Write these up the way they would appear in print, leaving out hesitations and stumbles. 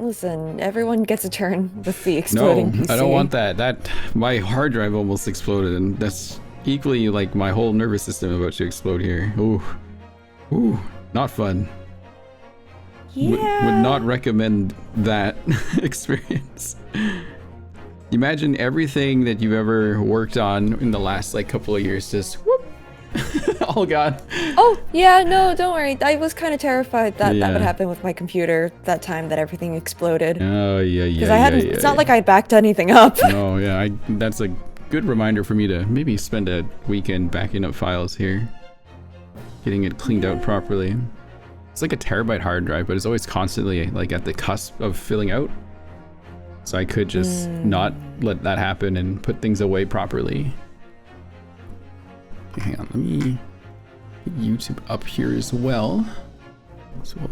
Listen, everyone gets a turn with the exploding PC. I don't want that. My hard drive almost exploded, and that's equally like my whole nervous system about to explode here. Ooh, not fun. Yeah. Would not recommend that experience. Imagine everything that you've ever worked on in the last like couple of years just whoop, all gone. Oh, yeah, no, don't worry. I was kind of terrified that that would happen with my computer that time that everything exploded. Oh, yeah. Because I hadn't, it's not like I backed anything up. No, yeah, that's a good reminder for me to maybe spend a weekend backing up files here. Getting it cleaned out properly. It's like a terabyte hard drive, but it's always constantly like at the cusp of filling out. So I could just not let that happen and put things away properly. Okay, hang on, let me get YouTube up here as well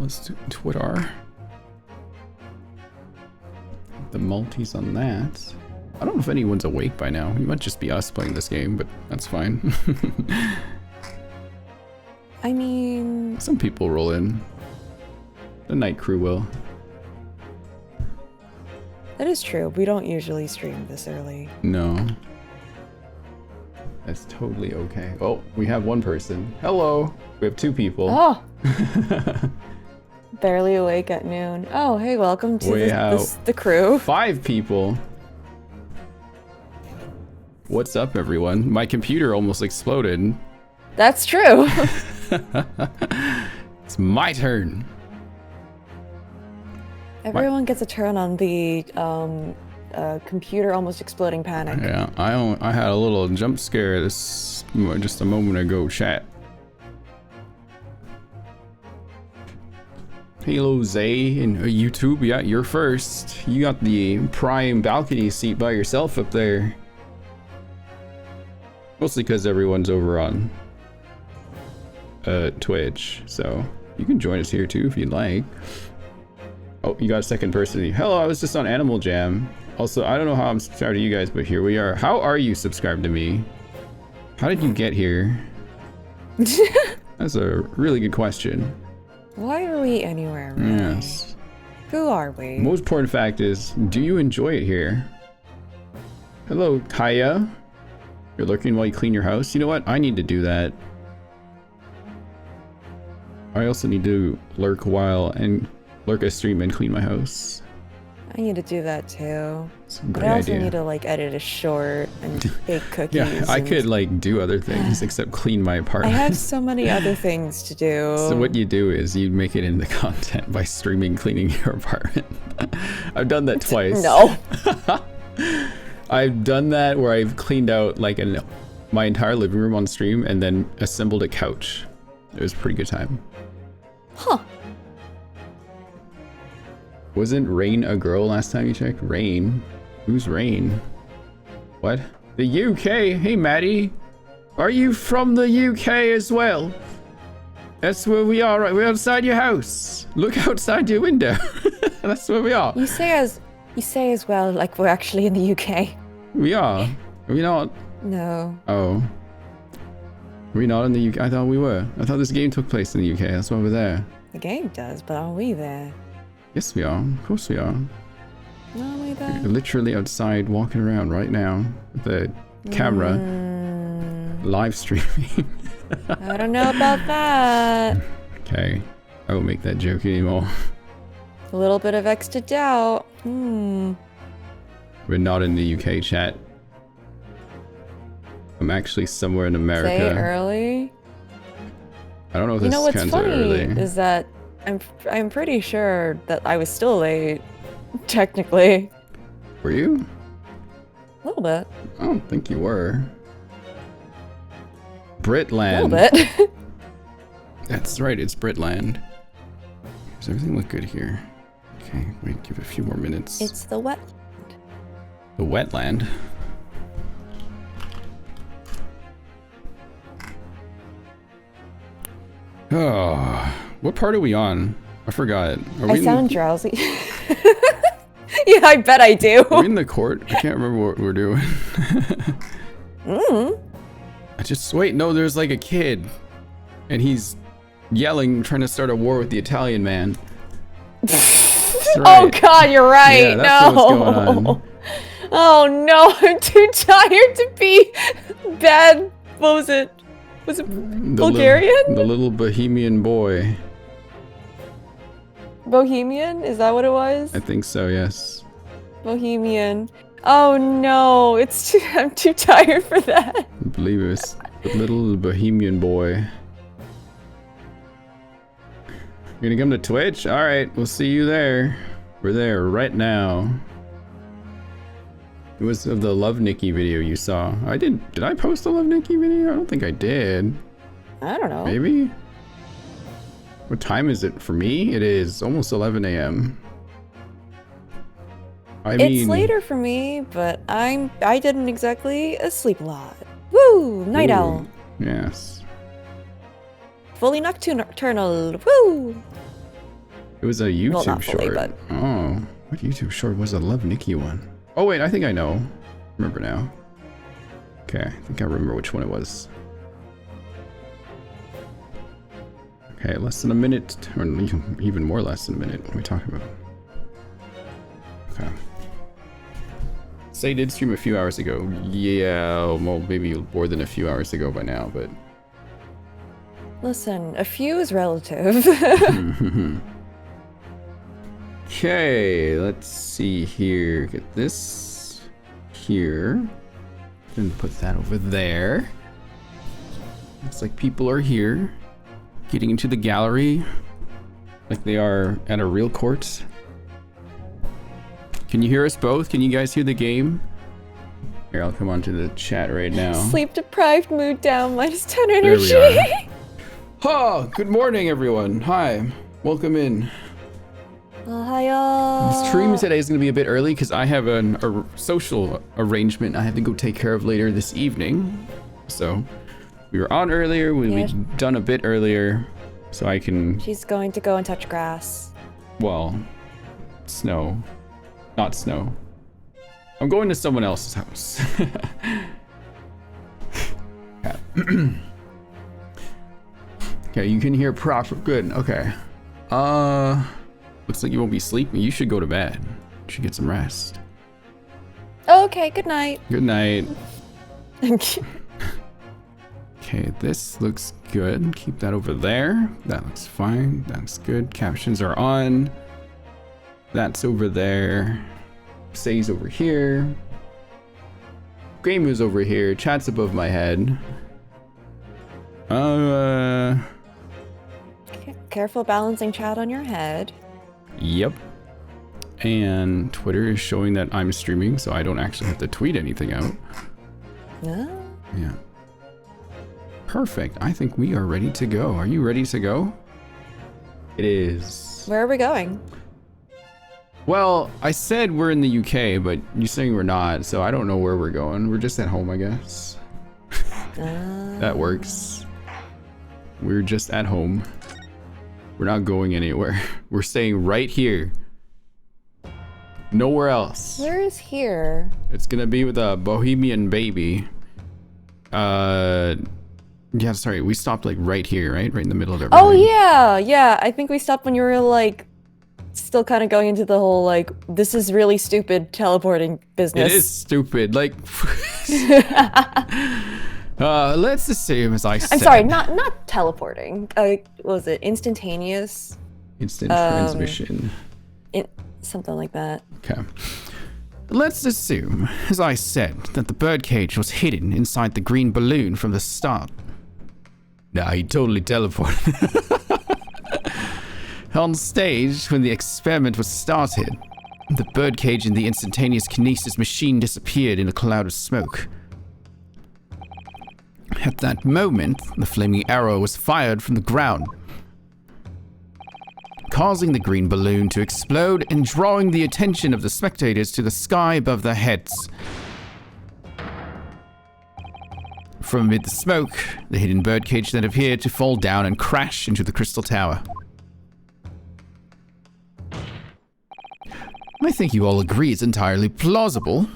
as Twitter. The multis on that. I don't know if anyone's awake by now. It might just be us playing this game, but that's fine. I mean... Some people roll in. The night crew will. That is true. We don't usually stream this early. No. That's totally okay. Oh, we have one person. Hello! We have two people. Oh! Barely awake at noon. Oh, hey, welcome to the crew. 5 people. What's up, everyone? My computer almost exploded. That's true. It's my turn. Everyone gets a turn on the computer almost exploding panic. Yeah, I had a little jump scare just a moment ago, chat. Hello, Zay in YouTube. Yeah, you're first. You got the prime balcony seat by yourself up there. Mostly because everyone's over on Twitch, so you can join us here too if you'd like. Oh, you got a second person. Hello, I was just on Animal Jam. Also, I don't know how I'm subscribed to you guys, but here we are. How are you subscribed to me? How did you get here? That's a really good question. Why are we anywhere, really? Yes. Who are we? Most important fact is, do you enjoy it here? Hello, Kaya. You're lurking while you clean your house? You know what? I need to do that. I also need to lurk a stream and clean my house. I need to do that too. It's a great but I also idea. need to like edit a short and bake cookies. Yeah, I could like do other things except clean my apartment. I have so many other things to do. So what you do is you make it into content by streaming cleaning your apartment. I've done that twice. No. I've done that where I've cleaned out like my entire living room on stream and then assembled a couch. It was a pretty good time. Huh. Wasn't Rain a girl last time you checked? Rain? Who's Rain? What? The UK? Hey, Maddie. Are you from the UK as well? That's where we are, right? We're outside your house. Look outside your window. That's where we are. You say as well like we're actually in the UK. We are. Are we not? No. Oh. Are we not in the UK? I thought we were. I thought this game took place in the UK. That's why we're there. The game does, but are we there? Yes, we are. Of course we are. Are we there? We're literally outside walking around right now with the camera live streaming. I don't know about that. Okay. I won't make that joke anymore. A little bit of extra doubt. We're not in the UK, chat. I'm actually somewhere in America. Say it early. I don't know if You this know what's counts funny early. is that I'm pretty sure that I was still late, technically. Were you? A little bit. I don't think you were. Britland. A little bit. That's right, it's Britland. Does everything look good here? Okay, wait, give it a few more minutes. It's the wet. The wetland. Oh, what part are we on? I forgot. Are we I sound drowsy. Yeah, I bet I do. Are we in the court? I can't remember what we're doing. Wait, no, there's like a kid. And he's yelling, trying to start a war with the Italian man. That's right. Oh God, you're right. Yeah, that's what's going on. Oh no, I'm too tired to be bad. What was it? Was it Bulgarian? The little Bohemian boy. Bohemian? Is that what it was? I think so, yes. Bohemian. Oh no, I'm too tired for that. I believe it was the little Bohemian boy. You're gonna come to Twitch? Alright, we'll see you there. We're there right now. It was of the Love Nikki video you saw. Did I post a Love Nikki video? I don't think I did. I don't know. Maybe? What time is it for me? It is almost 11 a.m. It's later for me, but I didn't exactly sleep a lot. Woo! Night owl. Yes. Fully nocturnal. Woo! It was a YouTube not fully, short. but... Oh, what YouTube short was a Love Nikki one? Oh wait, I think I know. Remember now. Okay, I think I remember which one it was. Okay, less than a minute, or even more less than a minute. What are we talking about? Okay. Say did stream a few hours ago. Yeah, well, maybe more than a few hours ago by now, but... Listen, a few is relative. Okay, let's see here. Get this here. And put that over there. Looks like people are here. Getting into the gallery. Like they are at a real court. Can you hear us both? Can you guys hear the game? Here, I'll come onto the chat right now. Sleep deprived, mood down, -10 There energy. we are. Oh, good morning, everyone. Hi, welcome in. Hiya. The stream today is going to be a bit early because I have a social arrangement I have to go take care of later this evening. So we were on earlier, we've done a bit earlier, so I can... She's going to go and touch grass. Well, snow. Not snow. I'm going to someone else's house. Okay, you can hear proper. Good, okay. Looks like you won't be sleeping. You should go to bed. You should get some rest. Okay, good night. Good night. Okay, this looks good. Keep that over there. That looks fine. That's good. Captions are on. That's over there. Say's over here. Game is over here. Chat's above my head. Careful balancing chat on your head. Yep. And Twitter is showing that I'm streaming, so I don't actually have to tweet anything out. No. Yeah. Perfect. I think we are ready to go. Are you ready to go? It is. Where are we going? Well, I said we're in the UK, but you're saying we're not, so I don't know where we're going. We're just at home, I guess. That works. We're just at home. We're not going anywhere. We're staying right here. Nowhere else. Where is here? It's gonna be with a Bohemian baby. Yeah, sorry, we stopped like right here, right? Right in the middle of everything. Oh yeah, yeah. I think we stopped when you were like still kind of going into the whole like this is really stupid teleporting business. It is stupid. Like let's assume, as I said. I'm sorry, not teleporting. What was it? Instantaneous? Instant transmission. Something like that. Okay. Let's assume, as I said, that the birdcage was hidden inside the green balloon from the start. Nah, he totally teleported. On stage, when the experiment was started, the birdcage and the instantaneous kinesis machine disappeared in a cloud of smoke. At that moment, the flaming arrow was fired from the ground, causing the green balloon to explode and drawing the attention of the spectators to the sky above their heads. From amid the smoke, the hidden birdcage then appeared to fall down and crash into the crystal tower. I think you all agree it's entirely plausible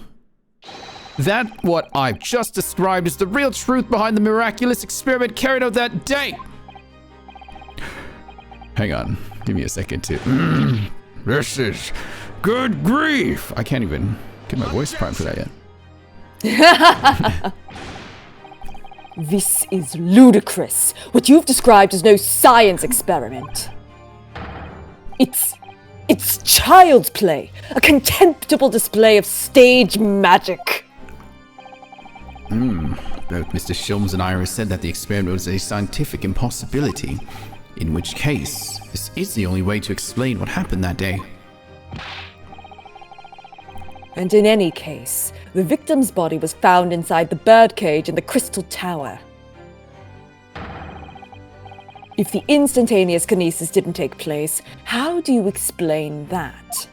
that what I've just described is the real truth behind the miraculous experiment carried out that day. Hang on, give me a second to This is good grief. I can't even get my voice primed for that yet. This is ludicrous. What you've described is no science experiment. It's child's play, a contemptible display of stage magic. Both Mr. Shulms and Iris said that the experiment was a scientific impossibility, in which case, this is the only way to explain what happened that day. And in any case, the victim's body was found inside the birdcage in the Crystal Tower. If the instantaneous kinesis didn't take place, how do you explain that?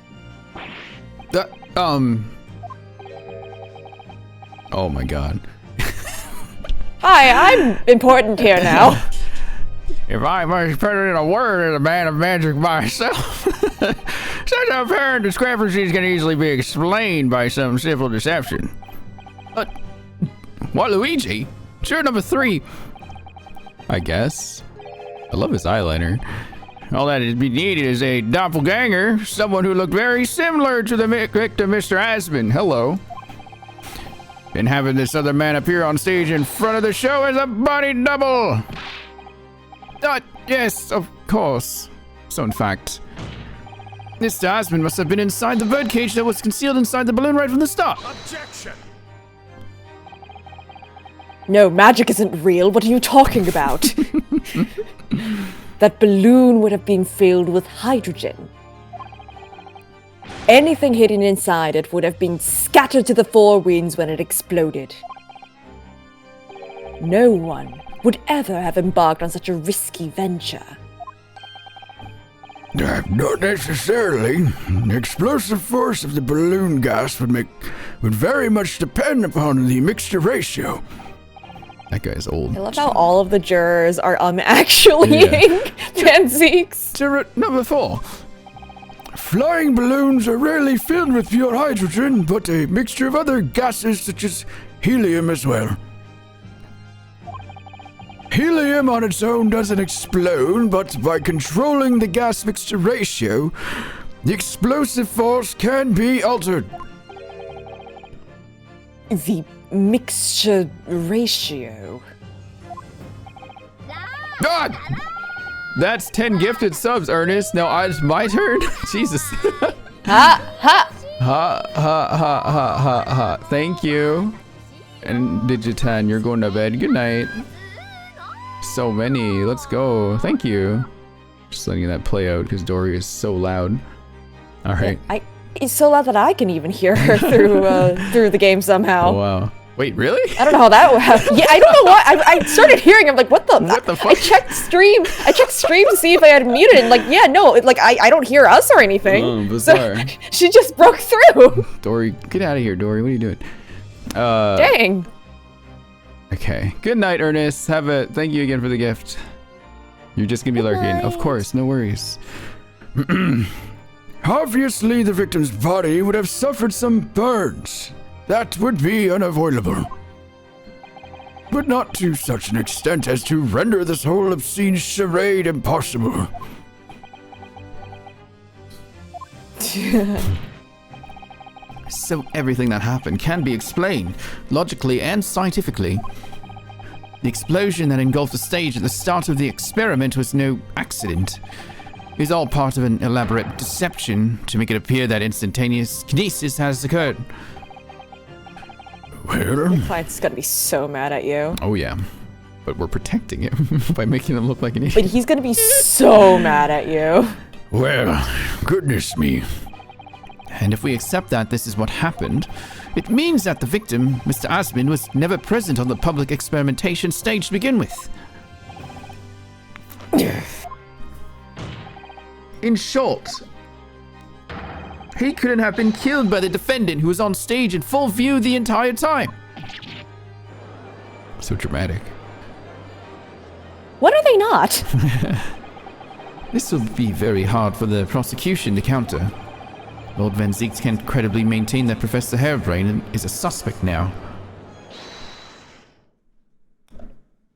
Oh my god. Hi, I'm important here now. If I must put it in a word as a man of magic myself, such apparent discrepancies can easily be explained by some simple deception. But, what, Luigi? Sure, number 3. I guess. I love his eyeliner. All that is be needed is a doppelganger, someone who looked very similar to the victim, Mr. Aspen. Hello. And having this other man appear on stage in front of the show as a body double. Yes, of course. So in fact, Mr. Aspen must have been inside the birdcage that was concealed inside the balloon right from the start. Objection! No, magic isn't real. What are you talking about? That balloon would have been filled with hydrogen. Anything hidden inside it would have been scattered to the four winds when it exploded. No one would ever have embarked on such a risky venture. Not necessarily. The explosive force of the balloon gas would very much depend upon the mixture ratio. That guy's old. I love how all of the jurors are actually fanziques. Number 4. Flying balloons are rarely filled with pure hydrogen, but a mixture of other gases such as helium as well. Helium on its own doesn't explode, but by controlling the gas mixture ratio, the explosive force can be altered. The mixture ratio. God! That's 10 gifted subs, Ernest. Now it's my turn? Jesus. Ha! Ha! Ha, ha, ha, ha, ha, ha. Thank you. And Digitan, you're going to bed. Good night. So many. Let's go. Thank you. Just letting that play out because Dory is so loud. All right. It's so loud that I can even hear her through the game somehow. Oh, wow. Wait, really? I don't know how that happened. Yeah, I don't know why. I started hearing. I'm like, what the? What the fuck? I checked stream to see if I had muted. And like, yeah, no, like I don't hear us or anything. Oh, bizarre. So she just broke through. Dory, get out of here, Dory. What are you doing? Dang. Okay. Good night, Ernest. Thank you again for the gift. You're just gonna be lurking. Of course, no worries. Obviously, the victim's body would have suffered some burns. That would be unavoidable. But not to such an extent as to render this whole obscene charade impossible. So everything that happened can be explained, logically and scientifically. The explosion that engulfed the stage at the start of the experiment was no accident. It was all part of an elaborate deception to make it appear that instantaneous kinesis has occurred. Well, Client's gonna be so mad at you. Oh yeah, but we're protecting him by making him look like an idiot. But he's gonna be so mad at you. well, goodness me. And if we accept that this is what happened, it means that the victim, Mr. Asmin, was never present on the public experimentation stage to begin with. In short, he couldn't have been killed by the defendant who was on stage in full view the entire time. So dramatic. When are they not? This will be very hard for the prosecution to counter. Lord Van Zieks can't credibly maintain that Professor Harebrain is a suspect now.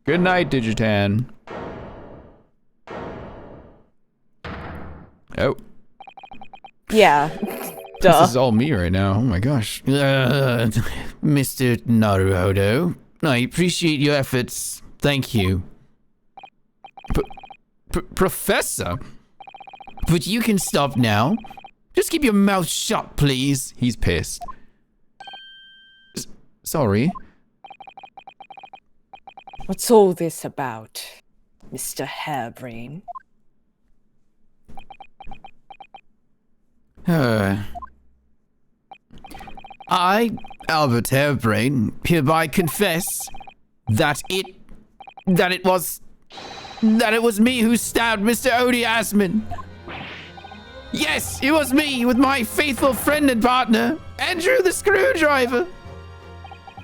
Good night, Digitan. Oh. Yeah. Duh. This is all me right now. Oh my gosh. Mr. Naruhodo, I appreciate your efforts. Thank you. Professor? But you can stop now. Just keep your mouth shut, please. He's pissed. Sorry. What's all this about, Mr. Hairbrain? I, Albert Hairbrain, hereby confess that it was me who stabbed Mr. Odie Asman. Yes, it was me with my faithful friend and partner, Andrew the Screwdriver.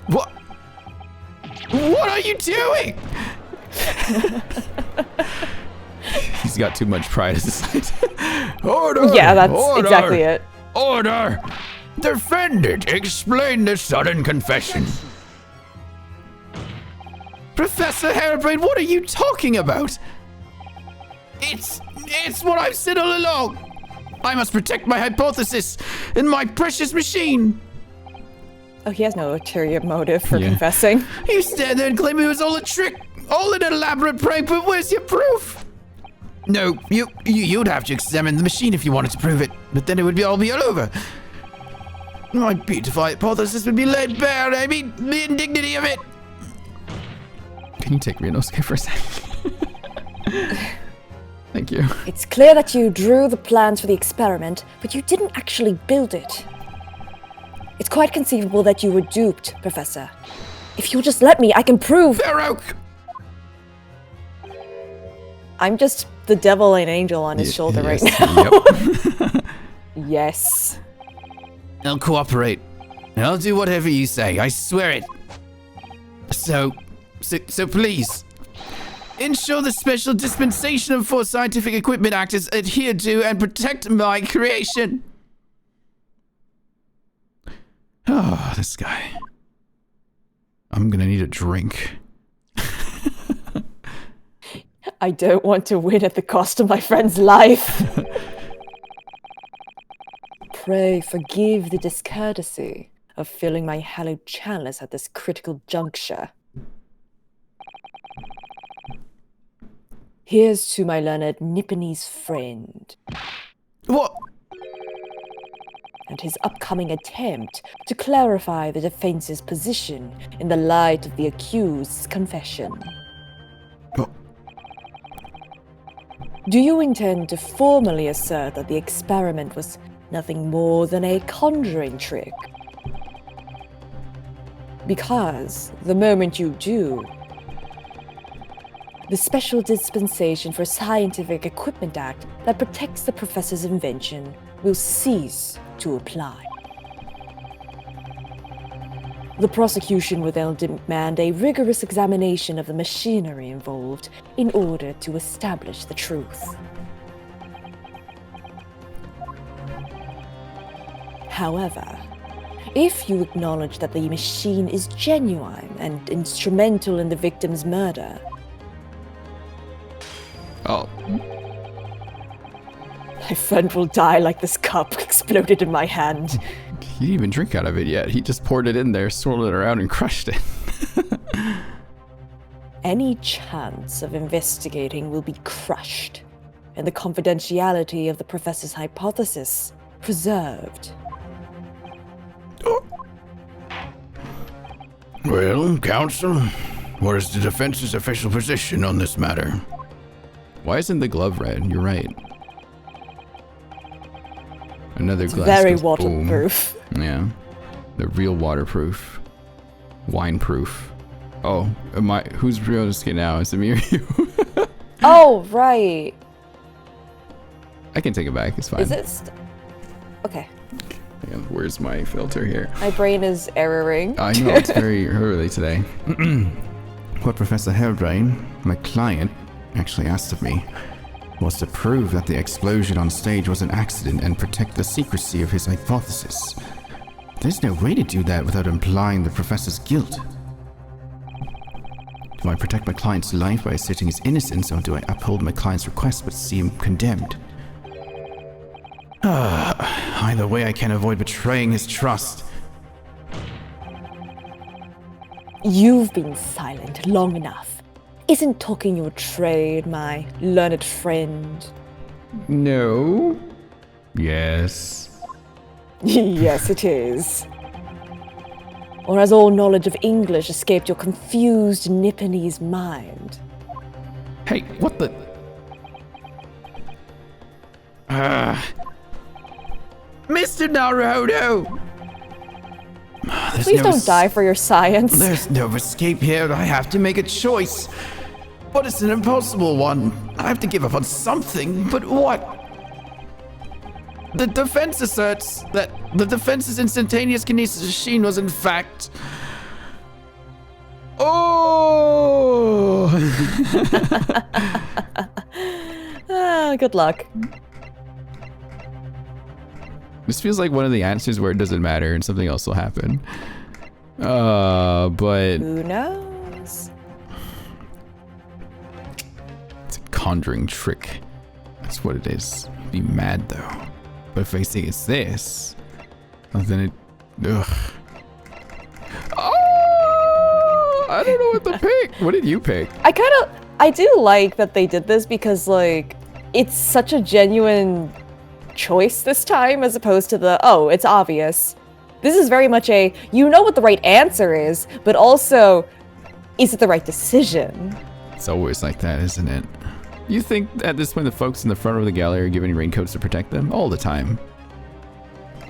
What are you doing? He's got too much pride aside. Order! Yeah, that's order, exactly it. Order! Defendant, explain the sudden confession. Professor Hairbrain, what are you talking about? It's what I've said all along. I must protect my hypothesis and my precious machine. Oh, he has no ulterior motive for confessing. You stand there and claim it was all a trick, all an elaborate prank, but where's your proof? No, you'd have to examine the machine if you wanted to prove it, but then it would all be all over. My beautiful hypothesis would be laid bare. I mean, the indignity of it. Can you take Ryonosuke for a second? Thank you. It's clear that you drew the plans for the experiment, but you didn't actually build it. It's quite conceivable that you were duped, Professor. If you'll just let me, I can prove— Baroque! I'm just the devil and angel on his shoulder right now. Yep. Yes. I'll cooperate. And I'll do whatever you say, I swear it. So please, ensure the Special Dispensation for Scientific Equipment Act is adhered to and protect my creation. Oh, this guy. I'm gonna need a drink. I don't want to win at the cost of my friend's life. Pray forgive the discourtesy of filling my hallowed chalice at this critical juncture. Here's to my learned Nipponese friend. What? And his upcoming attempt to clarify the defense's position in the light of the accused's confession. What? Do you intend to formally assert that the experiment was nothing more than a conjuring trick? Because the moment you do, the Special Dispensation for Scientific Equipment Act that protects the professor's invention will cease to apply. The prosecution will then demand a rigorous examination of the machinery involved in order to establish the truth. However, if you acknowledge that the machine is genuine and instrumental in the victim's murder, Oh. my friend will die like this cup exploded in my hand. He didn't even drink out of it yet. He just poured it in there, swirled it around, and crushed it. Any chance of investigating will be crushed, and the confidentiality of the professor's hypothesis preserved. Well, counsel, what is the defense's official position on this matter? Why isn't the glove red? You're right. Another glass. Very goes boom. waterproof. Yeah. The real waterproof. Wine-proof. Oh, who's Ryonosuke now? Is it me or you? Oh, right. I can take it back. It's fine. Is it? Okay. Hang on, where's my filter here? My brain is erroring. I know, it's very early today. What Professor Hairbrain, my client, actually asked of me was to prove that the explosion on stage was an accident and protect the secrecy of his hypothesis. There's no way to do that without implying the professor's guilt. Do I protect my client's life by asserting his innocence, or do I uphold my client's request but see him condemned? Either way, I can't avoid betraying his trust. You've been silent long enough. Isn't talking your trade, my learned friend? No. Yes. Yes, it is. Or has all knowledge of English escaped your confused Nipponese mind? Hey, what the? Mr. Naruto! Please don't die for your science. There's no escape here. I have to make a choice. But it's an impossible one. I have to give up on something, but what? The defense asserts that the defense's instantaneous kinesis machine was in fact... Oh! Good luck. This feels like one of the answers where it doesn't matter and something else will happen. But Who knows? it's a conjuring trick. That's what it is. Be mad though. But if I say it's this, well, then it. Ugh. Oh! I don't know what to pick. What did you pick? I do like that they did this because, like, it's such a genuine choice this time as opposed to the, oh, it's obvious. This is very much a, you know what the right answer is, but also, is it the right decision? It's always like that, isn't it? You think at this point the folks in the front row of the gallery are given raincoats to protect them? All the time.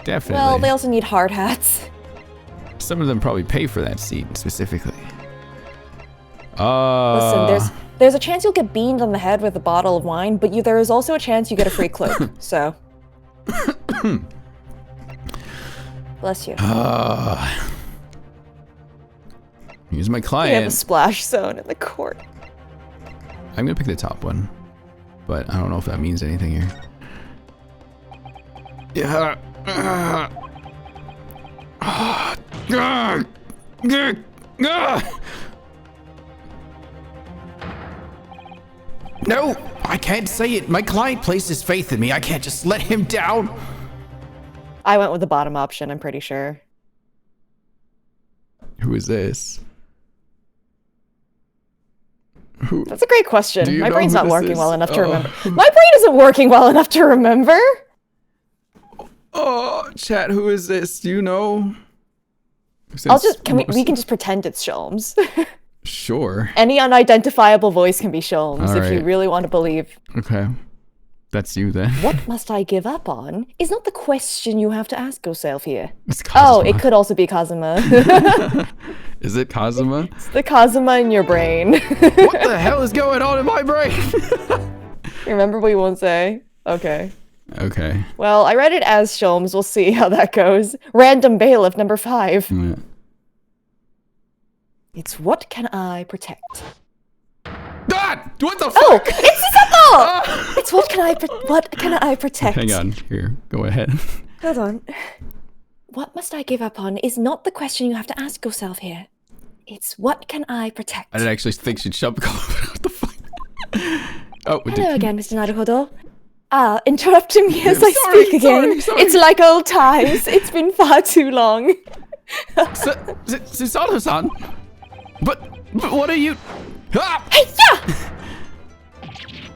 Definitely. Well, they also need hard hats. Some of them probably pay for that seat specifically. Listen, there's a chance you'll get beamed on the head with a bottle of wine, but there is also a chance you get a free cloak, so. Bless you. Here's my We have a client. splash zone in the court. I'm gonna pick the top one, but I don't know if that means anything here. Yeah. No, I can't say it. My client placed his faith in me. I can't just let him down. I went with the bottom option, I'm pretty sure. Who is this? Who? That's a great question. Do you My know brain's who not this working is? well enough to Oh. remember. My brain isn't working well enough to remember! Oh, chat, who is this? Do you know? I'll just, we can just pretend it's Sholmes. Sure. Any unidentifiable voice can be Sholmes if you Alright. really want to believe. Okay. That's you then. What must I give up on is not the question you have to ask yourself here. It's Oh, Kazuma. it could also be Kazuma. Is it Kazuma? It's the Kazuma in your brain. What the hell is going on in my brain? Remember we won't say? Okay. Okay. Well, I read it as Sholmes. We'll see how that goes. Random bailiff number 5. Yeah. It's what can I protect? Ah! What the Oh, fuck? it's Sisako! It's what can I protect? Hang on. Here, go ahead. Hold on. What must I give up on is not the question you have to ask yourself here. It's what can I protect? I didn't actually think she'd shove What the fuck? Oh, Hello again, Mr. Naruhodo. Interrupting me as I Sorry, speak again. sorry. It's like old times. It's been far too long. Susanoo-san? But what are you? Ah! Hey,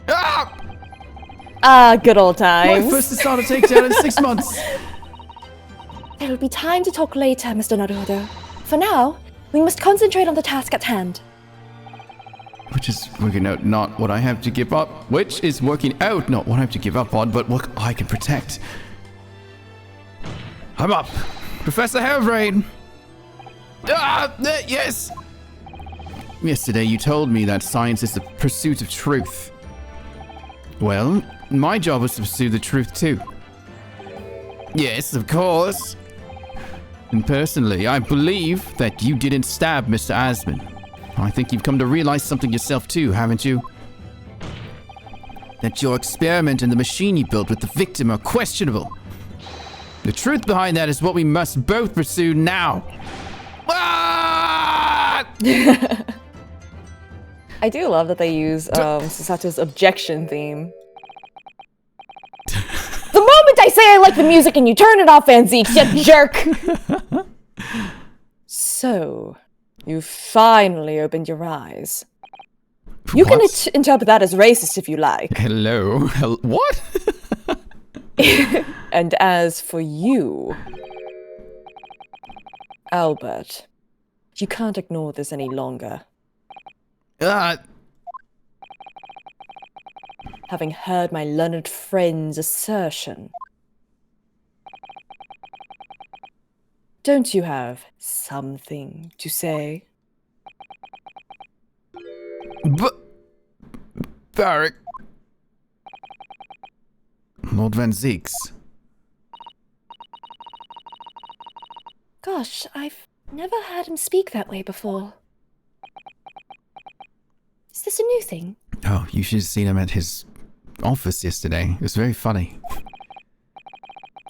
yeah! Ah! Good old My times. first Susanoo takedown in 6 months. There will be time to talk later, Mr. Naruhodo. For now, we must concentrate on the task at hand. Which is working out not what I have to give up. Which is working out, Not what I have to give up on, but what I can protect. I'm up. Professor Hairbrain. Yes. Yesterday you told me that science is the pursuit of truth. Well, my job was to pursue the truth too. Yes, of course. And personally, I believe that you didn't stab Mr. Asman. I think you've come to realize something yourself too, haven't you? That your experiment and the machine you built with the victim are questionable. The truth behind that is what we must both pursue now. Ah! I do love that they use Sasato's objection theme. The moment I say I like the music and you turn it off, Van Zeke, you jerk! So, you finally opened your eyes. You can interpret that as racist if you like. Hello? What? And as for you, Albert, you can't ignore this any longer. Having heard my learned friend's assertion, don't you have something to say? Varric. Lord Van Zeeks. Gosh, I've never heard him speak that way before. Is this a new thing? Oh, you should have seen him at his office yesterday. It was very funny.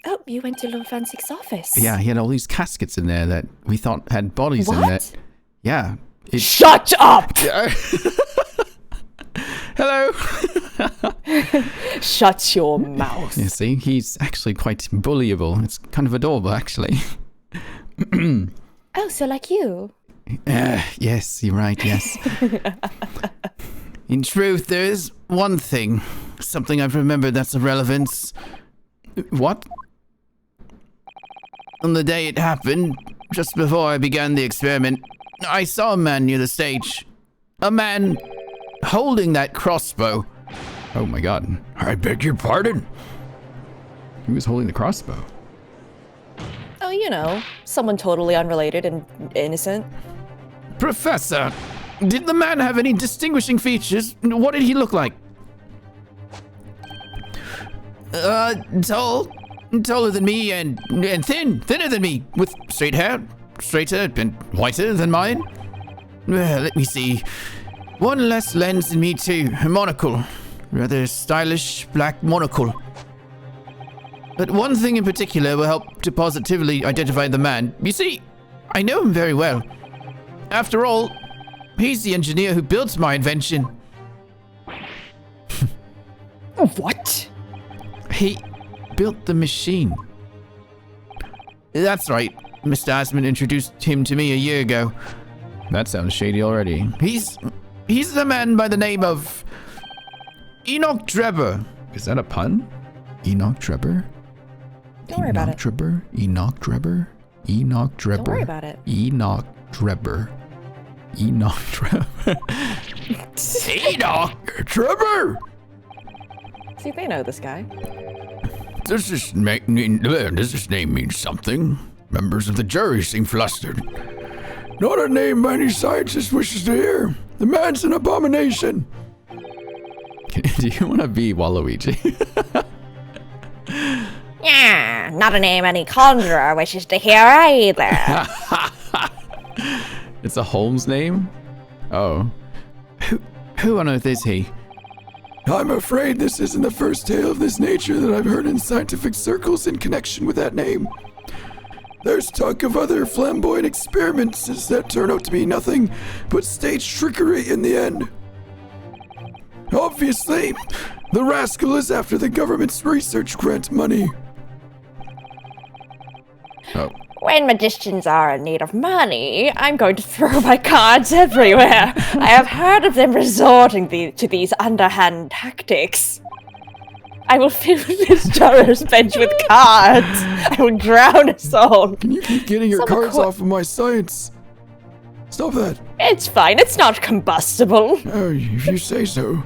Oh, you went to Lord Van Ziek's office? Yeah, he had all these caskets in there that we thought had bodies in there. Yeah. Shut up! Hello! Shut your mouth. You see, he's actually quite bullyable. It's kind of adorable, actually. Oh, so like you? Yes, you're right, yes. In truth, there is one thing. Something I've remembered that's of relevance. What? On the day it happened, just before I began the experiment, I saw a man near the stage. A man holding that crossbow. Oh my god. I beg your pardon? He was holding the crossbow. Oh, you know, someone totally unrelated and innocent. Professor, did the man have any distinguishing features? What did he look like? Taller than me and thinner than me, with straight hair, straighter and whiter than mine. Let me see. One less lens than me too, a monocle. Rather stylish black monocle. But one thing in particular will help to positively identify the man. You see, I know him very well. After all, he's the engineer who built my invention. What? He built the machine. That's right. Mr. Asman introduced him to me a year ago. That sounds shady already. He's the man by the name of Enoch Drebber. Is that a pun? Enoch Drebber? Don't worry about it. Drebber? Enoch Drebber? Enoch Drebber. Don't worry about it. Enoch Drebber. Enoch Drebber. Enoch Drebber! See, they know this guy. Does this name mean something? Members of the jury seem flustered. Not a name any scientist wishes to hear. The man's an abomination. Do you want to be Waluigi? Yeah, not a name any conjurer wishes to hear either. It's a Holmes name? Oh. Who on earth is he? I'm afraid this isn't the first tale of this nature that I've heard in scientific circles in connection with that name. There's talk of other flamboyant experiments that turn out to be nothing but stage trickery in the end. Obviously, the rascal is after the government's research grant money. Oh. When magicians are in need of money, I'm going to throw my cards everywhere. I have heard of them resorting to these underhand tactics. I will fill this juror's bench with cards. I will drown us all. Can you keep getting your cards off of my science? Stop that. It's fine. It's not combustible. Oh, if you say so.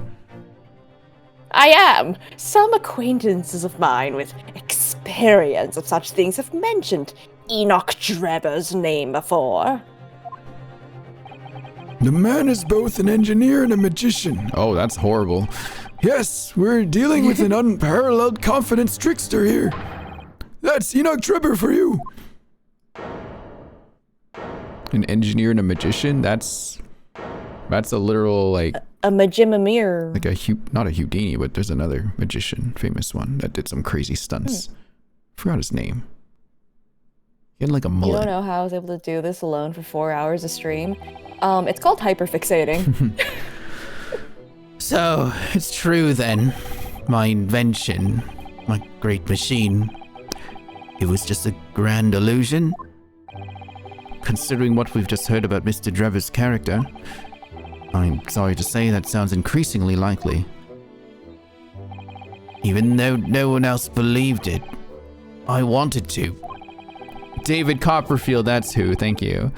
I am. Some acquaintances of mine with experience of such things have mentioned Enoch Drebber's name before. The man is both an engineer and a magician. Oh, that's horrible. Yes, we're dealing with an unparalleled confidence trickster here. That's Enoch Drebber for you. An engineer and a magician? That's a literal, like... A Magimamir. Like not a Houdini, but there's another magician, famous one, that did some crazy stunts. Forgot his name. He had like a mullet. You don't know how I was able to do this alone for 4 hours a stream? It's called hyperfixating. So, it's true then. My invention. my great machine, it was just a grand illusion? Considering what we've just heard about Mr. Drever's character, I'm sorry to say that sounds increasingly likely. Even though no one else believed it, I wanted to. David Copperfield, that's who. Thank you.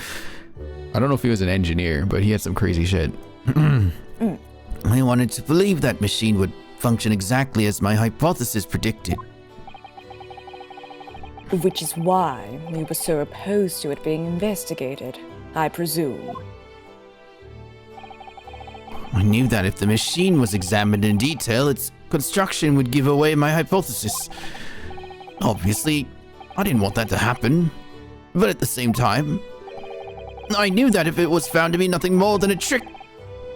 I don't know if he was an engineer, but he had some crazy shit. I wanted to believe that machine would function exactly as my hypothesis predicted. Which is why you were so opposed to it being investigated, I presume. I knew that if the machine was examined in detail, its construction would give away my hypothesis. Obviously, I didn't want that to happen. But at the same time, I knew that if it was found to be nothing more than a trick,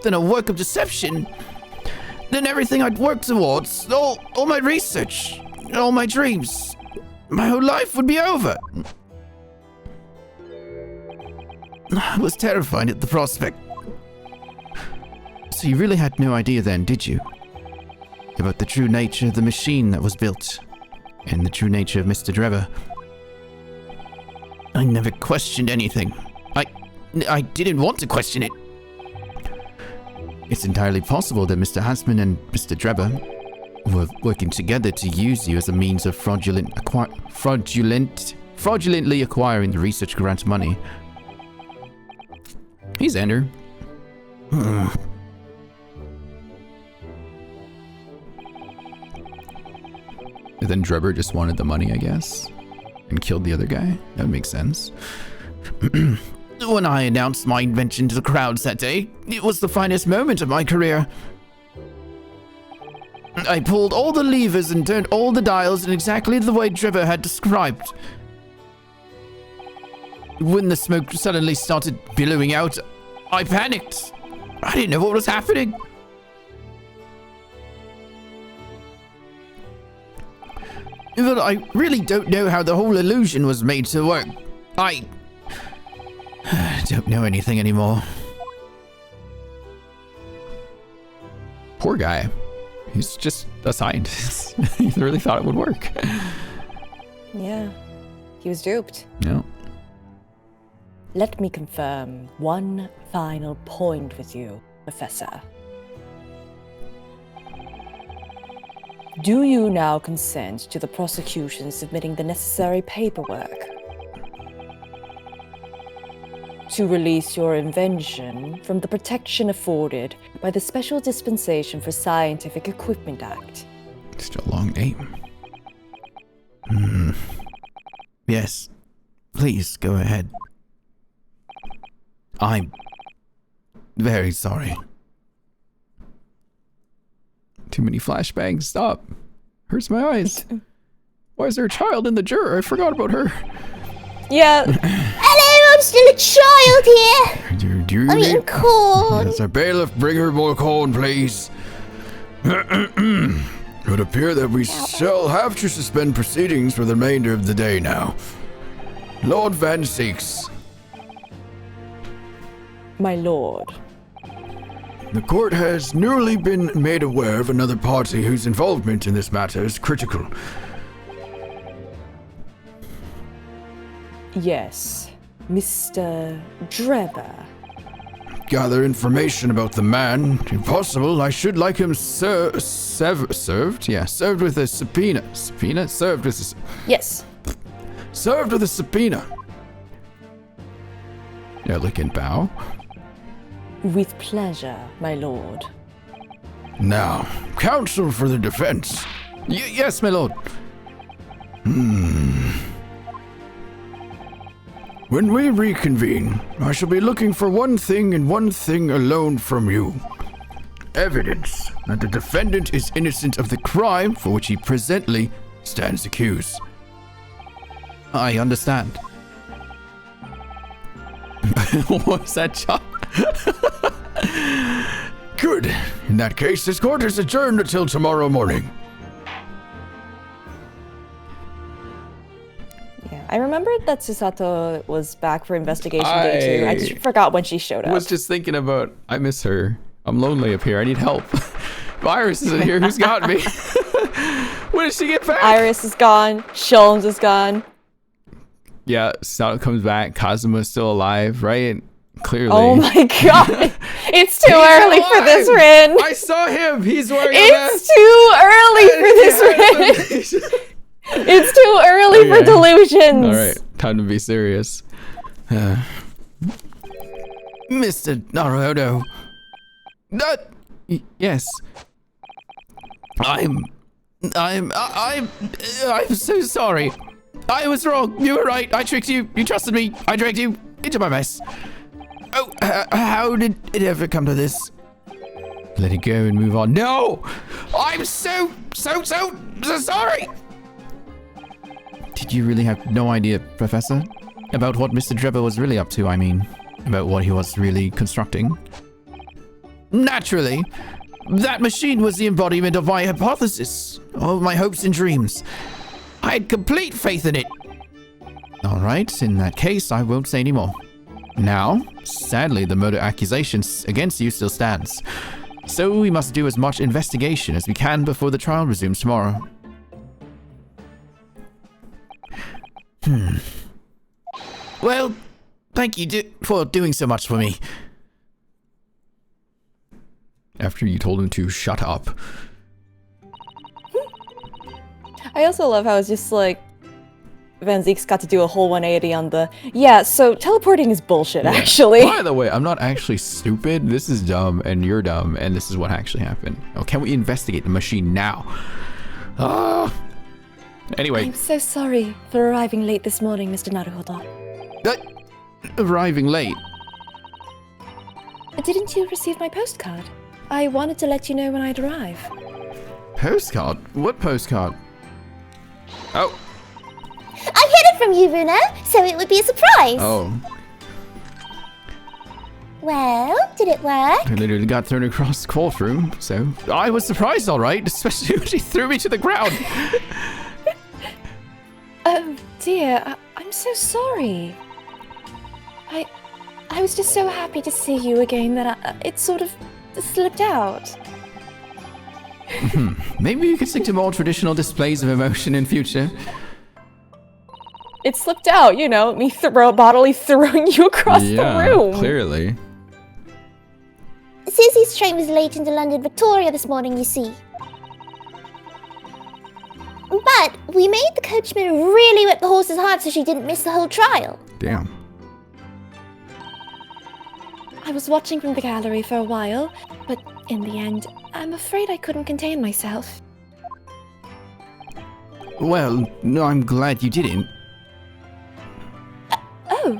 than a work of deception, then everything I'd worked towards, all my research, all my dreams, my whole life would be over. I was terrified at the prospect. So you really had no idea then, did you? About the true nature of the machine that was built, and the true nature of Mr. Drever. I never questioned anything. I didn't want to question it. It's entirely possible that Mr. Hansman and Mr. Drever were working together to use you as a means of fraudulently acquiring the research grant money. Hey, Xander. Hmm. And then Drever just wanted the money, I guess, and killed the other guy. That would make sense. When I announced my invention to the crowds that day, it was the finest moment of my career. I pulled all the levers and turned all the dials in exactly the way Drever had described. When the smoke suddenly started billowing out, I panicked. I didn't know what was happening. But I really don't know how the whole illusion was made to work. I don't know anything anymore. Poor guy. He's just a scientist. He really thought it would work. Yeah, he was duped. No. Let me confirm one final point with you, Professor. Do you now consent to the prosecution submitting the necessary paperwork to release your invention from the protection afforded by the Special Dispensation for Scientific Equipment Act? Just a long name. Yes. Please go ahead. I'm very sorry. Too many flashbangs. Stop. Hurts my eyes. Why is there a child in the juror? I forgot about her. Yeah. Hello, I'm still a child here. Do you I'm eating corn. Yes, our bailiff, bring her more corn, please. It would appear that we shall have to suspend proceedings for the remainder of the day now. Lord Van Seeks. My lord. The court has newly been made aware of another party whose involvement in this matter is critical. Yes, Mr. Drever. Gather information about the man. If possible, I should like him served? Yeah, served with a subpoena. Subpoena? Served with a... Yes. Served with a subpoena. Elegant bow. With pleasure, my lord. Now, counsel for the defense. Yes, my lord. When we reconvene, I shall be looking for one thing and one thing alone from you. Evidence that the defendant is innocent of the crime for which he presently stands accused. I understand. What's that, Chop? Good. In that case, this court is adjourned until tomorrow morning. Yeah, I remembered that Susato was back for investigation day too. I just forgot when she showed up. I was just thinking about, I miss her. I'm lonely up here. I need help. Virus isn't here. Who's got me? When did she get back? Iris is gone. Sholmes is gone. Yeah, Sato comes back. Kazuma's still alive, right? Clearly. Oh my god. It's too early for this, Rin. I saw him. He's wearing a mask. It's too early for this, Rin. It's too early for delusions. All right, time to be serious. Mr. Naruto. Yes. I'm so sorry. I was wrong. You were right. I tricked you. You trusted me. I dragged you into my mess. Oh, how did it ever come to this? Let it go and move on. No! I'm so sorry! Did you really have no idea, Professor? About what Mr. Drebber was really up to, I mean. About what he was really constructing? Naturally. That machine was the embodiment of my hypothesis, of my hopes and dreams. I had complete faith in it. Alright, in that case, I won't say any more. Now, sadly, the murder accusations against you still stands. So we must do as much investigation as we can before the trial resumes tomorrow. Well, thank you for doing so much for me. After you told him to shut up. I also love how it's just like Van Zeek's got to do a whole 180 on the yeah, so teleporting is bullshit actually. By the way, I'm not actually stupid. This is dumb and you're dumb and this is what actually happened. Oh, can we investigate the machine now? Anyway. I'm so sorry for arriving late this morning, Mr. Naruhodo. Arriving late? Didn't you receive my postcard? I wanted to let you know when I'd arrive. Postcard? What postcard? Oh. I hid it from you, Runa, so it would be a surprise. Oh. Well, did it work? I literally got thrown across the courtroom, so I was surprised, all right, especially when she threw me to the ground. Oh dear, I'm so sorry. I was just so happy to see you again that it sort of slipped out. Maybe you could stick to more traditional displays of emotion in future. It slipped out, you know, me bodily throwing you across the room. Clearly. Susie's train was late into London Victoria this morning, you see. But we made the coachman really whip the horses hard so she didn't miss the whole trial. Damn. I was watching from the gallery for a while, but in the end, I'm afraid I couldn't contain myself. Well, no, I'm glad you didn't. Oh.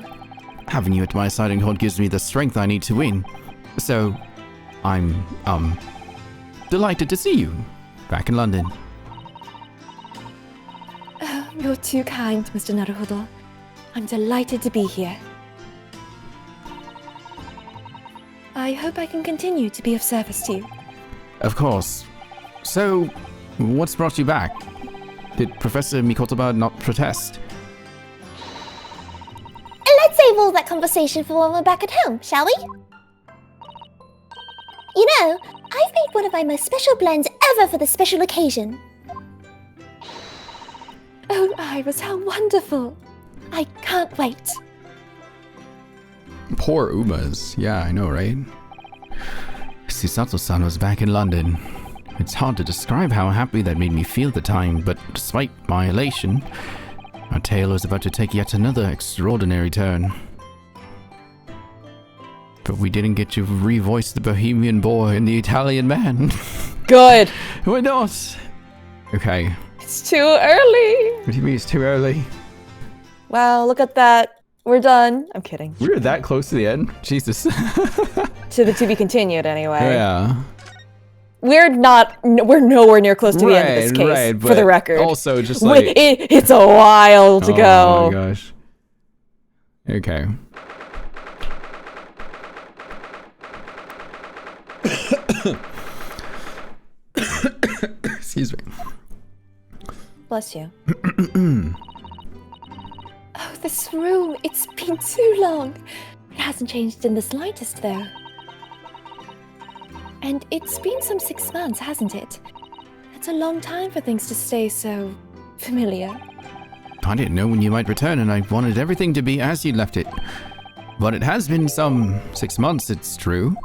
Having you at my side and hold gives me the strength I need to win. So, I'm, delighted to see you back in London. Oh, you're too kind, Mr. Naruhodo. I'm delighted to be here. I hope I can continue to be of service to you. Of course. So, what's brought you back? Did Professor Mikotoba not protest? Let's save all that conversation for when we're back at home, shall we? You know, I've made one of my most special blends ever for this special occasion. Oh, Iris, how wonderful! I can't wait. Poor Umas. Yeah, I know, right? Susato-san was back in London. It's hard to describe how happy that made me feel at the time, but despite my elation, our tale was about to take yet another extraordinary turn. But we didn't get to revoice the Bohemian boy and the Italian man. Good. We're not. Okay. It's too early. What do you mean it's too early? Wow, look at that. We're done. I'm kidding. We were that close to the end? Jesus. To the to be continued, anyway. Yeah. We're nowhere near close to the end of this case, for the record. Also, just like... It's a while to go. Oh my gosh. Okay. Excuse me. Bless you. Oh, this room. It's been too long. It hasn't changed in the slightest, though. And it's been some 6 months, hasn't it? It's a long time for things to stay so familiar. I didn't know when you might return, and I wanted everything to be as you left it. But it has been some 6 months, it's true.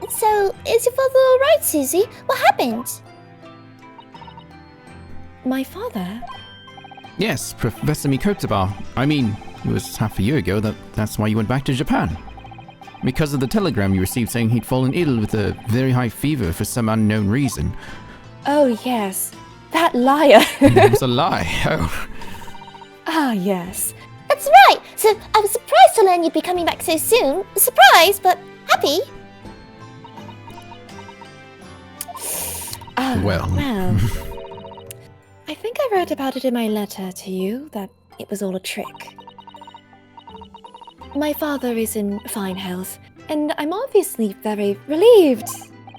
So, is your father alright, Susie? What happened? My father? Yes, Professor Mikotaba. I mean, it was half a year ago that's why you went back to Japan. Because of the telegram you received saying he'd fallen ill with a very high fever for some unknown reason. Oh, yes. That liar. It was a lie. Oh. Ah, yes. That's right! So, I was surprised to learn you'd be coming back so soon. Surprised, but happy. Well. I think I wrote about it in my letter to you, that it was all a trick. My father is in fine health, and I'm obviously very relieved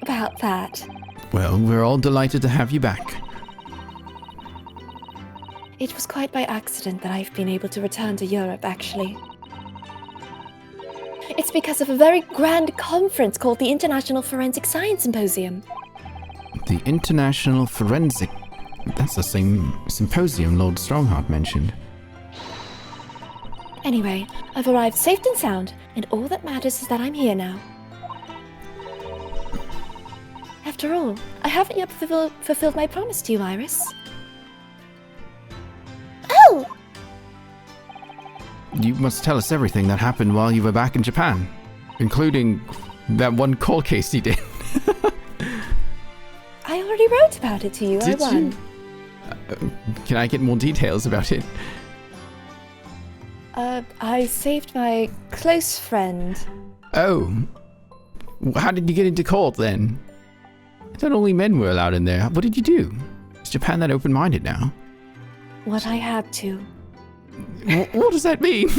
about that. Well, we're all delighted to have you back. It was quite by accident that I've been able to return to Europe, actually. It's because of a very grand conference called the International Forensic Science Symposium. The International Forensic... That's the same symposium Lord Strongheart mentioned. Anyway, I've arrived safe and sound, and all that matters is that I'm here now. After all, I haven't yet fulfilled my promise to you, Iris. Oh! You must tell us everything that happened while you were back in Japan, including that one cold case you did. I already wrote about it to you. Did I won. you? Can I get more details about it? I saved my close friend. Oh. How did you get into court then? I thought only men were allowed in there. What did you do? Is Japan that open-minded now? What I had to. What does that mean?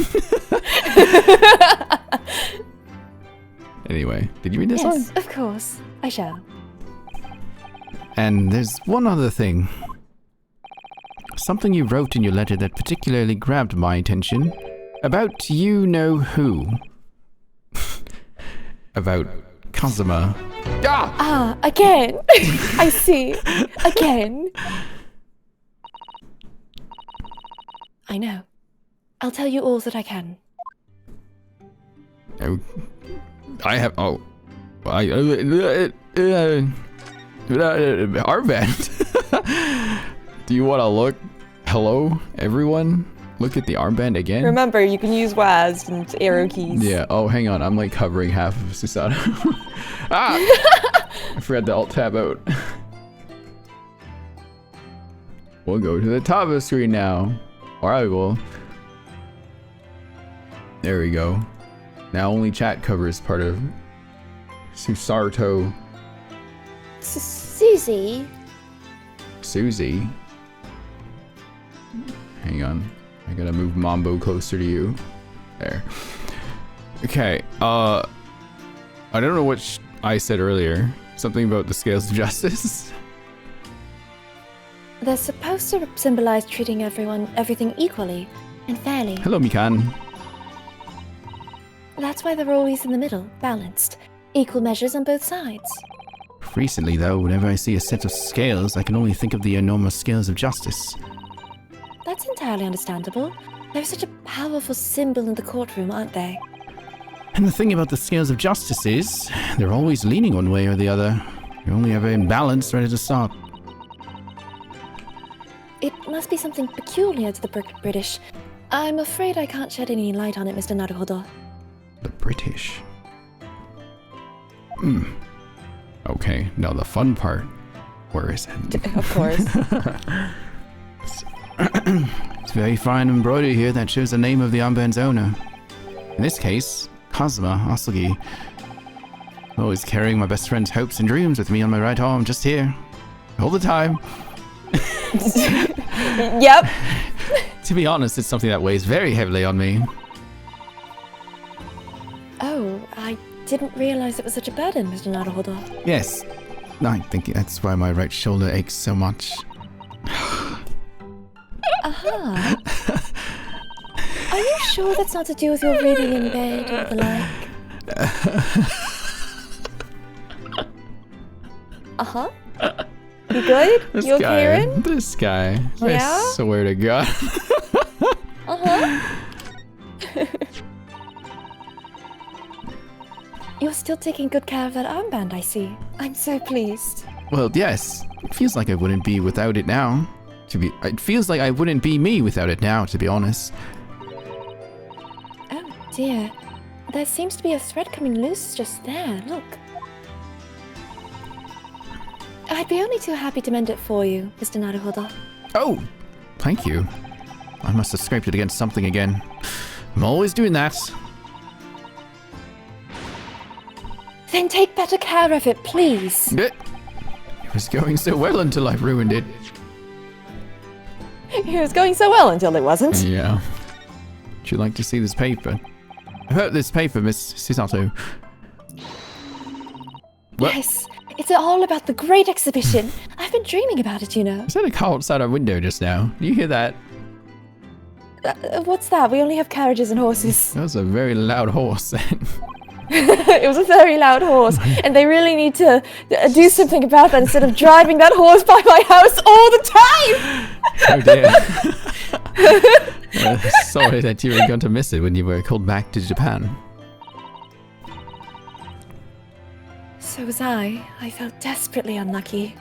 Anyway, did you read this Yes, one? of course. I shall. And there's one other thing. Something you wrote in your letter that particularly grabbed my attention. About you-know-who. About Kazuma. Ah, again! I see. Again. I know. I'll tell you all that I can. Oh, I have. Oh, I. Armband. Do you want to look? Hello, everyone. Look at the armband again. Remember, you can use WASD and arrow keys. Yeah. Oh, hang on. I'm like covering half of Susato. Ah! I forgot the alt tab out. We'll go to the top of the screen now. Or I will. There we go. Now only chat covers part of Susato. Susie? Susie. Hang on. I gotta move Mambo closer to you. There. Okay. I don't know what I said earlier. Something about the scales of justice. They're supposed to symbolize treating everything equally and fairly. Hello, Mikan. That's why they're always in the middle, balanced. Equal measures on both sides. Recently, though, whenever I see a set of scales, I can only think of the enormous scales of justice. That's entirely understandable. They're such a powerful symbol in the courtroom, aren't they? And the thing about the scales of justice is, they're always leaning one way or the other. You're only ever in balance right at the start. It must be something peculiar to the British. I'm afraid I can't shed any light on it, Mr. Naruhodo. The British. Okay, now the fun part. Where is it? Of course. It's very fine embroidery here that shows the name of the armband's owner. In this case, Kazuma Asugi. Always carrying my best friend's hopes and dreams with me on my right arm, just here. All the time. Yep. To be honest, it's something that weighs very heavily on me. Oh, I didn't realize it was such a burden, Mr. Naruhodo. Yes, I think that's why my right shoulder aches so much. Aha. Are you sure that's not to do with your reading in bed or the like? Uh-huh. You good? This You okay, guy. Rin? This guy. Yeah? I swear to God. Uh-huh. You're still taking good care of that armband, I see. I'm so pleased. Well, yes. It feels like I wouldn't be without it now. It feels like I wouldn't be me without it now, to be honest. Oh dear. There seems to be a thread coming loose just there. Look. I'd be only too happy to mend it for you, Mr. Naruhodo. Oh, thank you. I must have scraped it against something again. I'm always doing that. Then take better care of it, please. It was going so well until I ruined it. It was going so well until it wasn't. Yeah. Would you like to see this paper? About this paper, Miss Cisato. What? Yes, it's all about the great exhibition. I've been dreaming about it, you know. Is that a car outside our window just now? Do you hear that? What's that? We only have carriages and horses. That was a very loud horse. It was a very loud horse, and they really need to do something about that instead of driving that horse by my house all the time! Oh dear. Sorry that you were going to miss it when you were called back to Japan. So was I. I felt desperately unlucky.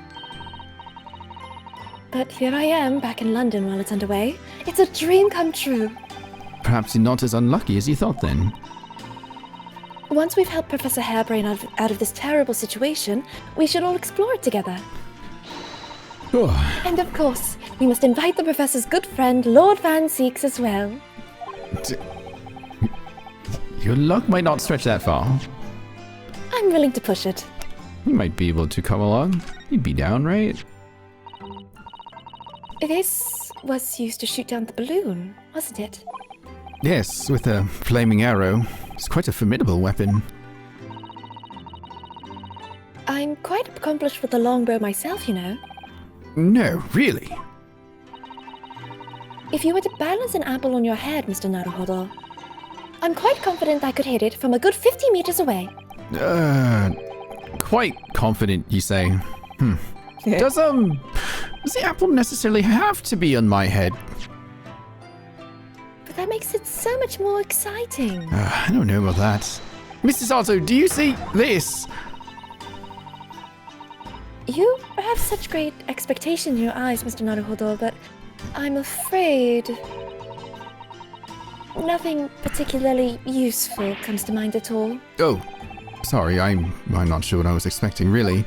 But here I am, back in London while it's underway. It's a dream come true. Perhaps you're not as unlucky as you thought then. Once we've helped Professor Hairbrain out of this terrible situation, we should all explore it together. And of course, we must invite the Professor's good friend, Lord Van Seeks, as well. Your luck might not stretch that far. I'm willing to push it. You might be able to come along. You'd be down, right? This was used to shoot down the balloon, wasn't it? Yes, with a flaming arrow. It's quite a formidable weapon. I'm quite accomplished with the longbow myself, you know. No, really? If you were to balance an apple on your head, Mr. Naruhodo, I'm quite confident I could hit it from a good 50 meters away. Quite confident, you say. Does the apple necessarily have to be on my head? But that makes it so much more exciting. I don't know about that. Mrs. Otto, do you see this? You have such great expectation in your eyes, Mr. Naruhodo, but I'm afraid nothing particularly useful comes to mind at all. Oh, sorry, I'm not sure what I was expecting, really.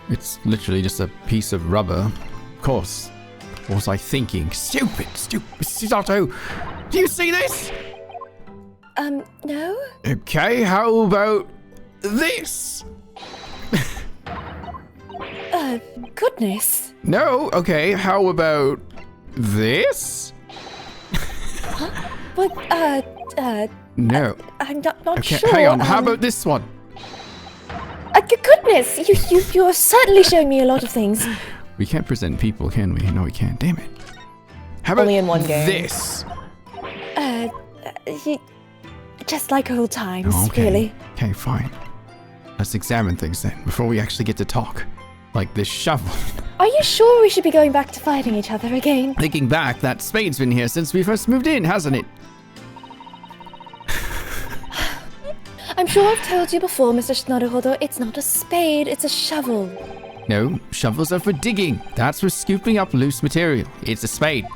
It's literally just a piece of rubber. Of course. What was I thinking? Stupid! Mrs. Otto, do you see this? No? Okay, how about this? Goodness. No, okay, how about this? But, No. I'm not Okay, sure. hang on, how about this one? Goodness, you're certainly showing me a lot of things. We can't present people, can we? No, we can't. Damn it. How about Only in one game. this? Just like old times, Oh, okay. really. Okay, fine. Let's examine things then, before we actually get to talk. Like this shovel. Are you sure we should be going back to fighting each other again? Thinking back, that spade's been here since we first moved in, hasn't it? I'm sure I've told you before, Mr. Naruhodo, it's not a spade, it's a shovel. No, shovels are for digging. That's for scooping up loose material. It's a spade.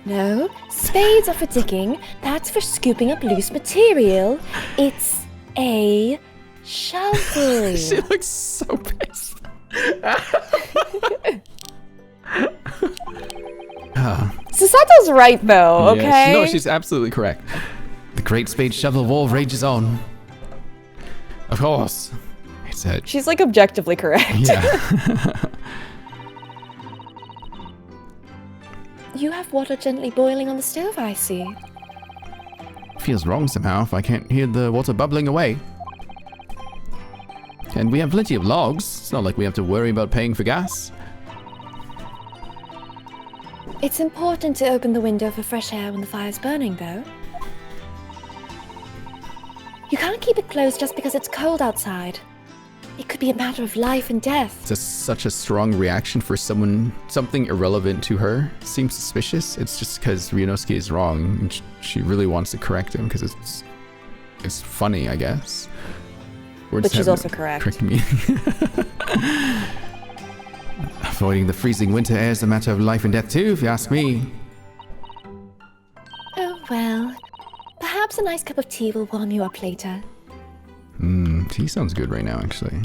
No, spades are for digging, that's for scooping up loose material. It's a shovel. She looks so pissed. Susato's right though, okay? Yeah, no, she's absolutely correct. The Great Spade Shovel War rages on. Of course. It's a... She's like objectively correct. Yeah. You have water gently boiling on the stove, I see. Feels wrong somehow if I can't hear the water bubbling away. And we have plenty of logs. It's not like we have to worry about paying for gas. It's important to open the window for fresh air when the fire's burning, though. You can't keep it closed just because it's cold outside. It could be a matter of life and death. It's such a strong reaction for something irrelevant to her. Seems suspicious. It's just because Ryunosuke is wrong, and she really wants to correct him because it's funny, I guess. But she's also correct. Correct me. Avoiding the freezing winter air is a matter of life and death too, if you ask me. Oh well. Perhaps a nice cup of tea will warm you up later. Tea sounds good right now, actually.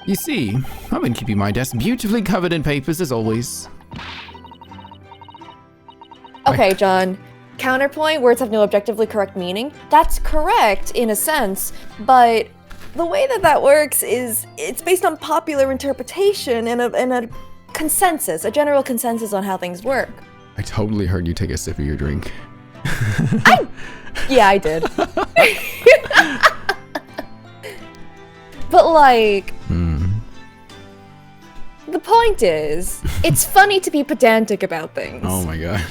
You see, I've been keeping my desk beautifully covered in papers as always. Okay, John. Counterpoint, words have no objectively correct meaning. That's correct in a sense, but the way that works is it's based on popular interpretation and a consensus, a general consensus on how things work. I totally heard you take a sip of your drink. Yeah, I did. But like, the point is, it's funny to be pedantic about things. Oh my god.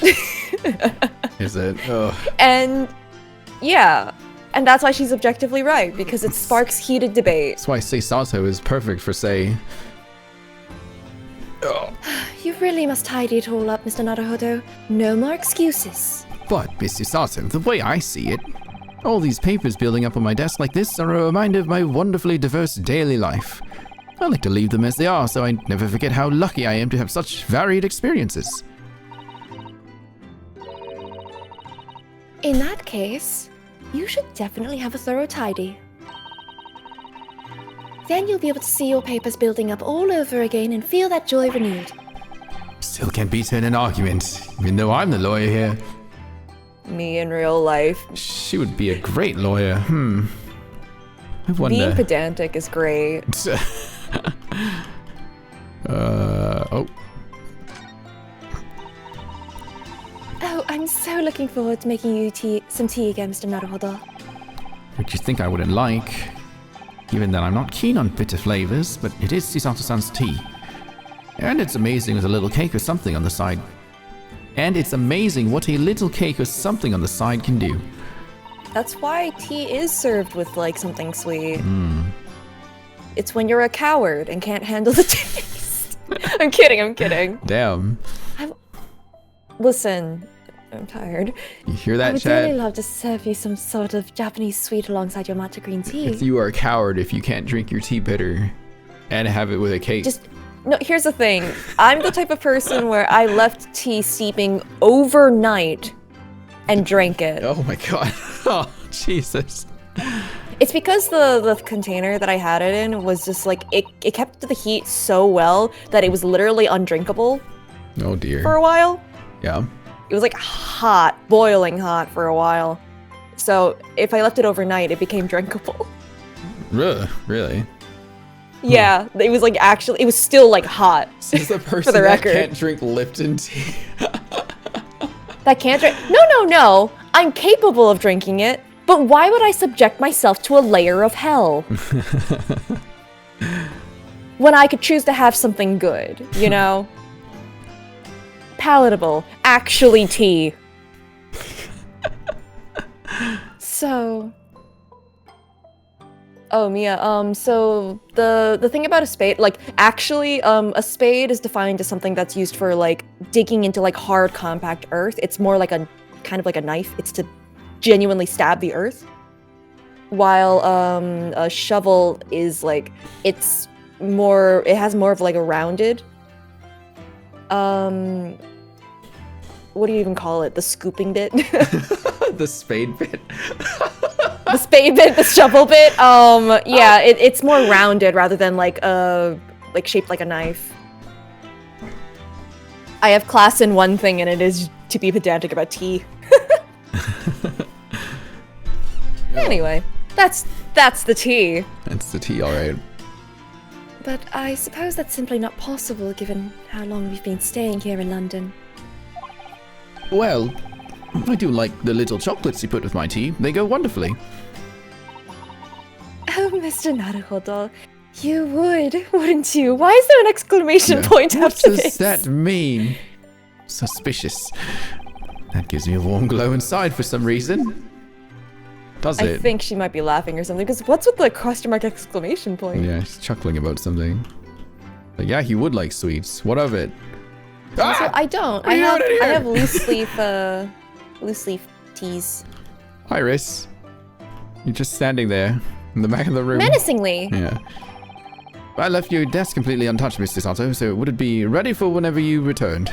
Is it? Oh. And yeah, and that's why she's objectively right, because it sparks heated debate. That's why Sei Sato is perfect for Sei. You really must tidy it all up, Mr. Naruhodo. No more excuses. But, Mr. Sato, the way I see it, all these papers building up on my desk like this are a reminder of my wonderfully diverse daily life. I like to leave them as they are, so I never forget how lucky I am to have such varied experiences. In that case, you should definitely have a thorough tidy. Then you'll be able to see your papers building up all over again and feel that joy renewed. Still can't beat her in an argument, even though I'm the lawyer here. Me in real life. She would be a great lawyer. I wonder. Being pedantic is great. Oh. Oh, I'm so looking forward to making you some tea again, Mr. Naruhodo. Which you think I wouldn't like. Given that I'm not keen on bitter flavors, but it is Chisato-san's tea. And it's amazing with a little cake or something on the side. And it's amazing what a little cake or something on the side can do. That's why tea is served with like something sweet. It's when you're a coward and can't handle the taste. I'm kidding. Damn. Listen, I'm tired. You hear I that, would Chad? really love to serve you some sort of Japanese sweet alongside your matcha green tea. You are a coward if you can't drink your tea bitter and have it with a cake. No, here's the thing. I'm the type of person where I left tea steeping overnight and drank it. Oh my god. Oh, Jesus. It's because the container that I had it in was just like, it kept the heat so well that it was literally undrinkable Oh dear. for a while. Yeah. It was like hot, boiling hot for a while. So if I left it overnight, it became drinkable. Really? Yeah, it was like actually, it was still like hot. This is the person the that record. can't drink Lipton tea. That can't drink. No. I'm capable of drinking it, but why would I subject myself to a layer of hell? When I could choose to have something good, you know? Palatable, actually tea. So... Oh, Mia, so the thing about a spade, like, actually, a spade is defined as something that's used for, like, digging into, like, hard, compact earth. It's more like a, kind of like a knife. It's to genuinely stab the earth. While, a shovel is, like, it has more of, like, a rounded, what do you even call it? The scooping bit? The spade bit. The spade bit, the shovel bit. Yeah, it's more rounded rather than like shaped like a knife. I have class in one thing, and it is to be pedantic about tea. Anyway, that's the tea. That's the tea, all right. But I suppose that's simply not possible given how long we've been staying here in London. Well, I do like the little chocolates you put with my tea. They go wonderfully. Oh, Mr. Naruhodo, you would, wouldn't you? Why is there an exclamation point after What this? does that mean? Suspicious. That gives me a warm glow inside for some reason. Does I it? think she might be laughing or something, because what's with the question mark exclamation point? Yeah, she's chuckling about something. Like, yeah, he would like sweets. What of it? Also, I don't. What are you doing in I here? have loose leaf teas. Iris. You're just standing there in the back of the room. Menacingly. Yeah. I left your desk completely untouched, Mr. Sato, so would it be ready for whenever you returned?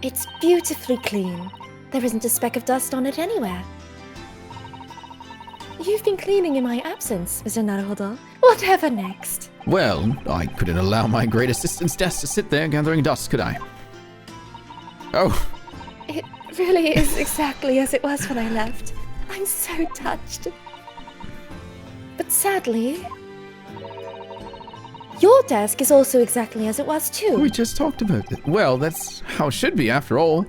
It's beautifully clean. There isn't a speck of dust on it anywhere. You've been cleaning in my absence, Mr. Naruhodo. Whatever next? Well, I couldn't allow my great assistant's desk to sit there gathering dust, could I? Oh, It really is exactly as it was when I left. I'm so touched. But sadly, your desk is also exactly as it was too. we just talked about it. Well, that's how it should be, after all.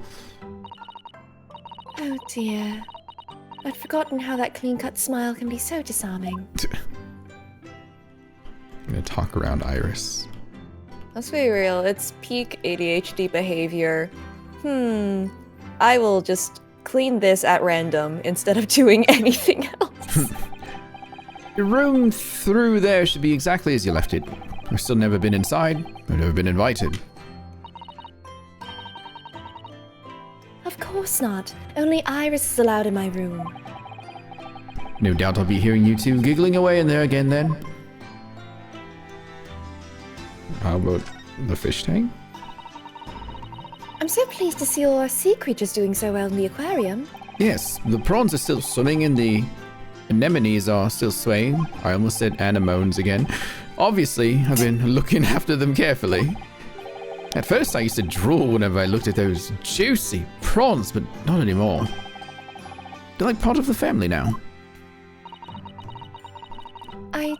Oh dear. I'd forgotten how that clean-cut smile can be so disarming. I'm gonna talk around Iris. Let's be real, it's peak ADHD behavior. I will just clean this at random instead of doing anything else. Your room through there should be exactly as you left it. I've still never been inside. I've never been invited. Of course not. Only Iris is allowed in my room. No doubt I'll be hearing you two giggling away in there again then. How about the fish tank? I'm so pleased to see all our sea creatures doing so well in the aquarium. Yes, the prawns are still swimming and the anemones are still swaying. I almost said anemones again. Obviously, I've been looking after them carefully. At first, I used to drool whenever I looked at those juicy prawns, but not anymore. They're like part of the family now. I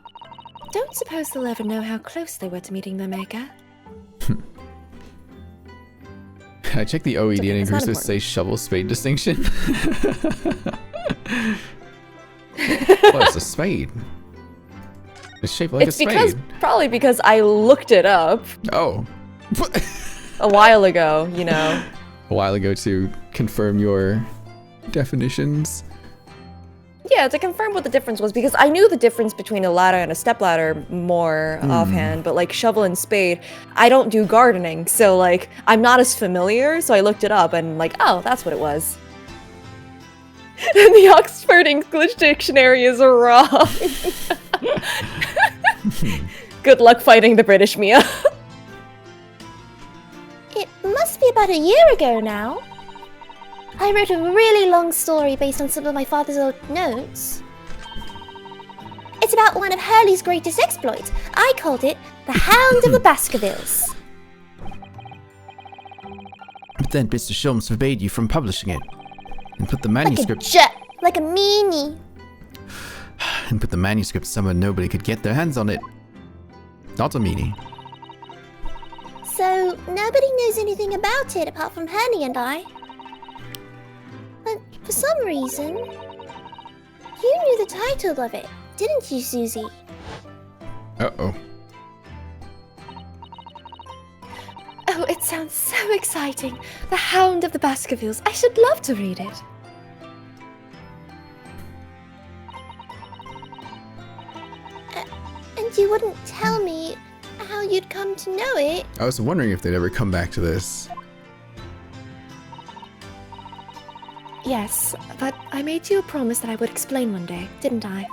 don't suppose they'll ever know how close they were to meeting their maker. I check the OED okay, and it's not inclusive important. say shovel spade distinction. Well, it's a spade. It's shaped like It's a spade. probably because I looked it up Oh. a while ago, you know. A while ago to confirm your definitions. Yeah, to confirm what the difference was, because I knew the difference between a ladder and a stepladder more offhand, but like shovel and spade, I don't do gardening, so like I'm not as familiar, so I looked it up and like, oh, that's what it was. And the Oxford English Dictionary is wrong. Good luck fighting the British, Mia. It must be about a year ago now. I wrote a really long story based on some of my father's old notes. It's about one of Hurley's greatest exploits. I called it The Hound of the Baskervilles. But then Mr. Sholmes forbade you from publishing it. And put the manuscript Like a meanie. somewhere nobody could get their hands on it. Not a meanie. So nobody knows anything about it apart from Hurley and I. But for some reason, you knew the title of it, didn't you, Susie? Uh-oh. Oh, it sounds so exciting. The Hound of the Baskervilles. I should love to read it. And you wouldn't tell me how you'd come to know it? I was wondering if they'd ever come back to this. Yes, but I made you a promise that I would explain one day, didn't I?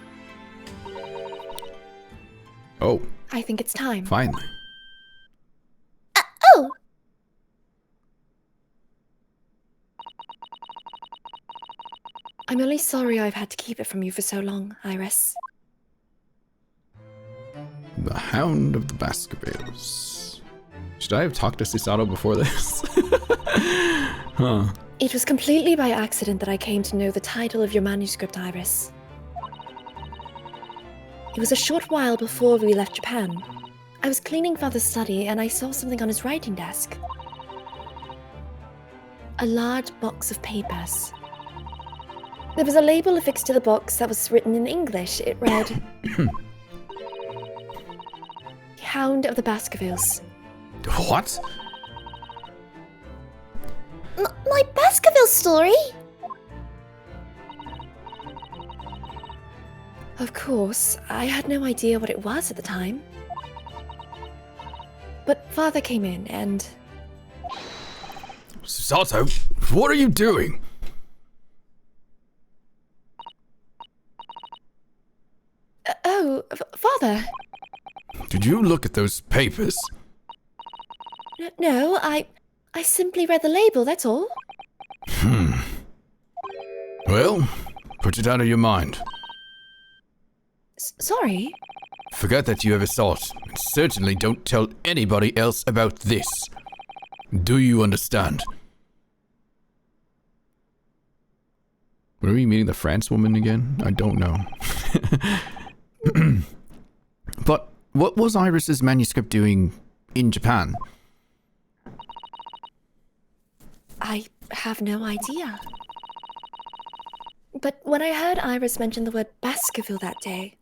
Oh, I think it's time. finally. Oh! I'm only sorry I've had to keep it from you for so long, Iris. The Hound of the Baskervilles. Should I have talked to Susato before this? Huh. It was completely by accident that I came to know the title of your manuscript, Iris. It was a short while before we left Japan. I was cleaning Father's study and I saw something on his writing desk. A large box of papers. There was a label affixed to the box that was written in English. It read, Hound of the Baskervilles. What? My Baskerville story? Of course, I had no idea what it was at the time. But Father came in and... Sato, what are you doing? Father! Did you look at those papers? No, I simply read the label, that's all. Well, put it out of your mind. Sorry? Forget that you ever saw it, and certainly don't tell anybody else about this. Do you understand? Were we meeting the France woman again? I don't know. But what was Iris's manuscript doing in Japan? I have no idea. But when I heard Iris mention the word Baskerville that day,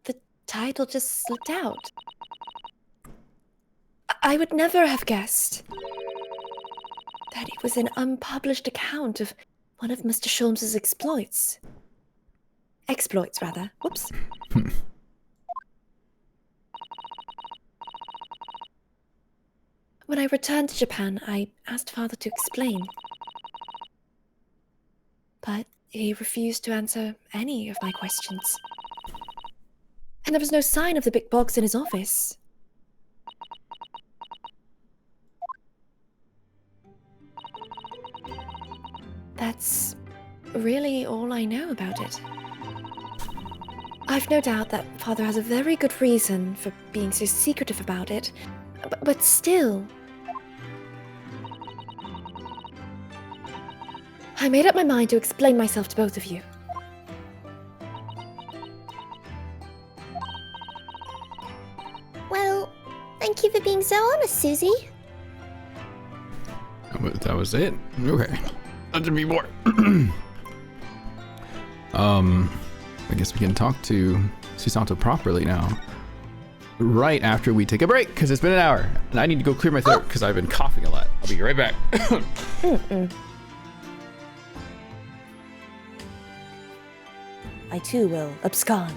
the title just slipped out. I would never have guessed that it was an unpublished account of one of Mr. Sholmes's exploits. Exploits, rather. Whoops. When I returned to Japan, I asked Father to explain. But he refused to answer any of my questions. And there was no sign of the big box in his office. That's really all I know about it. I've no doubt that Father has a very good reason for being so secretive about it, but still... I made up my mind to explain myself to both of you. Well, thank you for being so honest, Susie. That was it? Okay. That should be more. I guess we can talk to Susanto properly now. Right after we take a break, because it's been an hour. And I need to go clear my throat, because I've been coughing a lot. I'll be right back. I too will abscond.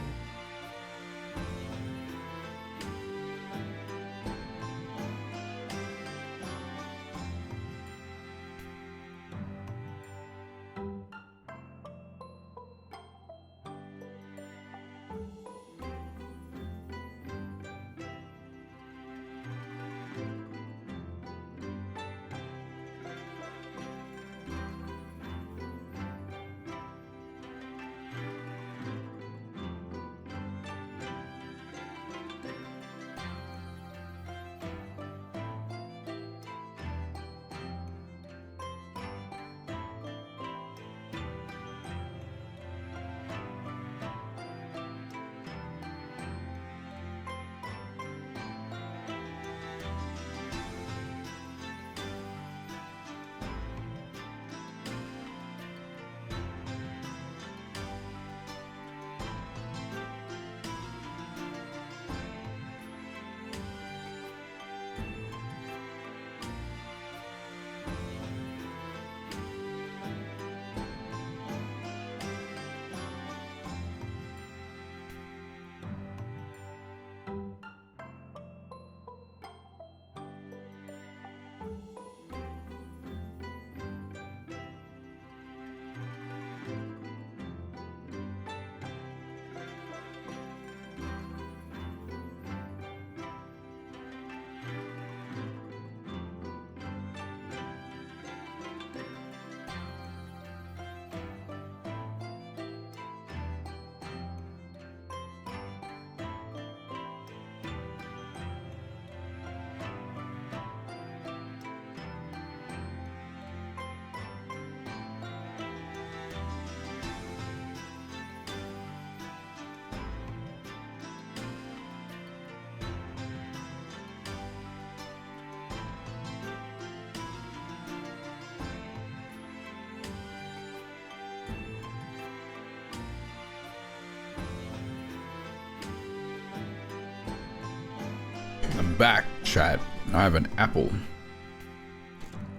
I'm back, chat. I have an apple.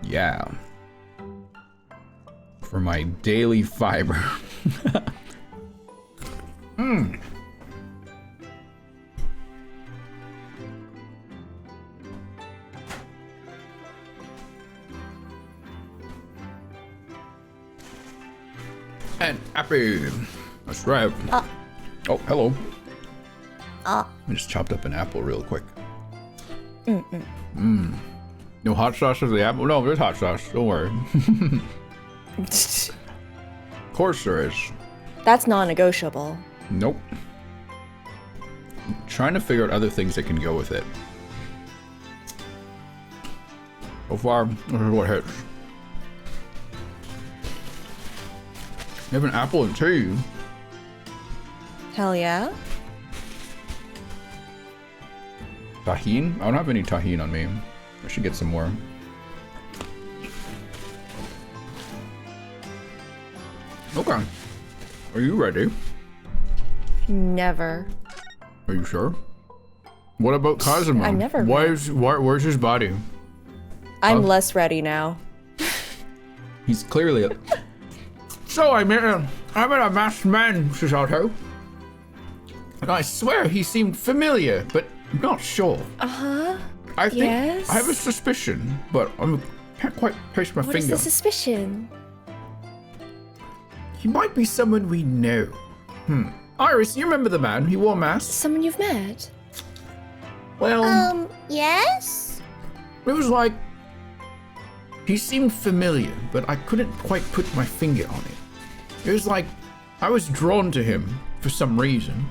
Yeah. For my daily fiber. And happy. That's right. Oh, hello. I just chopped up an apple real quick. No hot sauce with the apple? No, there's hot sauce. Don't worry. Of course there is. That's non-negotiable. Nope. I'm trying to figure out other things that can go with it. So far, this is what hits. You have an apple and tea. Hell yeah. Tahini? I don't have any tahini on me. I should get some more. Okay. Are you ready? Never. Are you sure? What about Kazuma? I'm never ready. Where's his body? I'm less ready now. He's clearly a... So I met a masked man, Shisato. And I swear he seemed familiar, but I'm not sure. I think Yes? I have a suspicion, but I can't quite place my What is finger. the suspicion? He might be someone we know. Iris, you remember the man? He wore a mask? Someone you've met? Well, Yes? it was like... He seemed familiar, but I couldn't quite put my finger on it. It was like I was drawn to him for some reason.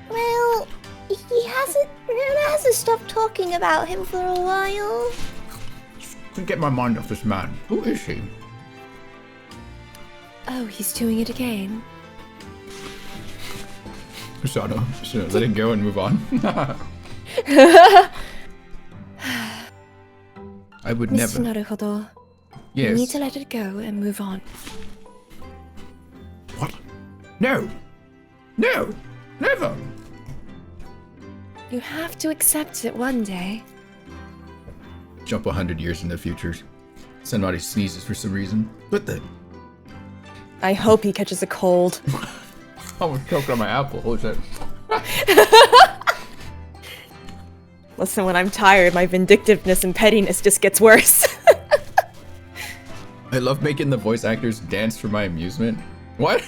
Well, he hasn't stopped talking about him for a while. Couldn't get my mind off this man. Who is he? Oh, he's doing it again. Usano, just let it go and move on. I would never. Mr. Naruhodo, you Yes. need to let it go and move on. What? No. No. Never. You have to accept it one day. Jump 100 years in the future. Somebody sneezes for some reason. What the? I hope he catches a cold. I almost choked on my apple. Holy shit. Listen, when I'm tired, my vindictiveness and pettiness just gets worse. I love making the voice actors dance for my amusement. What?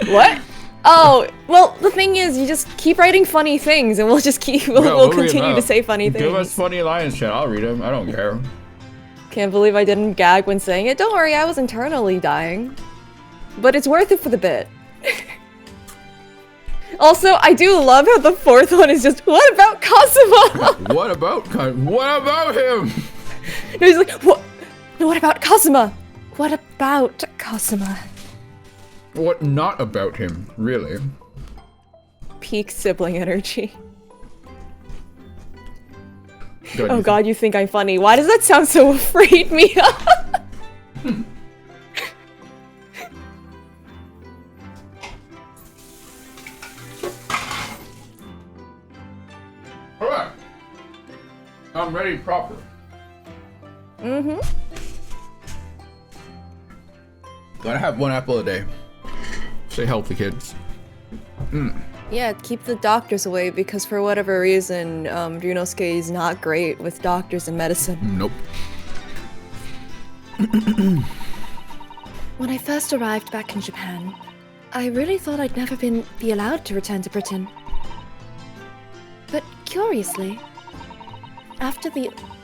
What? Oh, well, the thing is, you just keep writing funny things, and we'll just keep, we'll we'll read continue them to out. say funny things. Give us funny lines, chat. I'll read them. I don't care. Can't believe I didn't gag when saying it. Don't worry, I was internally dying. But it's worth it for the bit. Also, I do love how the fourth one is just, what about Kazuma? What about him? He's like, what? No, what about Kazuma? What about Kazuma? What not about him, really? Peak sibling energy. God, Oh god, you think I'm funny. Why does that sound so afraid me up? Alright. I'm ready proper. Mm-hmm. Gotta have one apple a day. Stay healthy, kids. Yeah, keep the doctors away because for whatever reason, Ryunosuke is not great with doctors and medicine. Nope. When I first arrived back in Japan, I really thought I'd never be allowed to return to Britain. But curiously, after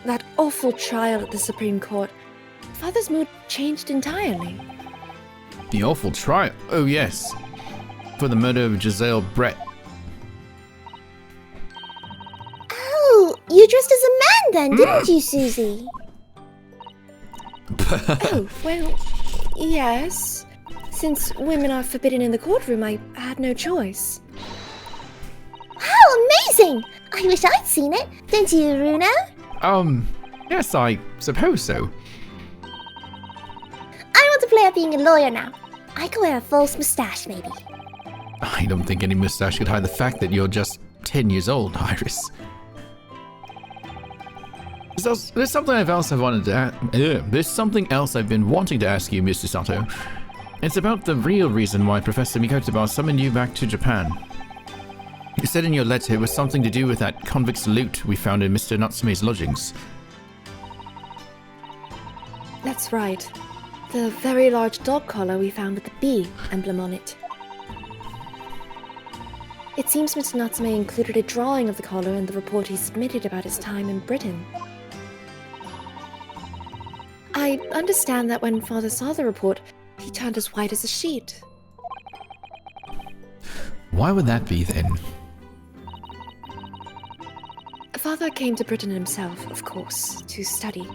that awful trial at the Supreme Court, Father's mood changed entirely. The awful trial. Oh, yes. For the murder of Giselle Brett. Oh, you dressed as a man then, didn't you, Susie? Oh, well, yes. Since women are forbidden in the courtroom, I had no choice. How amazing! I wish I'd seen it. Don't you, Runo? Yes, I suppose so. I want to play at being a lawyer now. I could wear a false moustache, maybe. I don't think any mustache could hide the fact that you're just 10 years old, Iris. There's something else I've wanted to there's something else I've been wanting to ask you, Mr. Sato. It's about the real reason why Professor Mikotaba summoned you back to Japan. You said in your letter it was something to do with that convict's loot we found in Mr. Natsume's lodgings. That's right. The very large dog collar we found with the bee emblem on it. It seems Mr. Natsume included a drawing of the collar in the report he submitted about his time in Britain. I understand that when Father saw the report, he turned as white as a sheet. Why would that be then? Father came to Britain himself, of course, to study.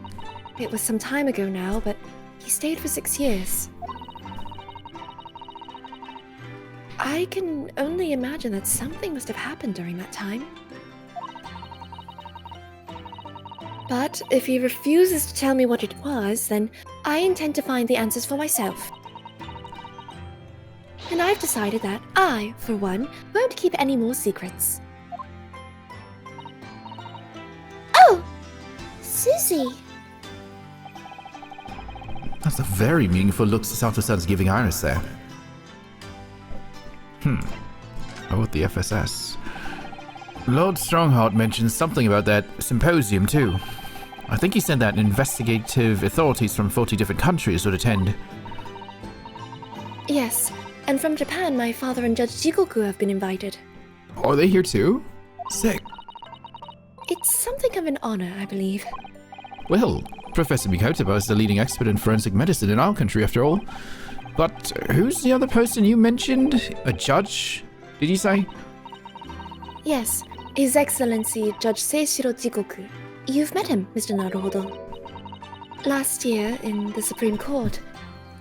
It was some time ago now, but he stayed for 6 years. I can only imagine that something must have happened during that time. But if he refuses to tell me what it was, then I intend to find the answers for myself. And I've decided that I, for one, won't keep any more secrets. Oh! Susie! That's a very meaningful look Sato-san's giving Iris there. How about the FSS? Lord Strongheart mentioned something about that symposium too. I think he said that investigative authorities from 40 different countries would attend. Yes, and from Japan, my father and Judge Jigoku have been invited. Are they here too? Sick. It's something of an honor, I believe. Well, Professor Mikotaba is the leading expert in forensic medicine in our country after all. But who's the other person you mentioned? A judge, did you say? Yes, His Excellency Judge Seishiro Jigoku. You've met him, Mr. Naruhodo. Last year, in the Supreme Court.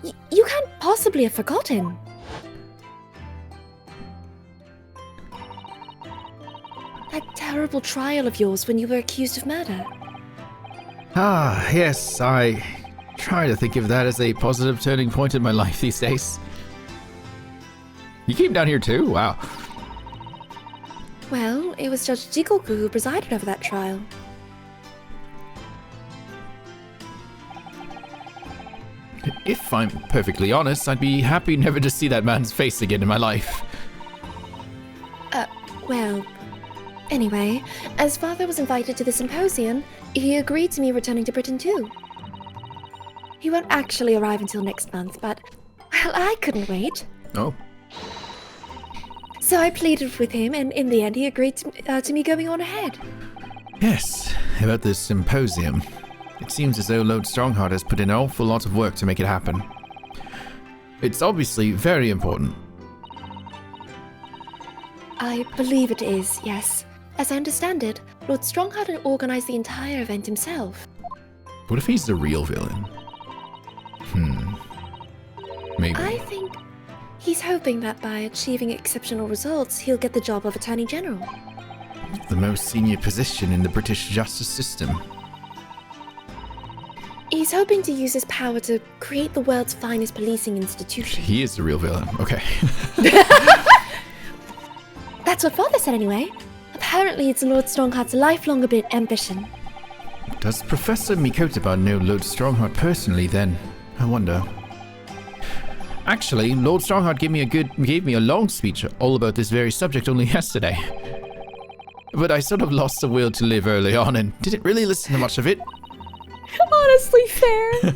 You can't possibly have forgotten. That terrible trial of yours when you were accused of murder. Ah, yes, I try to think of that as a positive turning point in my life these days. You came down here too? Wow. Well, it was Judge Jigoku who presided over that trial. If I'm perfectly honest, I'd be happy never to see that man's face again in my life. Well, anyway, as Father was invited to the symposium, he agreed to me returning to Britain too. He won't actually arrive until next month, but, well, I couldn't wait. Oh. So I pleaded with him, and in the end he agreed to me going on ahead. Yes, about this symposium. It seems as though Lord Strongheart has put in an awful lot of work to make it happen. It's obviously very important. I believe it is, yes. As I understand it, Lord Strongheart had organized the entire event himself. What if he's the real villain? Maybe. I think he's hoping that by achieving exceptional results, he'll get the job of Attorney General. The most senior position in the British justice system. He's hoping to use his power to create the world's finest policing institution. He is the real villain. Okay. That's what Father said anyway. Apparently it's Lord Strongheart's lifelong ambition. Does Professor Mikotaba know Lord Strongheart personally then? I wonder. Actually, Lord Strongheart gave me a long speech all about this very subject only yesterday. But I sort of lost the will to live early on and didn't really listen to much of it. Honestly fair.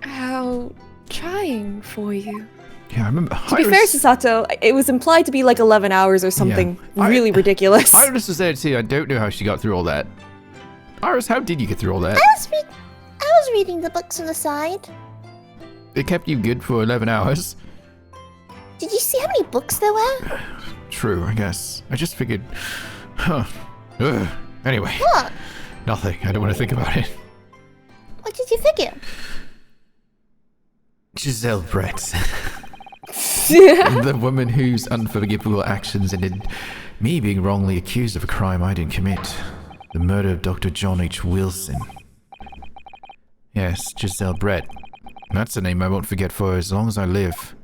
How trying for you. Yeah, I remember. To be fair, Sato, it was implied to be like 11 hours or something really ridiculous. Iris was there too. I don't know how she got through all that. Iris, how did you get through all that? I was reading the books on the side. It kept you good for 11 hours. Did you see how many books there were? True, I guess. I just figured... Huh. Ugh. Anyway. What? Nothing. I don't want to think about it. What did you figure? Giselle Brett. The woman whose unforgivable actions ended me being wrongly accused of a crime I didn't commit. The murder of Dr. John H. Wilson. Yes, Giselle Brett. That's a name I won't forget for as long as I live.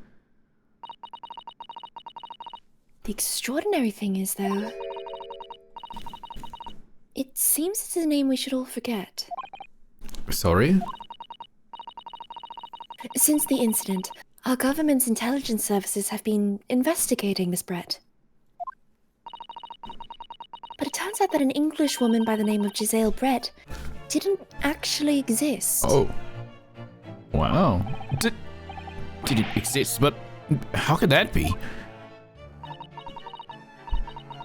The extraordinary thing is, though, it seems it's a name we should all forget. Sorry? Since the incident, our government's intelligence services have been investigating Miss Brett. But it turns out that an English woman by the name of Giselle Brett didn't actually exist. Oh. Wow. Did it exist? But how could that be?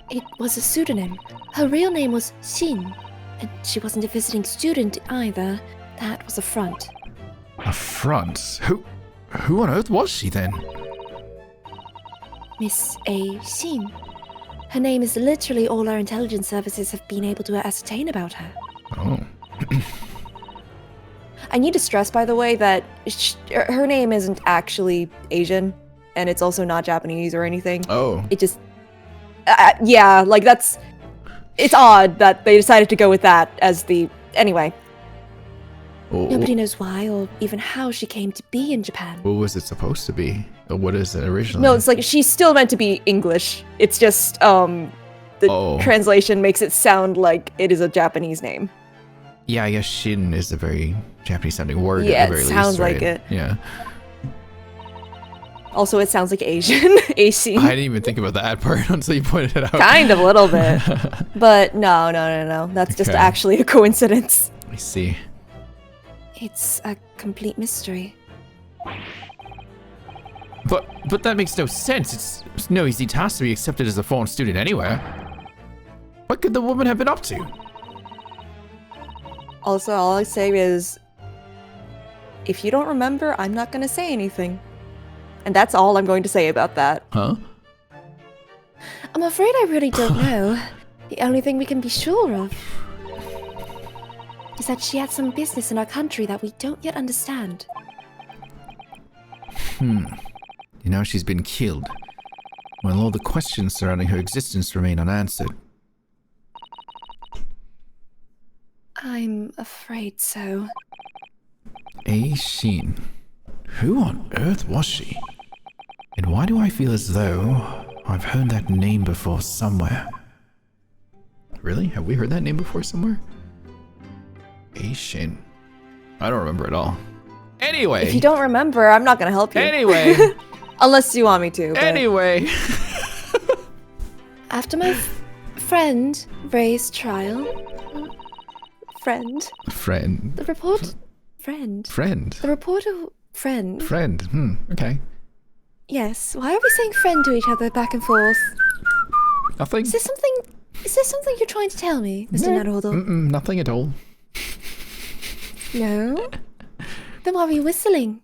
It was a pseudonym. Her real name was Xin, and she wasn't a visiting student either. That was a front. A front? Who on earth was she then? Miss A. Xin. Her name is literally all our intelligence services have been able to ascertain about her. Oh. I need to stress, by the way, that her name isn't actually Asian, and it's also not Japanese or anything. Oh. It just... yeah, like that's... It's odd that they decided to go with that as the... Anyway. Nobody knows why or even how she came to be in Japan. What was it supposed to be? Or what is it originally? No, it's like she's still meant to be English. It's just, the translation makes it sound like it is a Japanese name. Yeah, I guess Shin is a very Japanese-sounding word. Yeah, at the very it sounds least, right? like it. Yeah. Also, it sounds like Asian. AC. I didn't even think about that part until you pointed it out. Kind of, a little bit. But no. That's just Okay. actually a coincidence. I see. It's a complete mystery. But that makes no sense. It's no easy task to be accepted as a foreign student anywhere. What could the woman have been up to? Also, all I say is, if you don't remember, I'm not going to say anything. And that's all I'm going to say about that. Huh? I'm afraid I really don't know. The only thing we can be sure of is that she had some business in our country that we don't yet understand. You know, she's been killed. While all the questions surrounding her existence remain unanswered. I'm afraid so. A. Sheen. Who on earth was she? And why do I feel as though I've heard that name before somewhere? Really? Have we heard that name before somewhere? A. Shin. I don't remember at all. Anyway. If you don't remember, I'm not going to help you. Anyway. Unless you want me to. But... Anyway. After my friend Ray's trial... Friend? Friend. The report... Friend. Friend. The reporter... Friend. Friend. Okay. Yes. Why are we saying friend to each other back and forth? Nothing. Is this something you're trying to tell me, Mr. Naruhodo? Nothing at all. No? Then why were you whistling?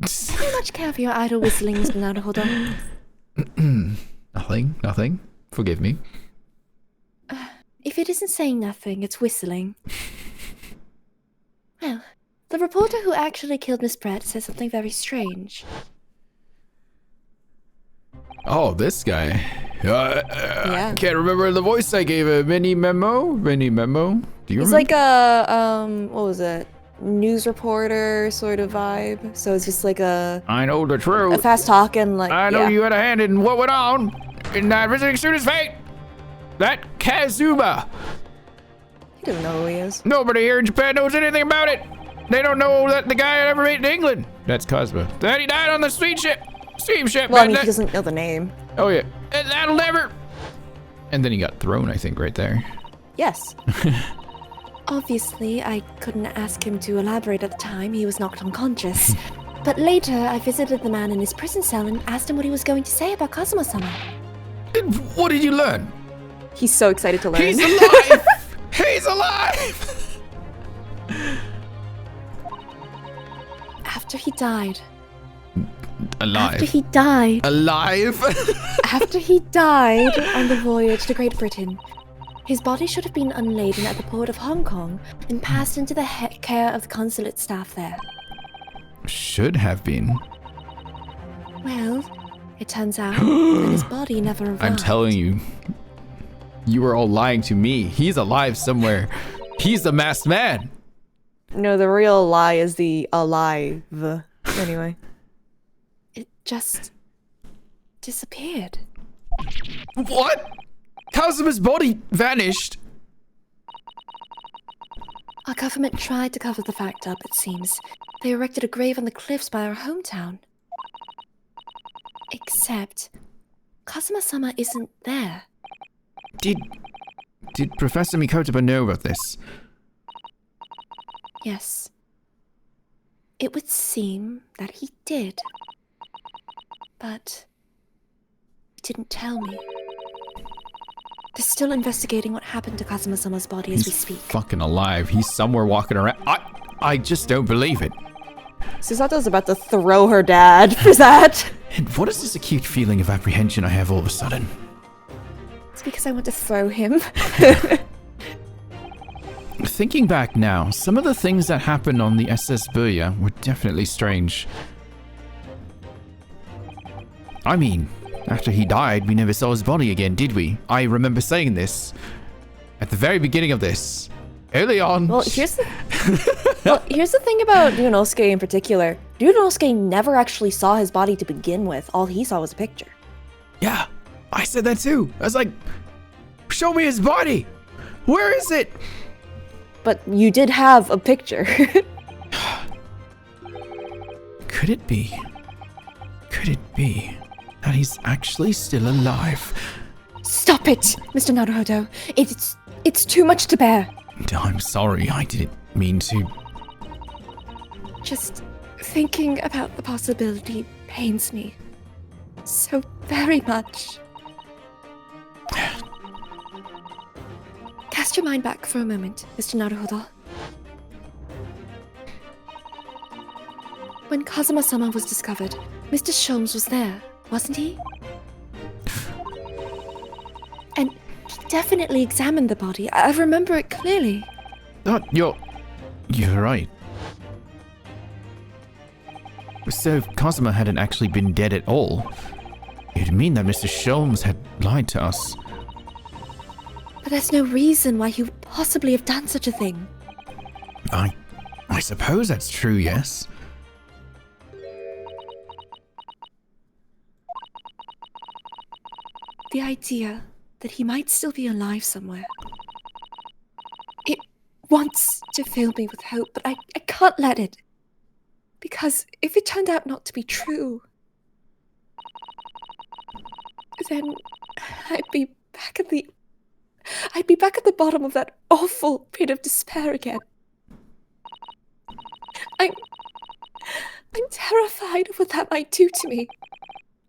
How much care for your idle whistling, Mr. Naruhodo? Nothing. Forgive me. If it isn't saying nothing, it's whistling. Well, the reporter who actually killed Miss Brett says something very strange. Oh, this guy. Yeah. I can't remember the voice I gave a mini memo. Do you remember? He's like a, what was it? News reporter sort of vibe. So it's just like a I know the truth. fast talking, like, I know yeah. you had a hand in what went on in that visiting student's fate. That Kazuma. He doesn't know who he is. Nobody here in Japan knows anything about it. They don't know that the guy ever made it to England. That's Cosmo. That he died on the steamship. Well, I mean, he doesn't know the name. Oh yeah. And that'll never. And then he got thrown, I think, right there. Yes. Obviously, I couldn't ask him to elaborate at the time. He was knocked unconscious. But later, I visited the man in his prison cell and asked him what he was going to say about Kazuma-sama. And what did you learn? He's so excited to learn. He's alive! He's alive! After he died. Alive. After he died. Alive? After he died on the voyage to Great Britain, his body should have been unladen at the port of Hong Kong and passed into the care of the consulate staff there. Should have been. Well, it turns out that his body never arrived. I'm telling you. You were all lying to me. He's alive somewhere. He's the masked man. No, the real lie is the alive. Anyway. It just disappeared. What? Kazuma's body vanished. Our government tried to cover the fact up, it seems. They erected a grave on the cliffs by our hometown. Except, Kazuma-sama isn't there. Did Professor Mikotoba know about this? Yes. It would seem that he did. But he didn't tell me. They're still investigating what happened to Kazuma-sama's body as we speak. Fucking alive. He's somewhere walking around. I just don't believe it. Susato's about to throw her dad for that. And what is this acute feeling of apprehension I have all of a sudden? It's because I want to throw him. Thinking back now, some of the things that happened on the SS Burya were definitely strange. I mean, after he died, we never saw his body again, did we? I remember saying this at the very beginning of this. Early on. Well, here's the thing about Ryunosuke in particular. Ryunosuke never actually saw his body to begin with. All he saw was a picture. Yeah, I said that too. I was like, show me his body. Where is it? But you did have a picture. Could it be? Could it be that he's actually still alive? Stop it, Mr. Naruhodo. It's too much to bear. I'm sorry, I didn't mean to. Just thinking about the possibility pains me so very much. Cast your mind back for a moment, Mr. Naruhodo. When Kazuma-sama was discovered, Mr. Sholmes was there, wasn't he? And he definitely examined the body. I remember it clearly. Oh, you're right. So if Kazuma hadn't actually been dead at all, it'd mean that Mr. Sholmes had lied to us. But there's no reason why he would possibly have done such a thing. I suppose that's true, yes. The idea that he might still be alive somewhere. It wants to fill me with hope, but I can't let it. Because if it turned out not to be true, then I'd be back at the bottom of that awful pit of despair again. I'm terrified of what that might do to me.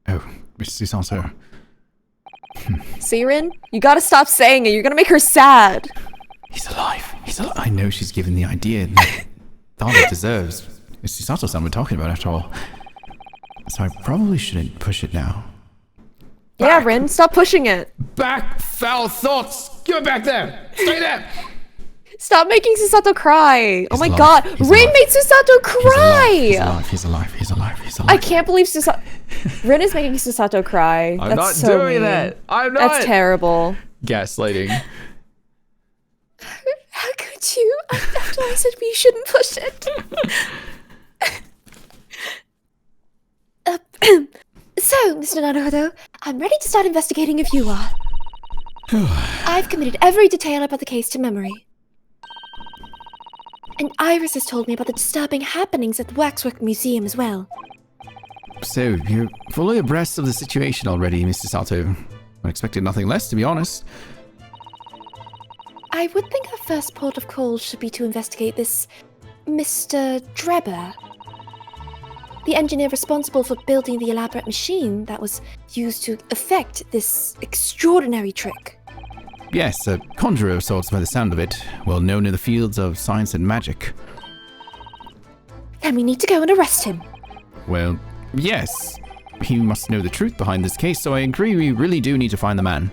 Oh, Mr. Susato. See, Rin? You gotta stop saying it. You're gonna make her sad. He's alive. I know she's given the idea that Dada deserves. It's Susato-san we're talking about after all. So I probably shouldn't push it now. Yeah, Rin, stop pushing it. Back, foul thoughts! Get back there! Stay there! Stop making Susato cry. Oh my alive. god. He's Rin alive. made Susato cry. He's alive. I can't believe Susato. Rin is making Susato cry. I'm That's not so doing mean. that. I'm not. That's terrible. Gaslighting. How could you? After I said we shouldn't push it. So, Mr. Naruhodo, I'm ready to start investigating if you are. I've committed every detail about the case to memory. And Iris has told me about the disturbing happenings at the Waxwork Museum as well. So, you're fully abreast of the situation already, Mr. Sato. I expected nothing less, to be honest. I would think our first port of call should be to investigate this Mr. Drebber. The engineer responsible for building the elaborate machine that was used to effect this extraordinary trick. Yes, a conjurer of sorts by the sound of it, well known in the fields of science and magic. Then we need to go and arrest him. Well, yes. He must know the truth behind this case, so I agree we really do need to find the man.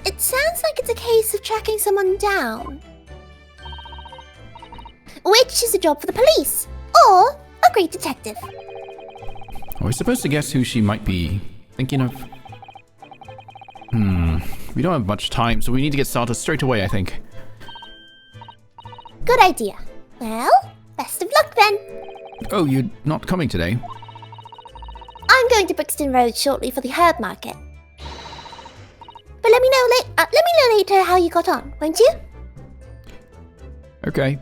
It sounds like it's a case of tracking someone down. Which is a job for the police, or a great detective. Are we supposed to guess who she might be thinking of? We don't have much time, so we need to get started straight away, I think. Good idea. Well, best of luck then. Oh, you're not coming today? I'm I'm going to Brixton Road shortly for the herb market. But let me know later how you got on, won't you? Okay.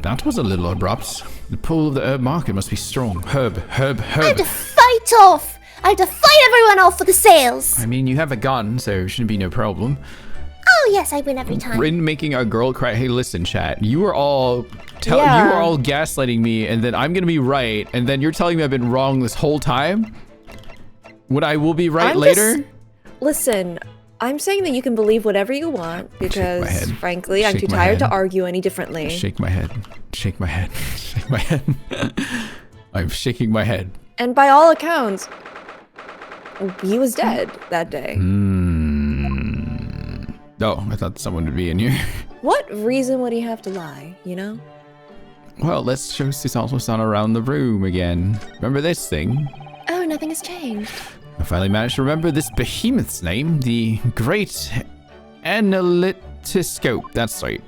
That was a little abrupt. The pull of the herb market must be strong. Herb. I have to fight off! I have to fight everyone off for the sales! I mean, you have a gun, so it shouldn't be no problem. Oh yes, I win every time. Rin making a girl cry. Hey, listen, chat. You are all Yeah. you are all gaslighting me, and then I'm gonna be right, and then you're telling me I've been wrong this whole time. When I will be right later. Listen, I'm saying that you can believe whatever you want because, head. frankly, I'm Shake too my tired to head. argue any differently. Shake my head. Shake my head. Shake my head. I'm shaking my head. And by all accounts, he was dead that day. Oh, I thought someone would be in here. What reason would he have to lie, you know? Well, let's show Susanto-san around the room again. Remember this thing? Oh, nothing has changed. I finally managed to remember this behemoth's name, the Great Analytoscope. That's right.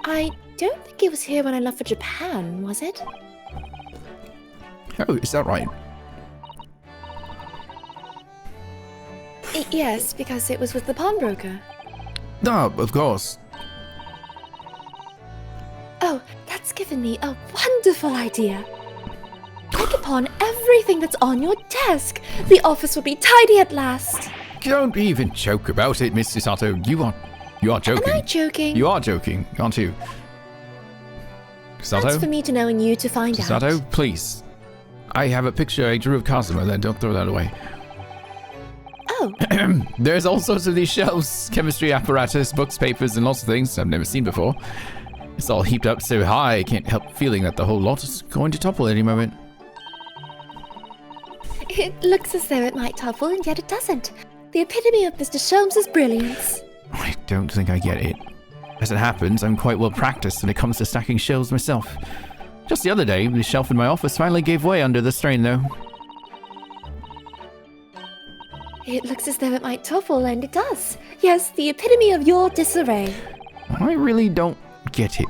I don't think it was here when I left for Japan, was it? Oh, is that right? Yes, because it was with the pawnbroker. No, of course. Oh, that's given me a wonderful idea. I could pawn everything that's on your desk. The office will be tidy at last. Don't even joke about it, Miss Susato. You are joking. Am I joking? You are joking, aren't you? That's for Susato? me to know and you to find out. Susato, please. I have a picture I drew of Kazuma, then don't throw that away. Oh, There's all sorts of these shelves, chemistry apparatus, books, papers, and lots of things I've never seen before. It's all heaped up so high, I can't help feeling that the whole lot is going to topple any moment. it looks as though it might topple, and yet it doesn't. The epitome of Mr. Sholmes' brilliance. I don't think I get it. As it happens, I'm quite well practiced when it comes to stacking shelves myself. Just the other day, the shelf in my office finally gave way under the strain, though. It looks as though it might topple, and it does. Yes, the epitome of your disarray. I really don't get it.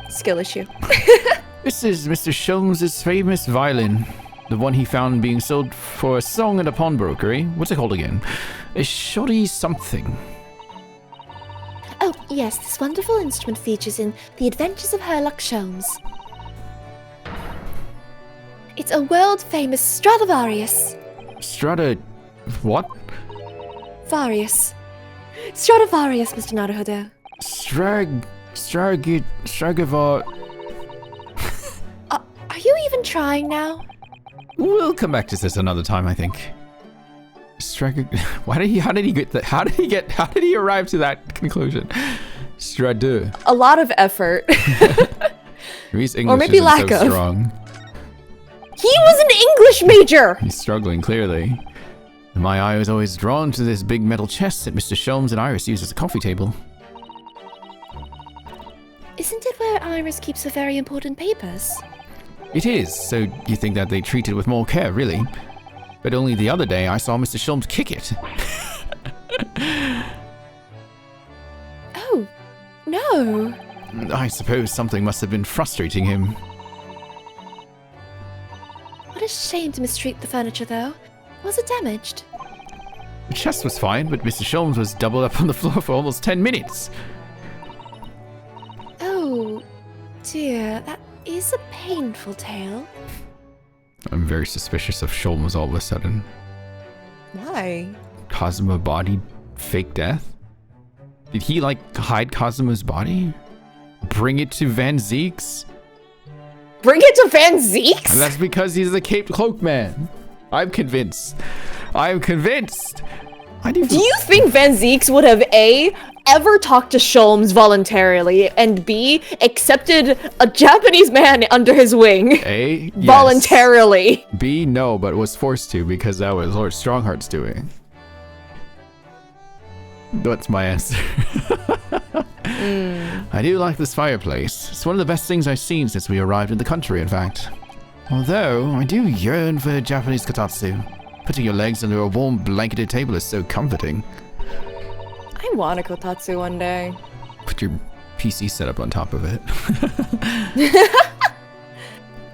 Skill issue. This is Mr. Sholmes' famous violin. The one he found being sold for a song at a pawnbroker, eh? What's it called again? A shoddy something. Oh, yes, this wonderful instrument features in The Adventures of Herlock Sholmes. It's a world-famous Stradivarius. What? Varius. Stradivarius, Mr. Naruhodo. Stragavar... Are you even trying now? We'll come back to this another time, I think. How did he get that? How did he arrive to that conclusion? Stradu. A lot of effort. His English maybe isn't lack so of. strong. He was an English major! He's struggling, clearly. My eye was always drawn to this big metal chest that Mr. Sholmes and Iris use as a coffee table. Isn't it where Iris keeps her very important papers? It is, so you think that they treat it with more care, really. But only the other day I saw Mr. Sholmes kick it. Oh, no. I suppose something must have been frustrating him. What a shame to mistreat the furniture, though. Was it damaged? The chest was fine, but Mr. Sholmes was doubled up on the floor for almost 10 minutes. Oh, dear. That is a painful tale. I'm very suspicious of Sholmes all of a sudden. Why? Kazuma body fake death? Did he, hide Kazuma's body? Bring it to Van Zeek's? Bring it to Van Zeek's? And that's because he's the Caped Cloak Man. I'm convinced. I'm convinced. Do you think Van Zeek's would have A, ever talked to Sholmes voluntarily, and B, accepted a Japanese man under his wing A, yes. voluntarily? B, no, but was forced to because that was Lord Strongheart's doing. That's my answer. I do like this fireplace. It's one of the best things I've seen since we arrived in the country, in fact. Although, I do yearn for Japanese kotatsu. Putting your legs under a warm blanketed table is so comforting. I want a kotatsu one day. Put your PC setup on top of it.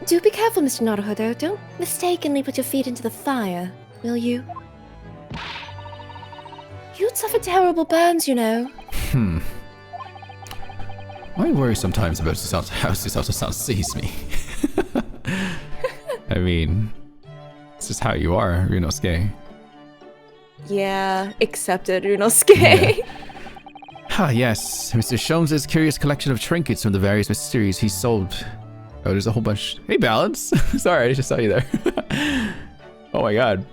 Do be careful, Mr. Naruhodo. Don't mistakenly put your feet into the fire, will you? You'd suffer terrible burns, you know. I worry sometimes about how Susato-san sees me. I mean, it's just how you are, Ryunosuke. Yeah, accepted, Ryunosuke. Ah, yes. Mr. Sholmes' curious collection of trinkets from the various mysteries he sold. Oh, there's a whole bunch. Hey, Balance. Sorry, I just saw you there. Oh my god.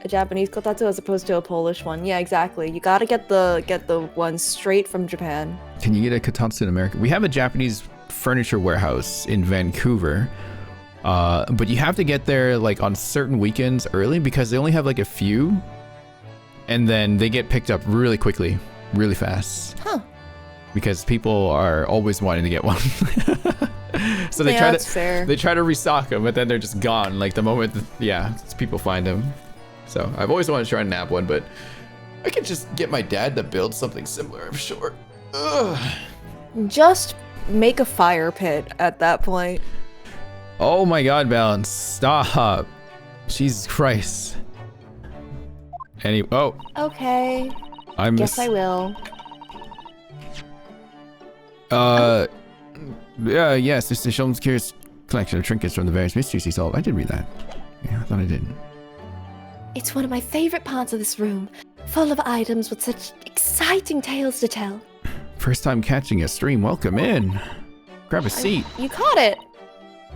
A Japanese kotatsu as opposed to a Polish one. Yeah, exactly. You gotta get the one straight from Japan. Can you get a kotatsu in America? We have a Japanese furniture warehouse in Vancouver. But you have to get there like on certain weekends early because they only have like a few. And then they get picked up really quickly, really fast. Huh. Because people are always wanting to get one. So they Yeah, that's fair. They try to restock them, but then they're just gone. Like the moment, people find them. So I've always wanted to try and nab one, but I could just get my dad to build something similar, I'm sure. Ugh. Just make a fire pit at that point. Oh my god, Balance. Stop. Jesus Christ. Oh. Okay. I Guess I will. Yeah, yes, Mr. Sholmes' curious collection of trinkets from the various mysteries he solved. I did read that. Yeah, I thought I did. It's one of my favorite parts of this room, full of items with such exciting tales to tell. First time catching a stream, welcome in. Grab a seat. You caught it.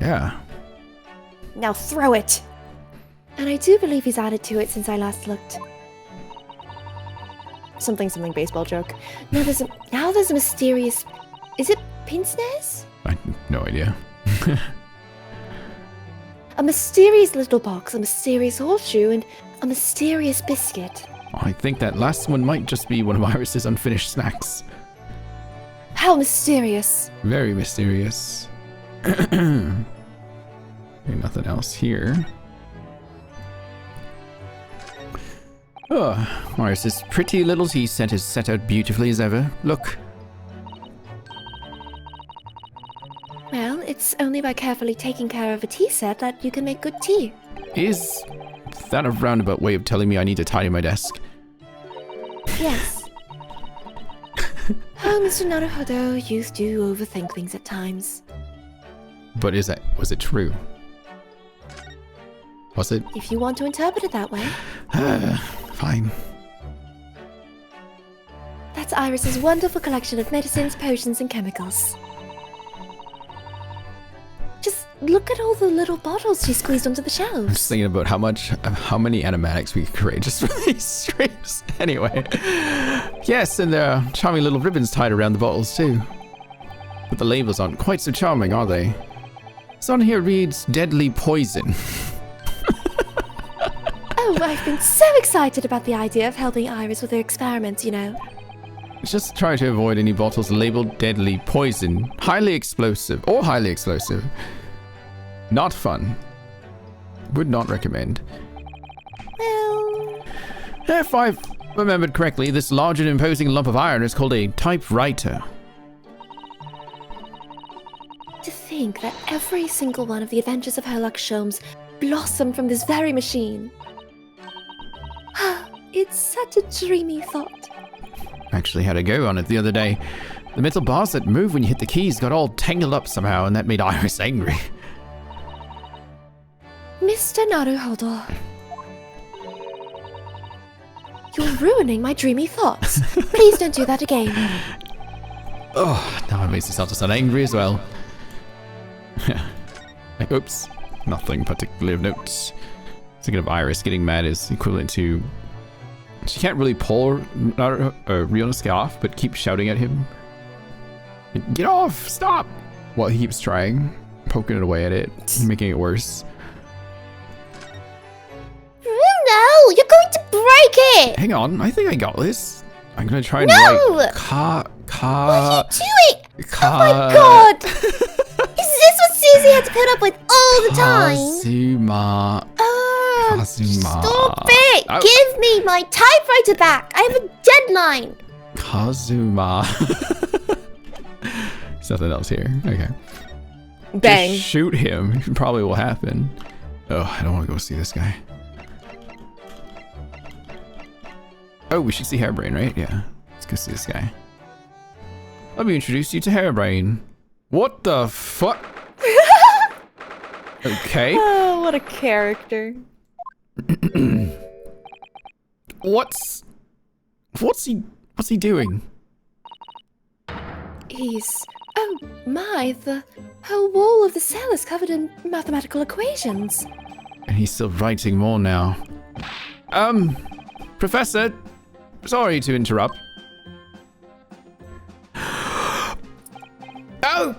Yeah. Now throw it. And I do believe he's added to it since I last looked. Something baseball joke. Now there's a mysterious... Is it pince nez? I have no idea. A mysterious little box, a mysterious horseshoe, and a mysterious biscuit. I think that last one might just be one of Iris's unfinished snacks. How mysterious. Very mysterious. Okay, nothing else here. Oh, Iris's pretty little tea set is set out beautifully as ever. Look. Well, it's only by carefully taking care of a tea set that you can make good tea. Is that a roundabout way of telling me I need to tidy my desk? Yes. Oh, Mr. Naruhodo, you do overthink things at times. But was it true? Was it? If you want to interpret it that way. Fine. That's Iris's wonderful collection of medicines, potions, and chemicals. Just look at all the little bottles she squeezed onto the I'm shelves. just thinking about how many animatics we could create just for these streams. Anyway. Yes, and there are charming little ribbons tied around the bottles too. But the labels aren't quite so charming, are they? This on here reads deadly poison. Oh, I've been so excited about the idea of helping Iris with her experiments, you know. Just try to avoid any bottles labeled deadly poison, highly explosive. Not fun. Would not recommend. Well... If I've remembered correctly, this large and imposing lump of iron is called a typewriter. To think that every single one of the adventures of Herlock Sholmes blossomed from this very machine. It's such a dreamy thought. Actually had a go on it the other day. The metal bars that move when you hit the keys got all tangled up somehow, and that made Iris angry. Mr. Naruhodo. You're ruining my dreamy thoughts. Please don't do that again. Oh, now it makes me sound angry as well. Oops. Nothing particularly of note. Thinking of Iris getting mad is equivalent to... She can't really pull Ryunosuke off, but keep shouting at him. Get off! Stop! Well, he keeps trying, poking it away at it, making it worse. No, you're going to break it! Hang on, I think I got this. I'm gonna try and No! write What are you doing? Ka... Oh my god! Is this what Susie had to put up with all the time? Kazuma. Oh, Kazuma. stop it! Oh. Give me my typewriter back! I have a deadline! Kazuma. There's nothing else here. Okay. Bang. Just shoot him. Probably will happen. Oh, I don't want to go see this guy. Oh, we should see Hairbrain, right? Yeah. Let's go see this guy. Let me introduce you to Hairbrain. What the fuck? Okay. Oh, what a character. What's he doing? He's... Oh my, the whole wall of the cell is covered in mathematical equations. And he's still writing more now. Professor, sorry to interrupt. Oh,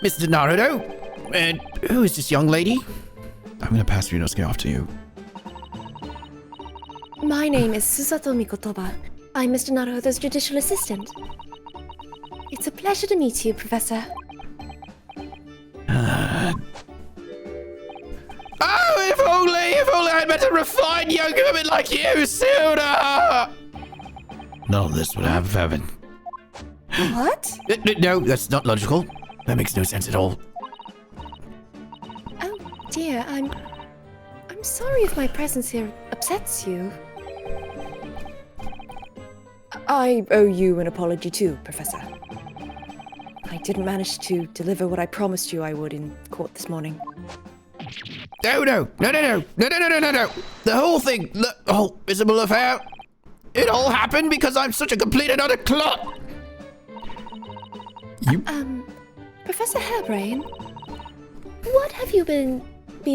Mr. Naruto? Who is this young lady? I'm gonna pass Ryunosuke off to you. My name is Susato Mikotoba. I'm Mr. Naruhodo's judicial assistant. It's a pleasure to meet you, Professor. Oh, if only I'd met a refined young woman like you sooner! None of this would have happened. What? No, that's not logical. That makes no sense at all. Oh dear, I'm sorry if my presence here upsets you. I owe you an apology too, Professor. I didn't manage to deliver what I promised you I would in court this morning. No. The whole thing, the whole visible affair, it all happened because I'm such a complete and utter clot. Professor Hairbrain, what have you been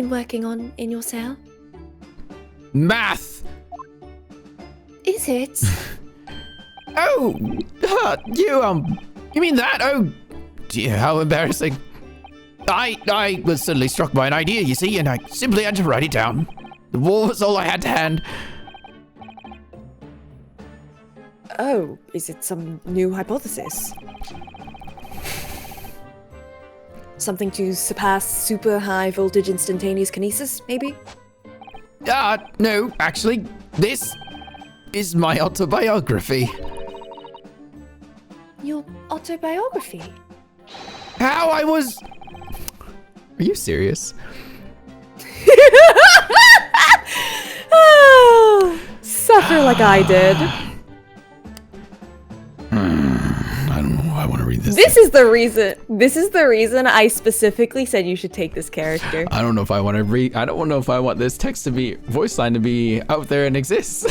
working on in your cell? Math. Is it? Oh, you mean that? Oh, dear, how embarrassing. I was suddenly struck by an idea, you see, and I simply had to write it down. The wall was all I had to hand. Oh, is it some new hypothesis? Something to surpass super high voltage instantaneous kinesis, maybe? No, actually, this is my autobiography. Your autobiography? How I was... Are you serious? Oh, suffer like I did. I don't know. I want to read this. This is the reason I specifically said you should take this character. I don't know if I want to read. I don't know if I want this text to be voice line to be out there and exist.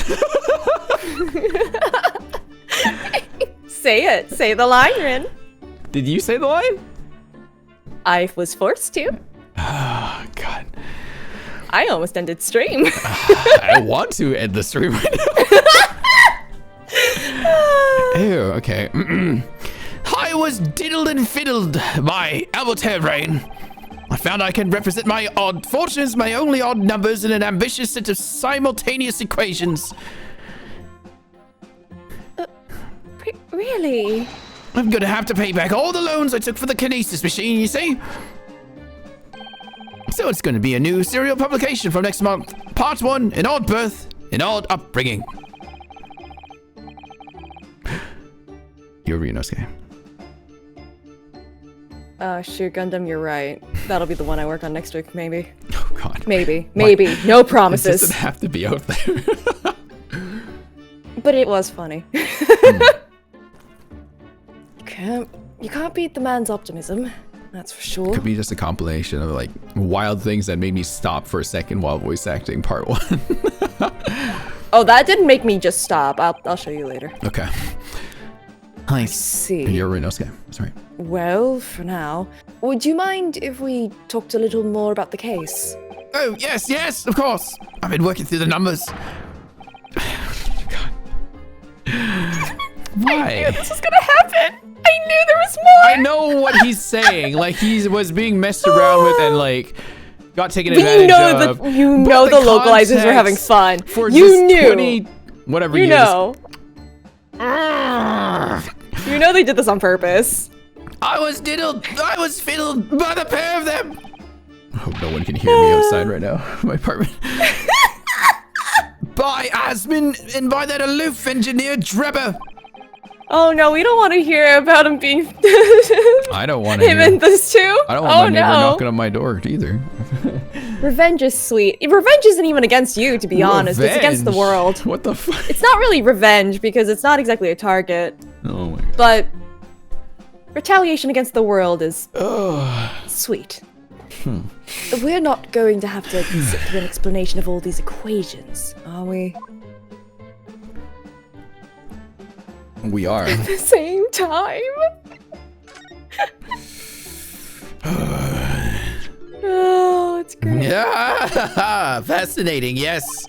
Say it. Say the line, Rin. Did you say the line? I was forced to. Oh, God. I almost ended stream. I want to end the stream right now. Ew, okay. I was diddled and fiddled by Albert Hairbrain. I found I can represent my odd fortunes, my only odd numbers, in an ambitious set of simultaneous equations. Really? I'm gonna have to pay back all the loans I took for the kinesis machine, you see? So it's gonna be a new serial publication from next month. Part 1, an odd birth, an odd upbringing. You're Ryunosuke. Sure, Gundam, you're right. That'll be the one I work on next week, maybe. Oh, God. Maybe. No It promises. doesn't have to be out there. But it was funny. You can't beat the man's optimism, that's for sure. Could be just a compilation of like wild things that made me stop for a second while voice acting part 1. Oh, that didn't make me just stop. I'll show you later. Okay. I see. You're Ryunosuke. Sorry. Well, for now, would you mind if we talked a little more about the case? Oh, yes, of course. I've been working through the numbers. Why? I knew this was gonna happen. I knew there was more. I know what he's saying. Like he was being messed around with and like got taken advantage of. You know the localizers were having fun. For You just knew. 20, whatever You years. know. You know they did this on purpose. I was diddled, I was fiddled by the pair of them. I hope no one can hear me outside right now. My apartment. by Asmin and by that aloof engineer Drebber. Oh no, we don't want to hear about him being I don't want to him hear. and this too. I don't want Oh my neighbor no. knocking on my door either. Revenge is sweet. Revenge isn't even against you, to be honest. It's against the Revenge? world. What the fuck? It's not really revenge because it's not exactly a target, Oh my god. but retaliation against the world is sweet. We're not going to have to sit through an explanation of all these equations, are we? We are. At the same time? Oh, it's great. Yeah, fascinating, yes.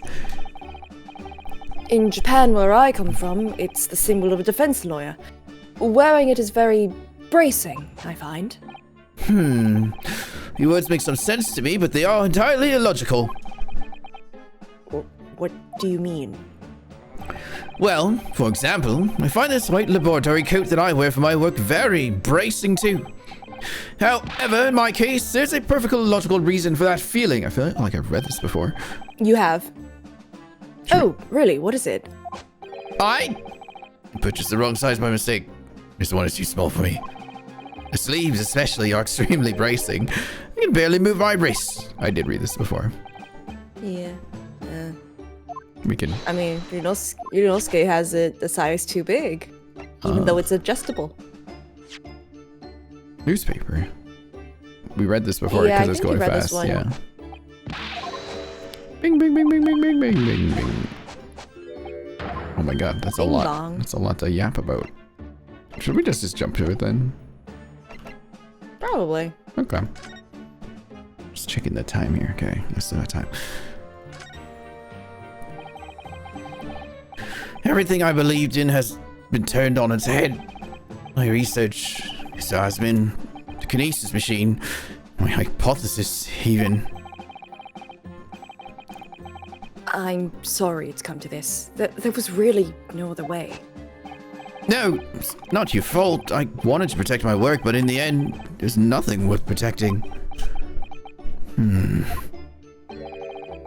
In Japan, where I come from, it's the symbol of a defense lawyer. Wearing it is very bracing, I find. Your words make some sense to me, but they are entirely illogical. What do you mean? Well, for example, I find this white laboratory coat that I wear for my work very bracing too. However, in my case, there's a perfectly logical reason for that feeling. I feel like I've read this before. You have? Oh, really? What is it? I purchased the wrong size by mistake. This one is too small for me. The sleeves especially are extremely bracing. I can barely move my wrists. I did read this before. Yeah. We can. I mean, Ryunosuke has it a size too big, even though it's adjustable. Newspaper. We read this before Yeah, I because it's think you going read this fast. one. Yeah. Bing, bing, bing, bing, bing, bing, bing, bing, bing. Oh my god, that's a Bing lot. bong. That's a lot to yap about. Should we just jump to it then? Probably. Okay. Just checking the time here. Okay, I still have time. Everything I believed in has been turned on its head. My research, Mr. Asmin, the kinesis machine, my hypothesis even. I'm sorry it's come to this. There was really no other way. No, it's not your fault. I wanted to protect my work, but in the end, there's nothing worth protecting.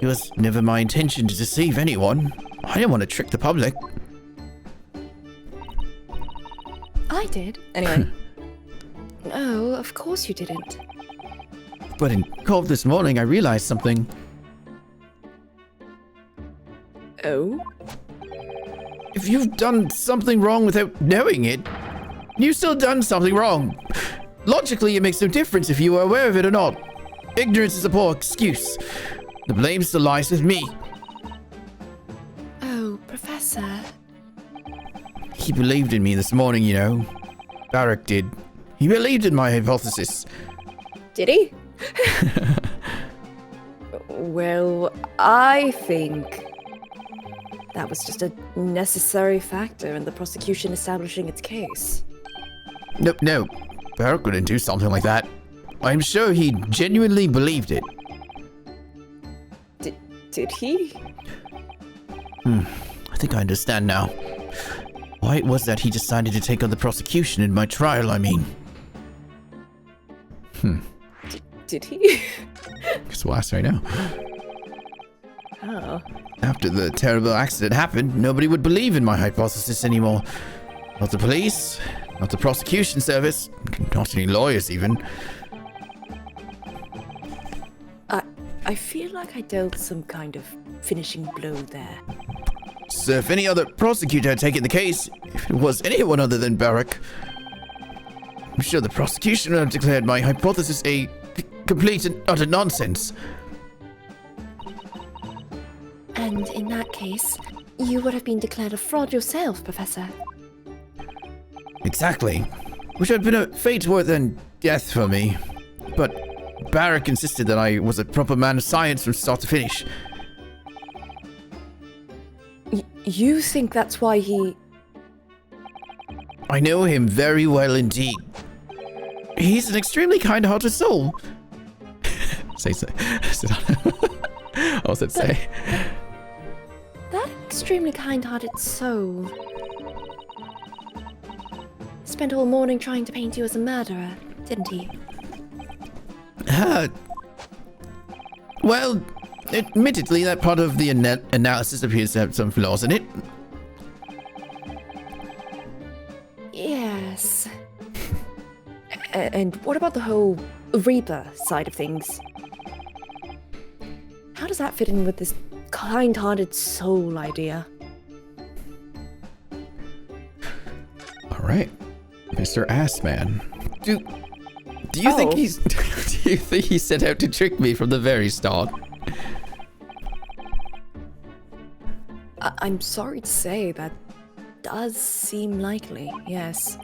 It was never my intention to deceive anyone. I didn't want to trick the public. I did. Anyway. No, of course you didn't. But in court this morning, I realized something. Oh? If you've done something wrong without knowing it, you've still done something wrong. Logically, it makes no difference if you are aware of it or not. Ignorance is a poor excuse. The blame still lies with me. Oh, Professor. He believed in me this morning, you know. Barak did. He believed in my hypothesis. Did he? Well, I think that was just a necessary factor in the prosecution establishing its case. No. Barak wouldn't do something like that. I'm sure he genuinely believed it. Did he? I think I understand now. Why it was that he decided to take on the prosecution in my trial, I mean. Did he? Guess we'll ask right now. Oh. After the terrible accident happened, nobody would believe in my hypothesis anymore. Not the police, not the prosecution service, not any lawyers even. I feel like I dealt some kind of finishing blow there. So if any other prosecutor had taken the case, if it was anyone other than Barak, I'm sure the prosecution would have declared my hypothesis a complete and utter nonsense. And in that case, you would have been declared a fraud yourself, Professor. Exactly. Which had been a fate worse than death for me. But Barak insisted that I was a proper man of science from start to finish. You think that's why he... I know him very well indeed. He's an extremely kind-hearted soul. Say. I said say. That extremely kind-hearted soul spent all morning trying to paint you as a murderer, didn't he? Well, Admittedly, that part of the analysis appears to have some flaws in it. Yes. And what about the whole Reaper side of things? How does that fit in with this kind-hearted soul idea? Alright. Mr. Assman. Do you think he's do you think he set out to trick me from the very start? I'm sorry to say that does seem likely, yes.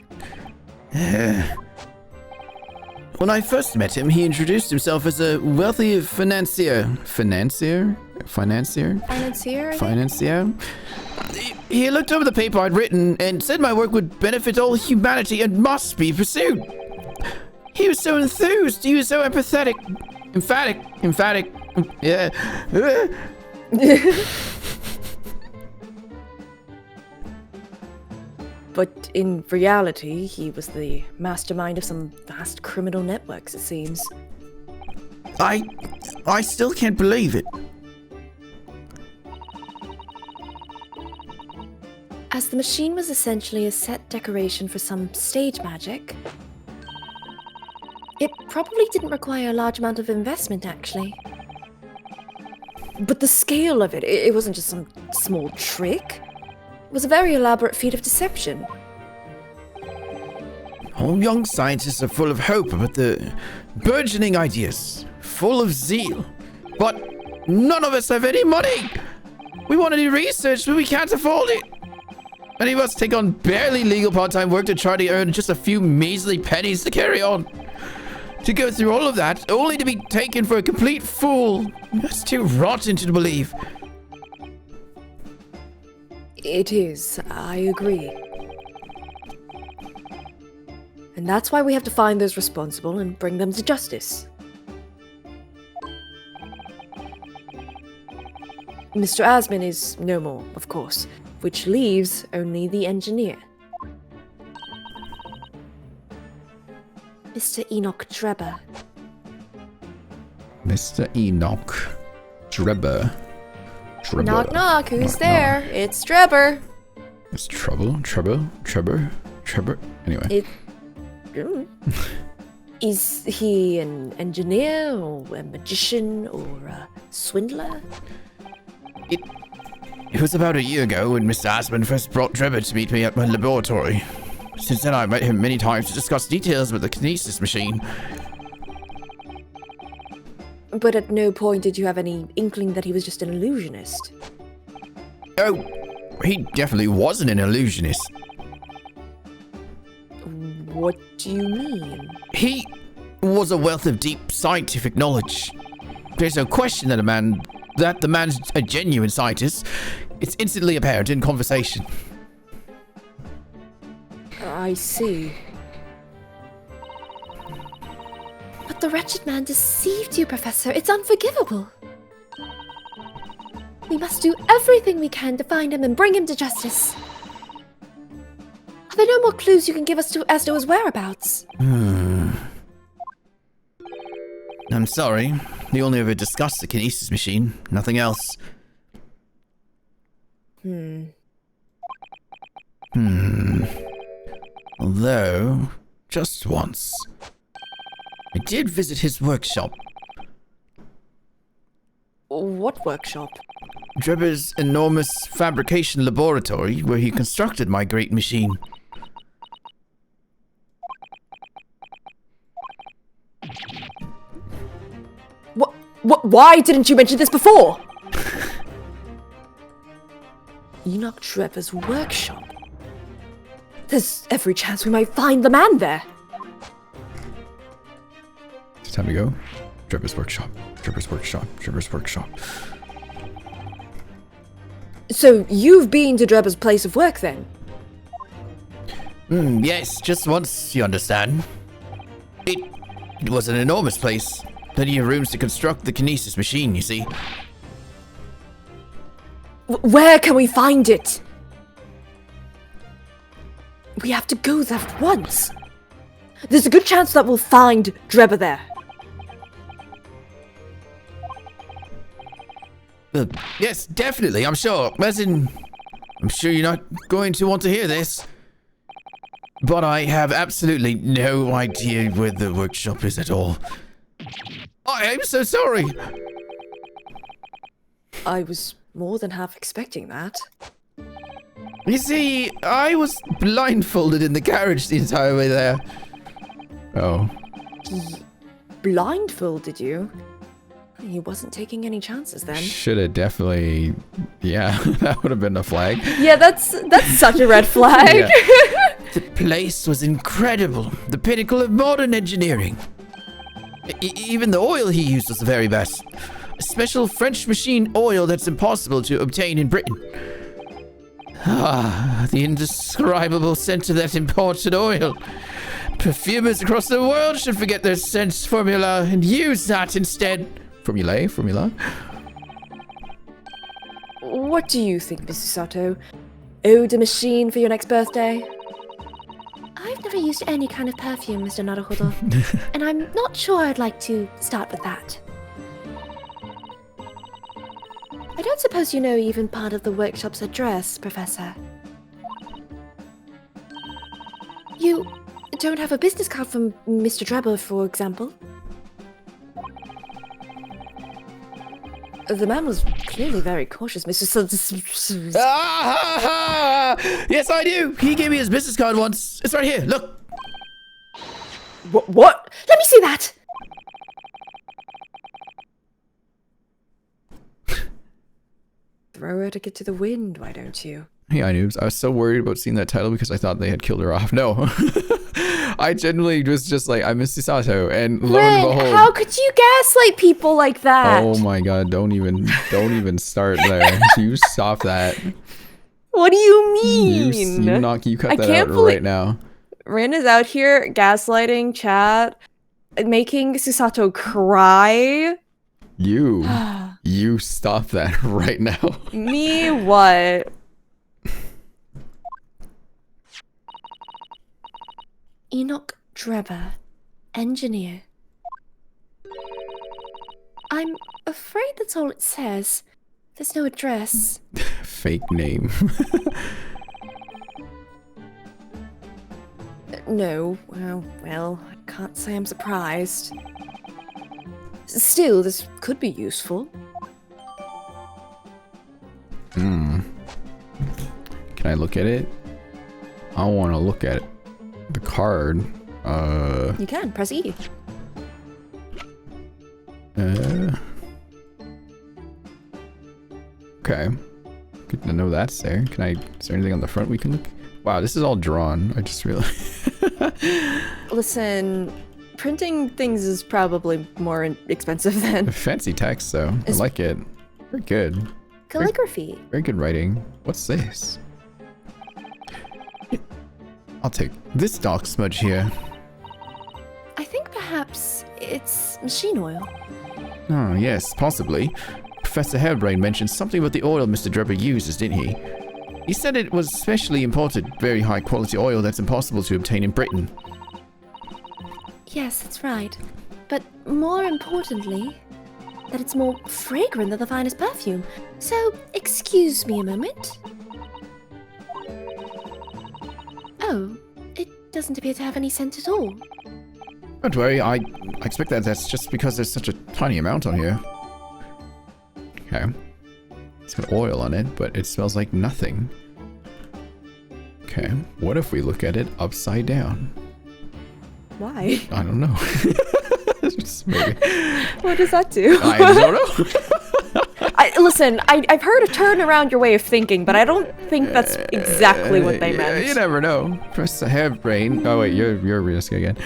When I first met him, he introduced himself as a wealthy financier. Financier? Financier, I think? Financier? He looked over the paper I'd written and said my work would benefit all humanity and must be pursued. He was so enthused. He was so empathetic. Emphatic. Yeah. But in reality, he was the mastermind of some vast criminal networks, it seems. I still can't believe it. As the machine was essentially a set decoration for some stage magic, it probably didn't require a large amount of investment, actually. But the scale of it, it wasn't just some small trick. It was a very elaborate feat of deception. All young scientists are full of hope about the burgeoning ideas, full of zeal. But none of us have any money. We want to do research, but we can't afford it. Many of us take on barely legal part-time work to try to earn just a few measly pennies to carry on. To go through all of that, only to be taken for a complete fool. That's too rotten to believe. It is, I agree. And that's why we have to find those responsible and bring them to justice. Mr. Asman is no more, of course, which leaves only the engineer. Mr. Enoch Drebber. Mr. Enoch Drebber. Knock knock, who's there? It's Drebber. It's Trouble. Anyway. Is he an engineer or a magician or a swindler? It was about a year ago when Mr. Asman first brought Drebber to meet me at my laboratory. Since then, I've met him many times to discuss details about the kinesis machine. But at no point did you have any inkling that he was just an illusionist. Oh, he definitely wasn't an illusionist. What do you mean? He was a wealth of deep scientific knowledge. There's no question that the man's a genuine scientist. It's instantly apparent in conversation. I see. But the wretched man deceived you, Professor. It's unforgivable. We must do everything we can to find him and bring him to justice. Are there no more clues you can give us as to his whereabouts? I'm sorry. We only ever discussed the kinesis machine. Nothing else. Although, just once, I did visit his workshop. What workshop? Drebber's enormous fabrication laboratory where he constructed my great machine. Why didn't you mention this before? Enoch Drebber's workshop. There's every chance we might find the man there. It's time to go. Drebber's workshop. So you've been to Drebber's place of work then? Yes, just once, you understand. It was an enormous place. Plenty of rooms to construct the kinesis machine, you see. Where can we find it? We have to go there at once. There's a good chance that we'll find Drebber there. Yes, definitely, I'm sure. I'm sure you're not going to want to hear this. But I have absolutely no idea where the workshop is at all. I am so sorry. I was more than half expecting that. You see, I was blindfolded in the carriage the entire way there. Oh. Blindfolded you? He wasn't taking any chances then. Should have definitely... Yeah, that would have been a flag. Yeah, that's such a red flag. Yeah. The place was incredible. The pinnacle of modern engineering. Even the oil he used was the very best. A special French machine oil that's impossible to obtain in Britain. Ah, the indescribable scent of that imported oil. Perfumers across the world should forget their scent formula and use that instead. Formula? What do you think, Mrs. Sato? Eau de machine for your next birthday? I've never used any kind of perfume, Mr. Naruhodo, and I'm not sure I'd like to start with that. I don't suppose you know even part of the workshop's address, Professor. You don't have a business card from Mr. Drebber, for example? The man was clearly very cautious, Mr. Yes, I do. He gave me his business card once. It's right here. Look. What? Let me see that! Throw her to get to the wind, why don't you? Hey, noobs. I was so worried about seeing that title because I thought they had killed her off. No. I genuinely was just like, I miss Sato, and lo and behold. How could you gaslight people like that? Oh my god, don't even start there. You stop that. What do you mean? You cut that out right now. Rin is out here gaslighting chat, making Susato cry. You stop that right now. Me what? Enoch Drebber, engineer. I'm afraid that's all it says. There's no address. Fake name. No, well, I can't say I'm surprised. Still, this could be useful. Can I look at it? I want to look at the card. You can, press E. Okay. Good to know that's there. Is there anything on the front we can look? Wow, this is all drawn. I just realized. Listen, printing things is probably more expensive than Fancy text, though. I like it. Very good. calligraphy. Very good writing. What's this? I'll take this dark smudge here. I think perhaps it's machine oil. Oh, yes, possibly. Professor Hairbrain mentioned something about the oil Mr. Drebber uses, didn't he? He said it was specially imported, very high quality oil that's impossible to obtain in Britain. Yes, that's right. But more importantly, that it's more fragrant than the finest perfume. So, excuse me a moment. Oh, it doesn't appear to have any scent at all. Don't worry, I expect that's just because there's such a tiny amount on here. Okay. It's got oil on it, but it smells like nothing. Okay, what if we look at it upside down? Why? I don't know. Just maybe. What does that do? I don't know. Listen, I've heard a turn around your way of thinking, but I don't think that's exactly what they meant. You never know. Press the hairbrain. Oh wait, you're risking again.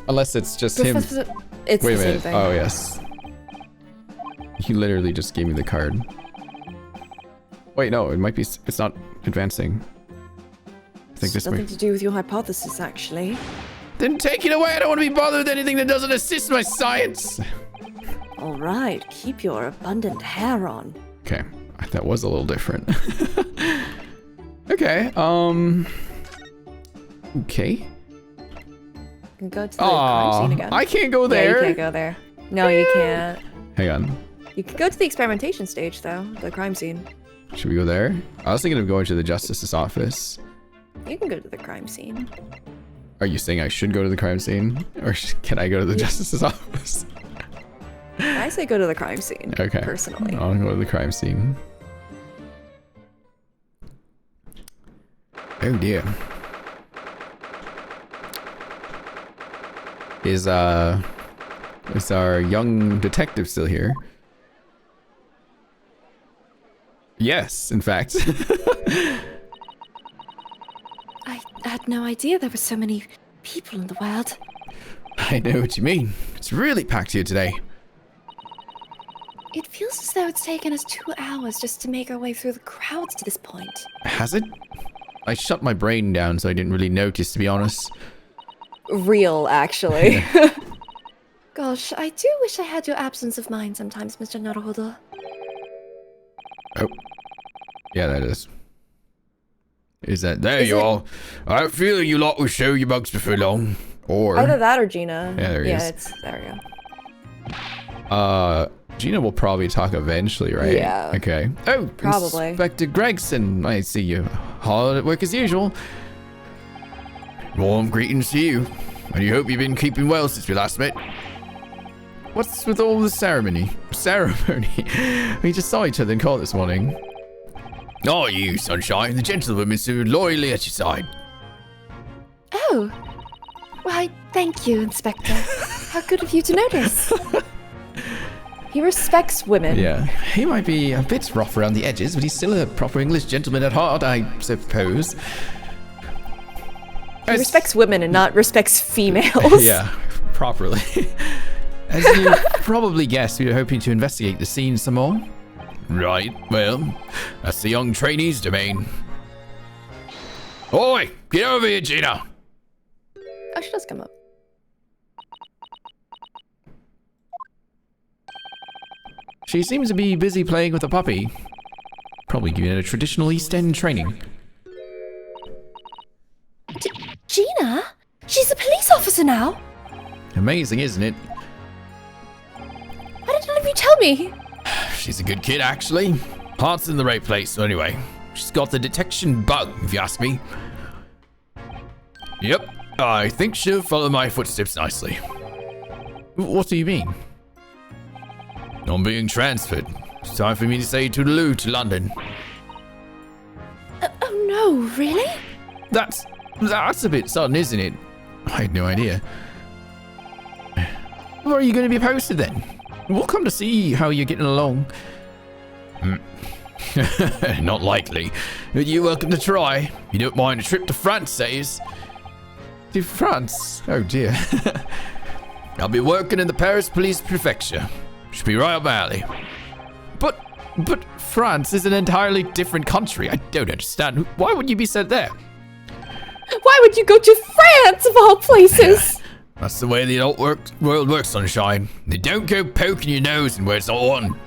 Unless it's just him. It's Wait the a same minute. thing. Oh yes. He literally just gave me the card. Wait, no, it might be. It's not advancing. I think It's this nothing might. to do with your hypothesis, actually. Then take it away. I don't want to be bothered with anything that doesn't assist my science. All right, keep your abundant hair on. Okay, that was a little different. Okay. Okay. You can go to the crime scene again. I can't go Yeah, there. you can't go there. No, you can't. Hang on. You can go to the experimentation stage, though, the crime scene. Should we go there? I was thinking of going to the justice's office. You can go to the crime scene. Are you saying I should go to the crime scene? Or can I go to the justice's office? I say go to the crime scene, Okay. personally. I'll go to the crime scene. Oh dear. Is our young detective still here? Yes, in fact. I had no idea there were so many people in the world. I know what you mean. It's really packed here today. It feels as though it's taken us 2 hours just to make our way through the crowds to this point. Has it? I shut my brain down so I didn't really notice, to be honest. Real, actually. Gosh, I do wish I had your absence of mind sometimes, Mr. Naruhodo. Oh. Yeah, that is. Is that... There you are. I have a feeling you lot will show your bugs before long. Or... Either that or Gina. Yeah, there he is. It's... There we go. Gina will probably talk eventually, right? Yeah. Okay. Oh, Probably. Inspector Gregson. I see you. Hard at work as usual. Warm greetings to you. And you hope you've been keeping well since we last met. What's with all the ceremony? We just saw each other in court this morning. Oh, you, Sunshine, the gentlewoman so loyally at your side. Oh. Why, thank you, Inspector. How good of you to notice. He respects women. Yeah. He might be a bit rough around the edges, but he's still a proper English gentleman at heart, I suppose. He respects women and not respects females. Yeah, properly. As you probably guessed, we were hoping to investigate the scene some more. Right, well, that's the young trainee's domain. Oi, get over here, Gina! Oh, she does come up. She seems to be busy playing with a puppy. Probably giving it a traditional East End training. Gina? She's a police officer now? Amazing, isn't it? Why did none of you tell me? She's a good kid, actually. Heart's in the right place, so anyway. She's got the detection bug, if you ask me. Yep, I think she'll follow my footsteps nicely. What do you mean? I'm being transferred. It's time for me to say toodaloo to London. Oh no, really? That's a bit sudden, isn't it? I had no idea. Where are you going to be posted then? We'll come to see how you're getting along. Not likely. But you're welcome to try. You don't mind a trip to France, says. To France? Oh dear. I'll be working in the Paris Police Prefecture. Should be right up my alley. But France is an entirely different country. I don't understand. Why would you be sent there? Why would you go to France, of all places? That's the way the adult world works, Sunshine. They don't go poking your nose in where it's not on.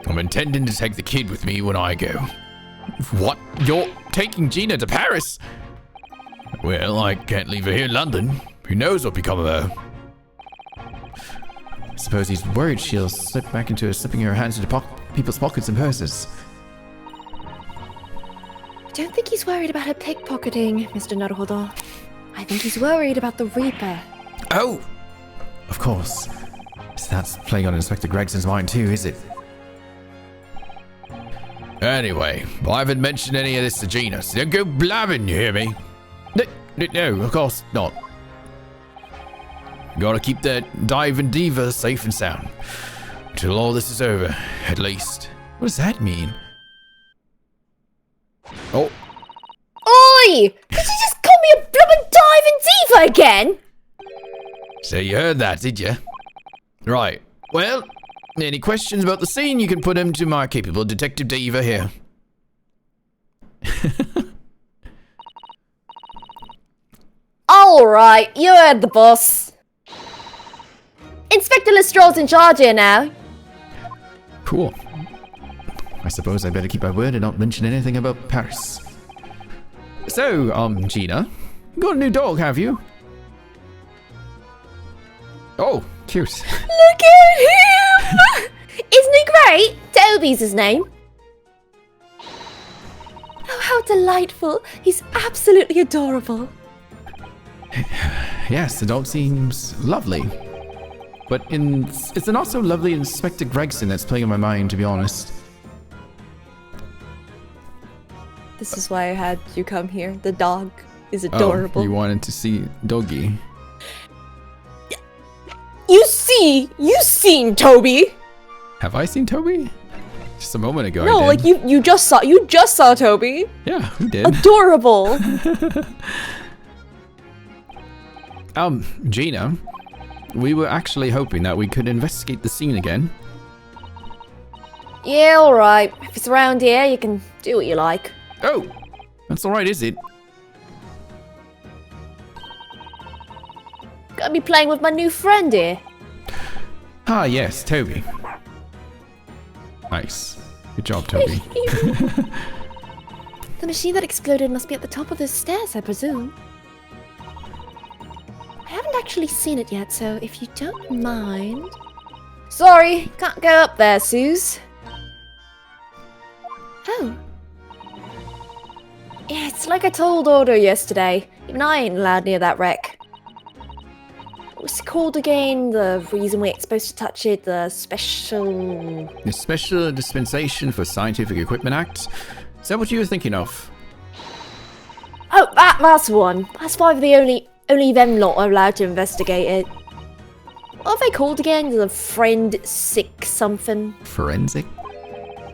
I'm intending to take the kid with me when I go. What? You're taking Gina to Paris? Well, I can't leave her here in London. Who knows what become of her? I suppose he's worried she'll slip back into slipping her hands into people's pockets and purses. I don't think he's worried about her pickpocketing, Mr. Naruhodo. I think he's worried about the Reaper. Oh! Of course. So that's playing on Inspector Gregson's mind too, is it? Anyway, I haven't mentioned any of this to Gina, so don't go blabbing, you hear me? No, of course not. Gotta keep that diving diva safe and sound. Until all this is over, at least. What does that mean? Oh, Oi! Did you just call me a blubber diving diva again? so you heard that, did you? Right, well, any questions about the scene, you can put them to my capable detective diva here. Alright, you heard the boss. Inspector Lestrade's in charge here now. Cool. I suppose I better keep my word and not mention anything about Paris. So, Gina, you got a new dog, have you? Oh, cute. Look at him! Isn't he great? Toby's his name. Oh, how delightful. He's absolutely adorable. Yes, the dog seems lovely. But it's not so lovely Inspector Gregson that's playing in my mind, to be honest. This is why I had you come here. The dog is adorable. Oh, you wanted to see Doggy. You seen Toby? Have I seen Toby? Just a moment ago. No, I like did. you just saw Toby. Yeah, we did. Adorable. Gina, we were actually hoping that we could investigate the scene again. Yeah, all right. If it's around here, you can do what you like. Oh, that's all right, is it? Gonna be playing with my new friend here. Ah, yes, Toby. Nice. Good job, Toby. The machine that exploded must be at the top of the stairs, I presume. I haven't actually seen it yet, so if you don't mind... Sorry, can't go up there, Suze. Oh, Yeah, it's like I told Ordo yesterday. Even I ain't allowed near that wreck. What's it called again? The reason we ain't supposed to touch it? The special... The Special Dispensation for Scientific Equipment Act? Is that what you were thinking of? Oh, that's one. That's why the only them lot are allowed to investigate it. What are they called again? The forensic something? Forensic?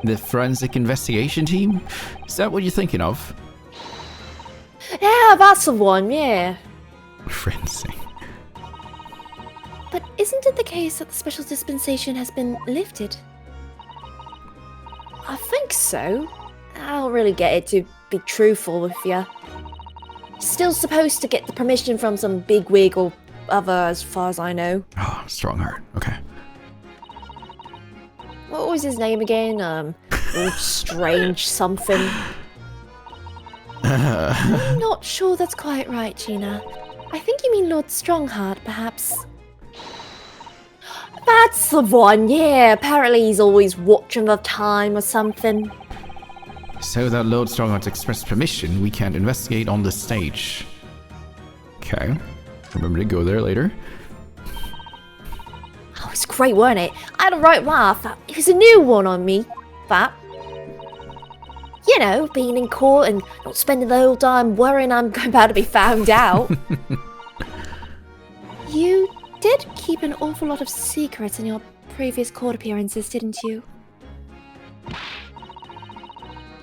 The Forensic Investigation Team? Is that what you're thinking of? Yeah, that's the one, yeah. Forensic. but isn't it the case that the special dispensation has been lifted? I think so. I don't really get it, to be truthful with you. Still supposed to get the permission from some bigwig or other, as far as I know. Oh, strong heart. Okay. What was his name again? Lord Strange something. I'm not sure that's quite right, Gina. I think you mean Lord Strongheart, perhaps. That's the one, yeah. Apparently he's always watching the time or something. So that Lord Strongheart's expressed permission, we can't investigate on the stage. Okay. Remember to go there later. Oh, it's great, weren't it? I had a right laugh. It was a new one on me. That. You know, being in court and not spending the whole time worrying I'm about to be found out. You did keep an awful lot of secrets in your previous court appearances, didn't you?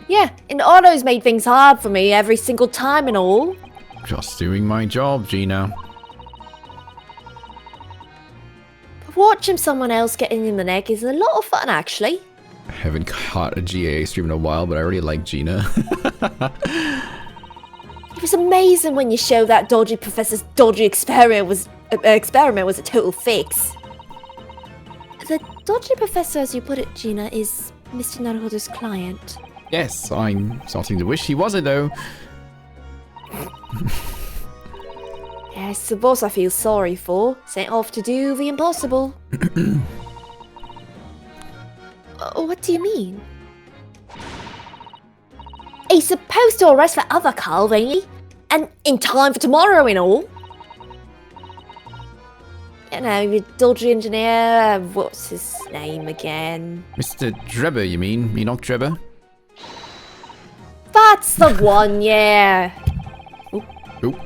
Yeah, and Otto's made things hard for me every single time and all. Just doing my job, Gina. Watching someone else getting in the neck is a lot of fun, actually. I haven't caught a GAA stream in a while, but I already like Gina. It was amazing when you show that dodgy professor's dodgy experiment was a total fix. The dodgy professor, as you put it, Gina, is Mr. Naruhodo's client. Yes, I'm starting to wish he wasn't, though. Yes, the boss I feel sorry for, sent off to do the impossible. What do you mean? He's supposed to arrest that other Carl, ain't he? And in time for tomorrow and all. You know, your dodgy engineer, what's his name again? Mr. Drebber, you mean? Enoch Drebber? That's the one, yeah. Oh.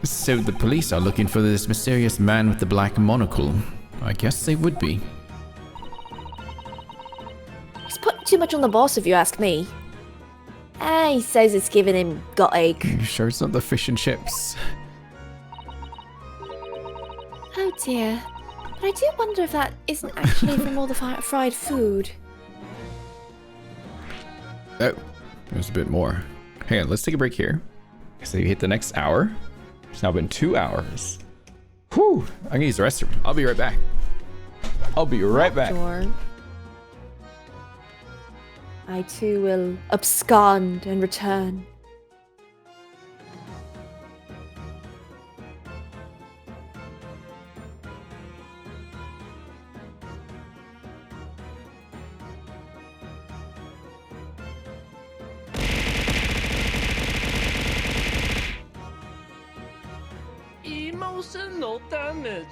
So the police are looking for this mysterious man with the black monocle. I guess they would be. He's putting too much on the boss if you ask me. He says it's giving him gut ache. You sure it's not the fish and chips? Oh dear. But I do wonder if that isn't actually from all the fried food. Oh, there's a bit more. Hang on, let's take a break here. So you hit the next hour. It's now been 2 hours. Whew, I'm gonna use the restroom. I'll be right back. I'll be right back. Sure. I too will abscond and return. additional damage.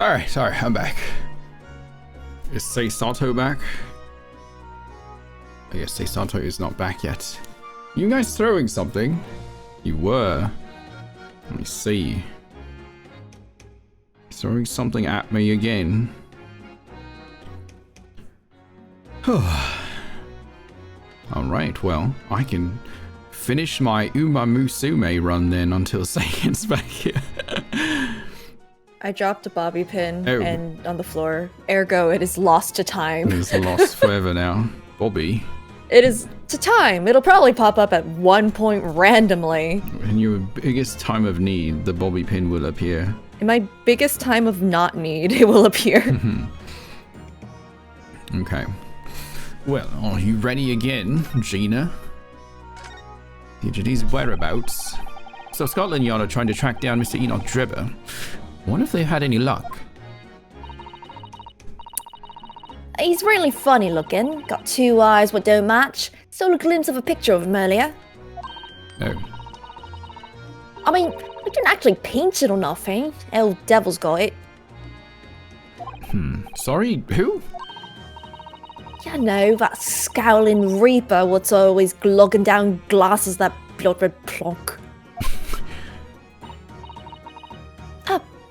Alright, sorry, I'm back. Is Seisato back? I guess Seisato is not back yet. You guys throwing something? You were. Let me see. Throwing something at me again. Alright, well, I can finish my Uma Musume run then until Saiyan's back here. I dropped a bobby pin Oh. and on the floor. Ergo, it is lost to time. It's lost forever now. Bobby, It is to time. It'll probably pop up at one point randomly. in your biggest time of need, the bobby pin will appear. In my biggest time of not need, it will appear. Okay. Well, are you ready again, Gina? Fugity's whereabouts. So Scotland Yard are trying to track down Mr. Enoch Drebber. Wonder if they've had any luck. He's really funny looking. Got two eyes what don't match. Stole a glimpse of a picture of him earlier. Oh, I mean, I didn't actually paint it or nothing. Old Devil's got it. sorry, who? Yeah, no, that scowling reaper what's always glugging down glasses that blood red plonk.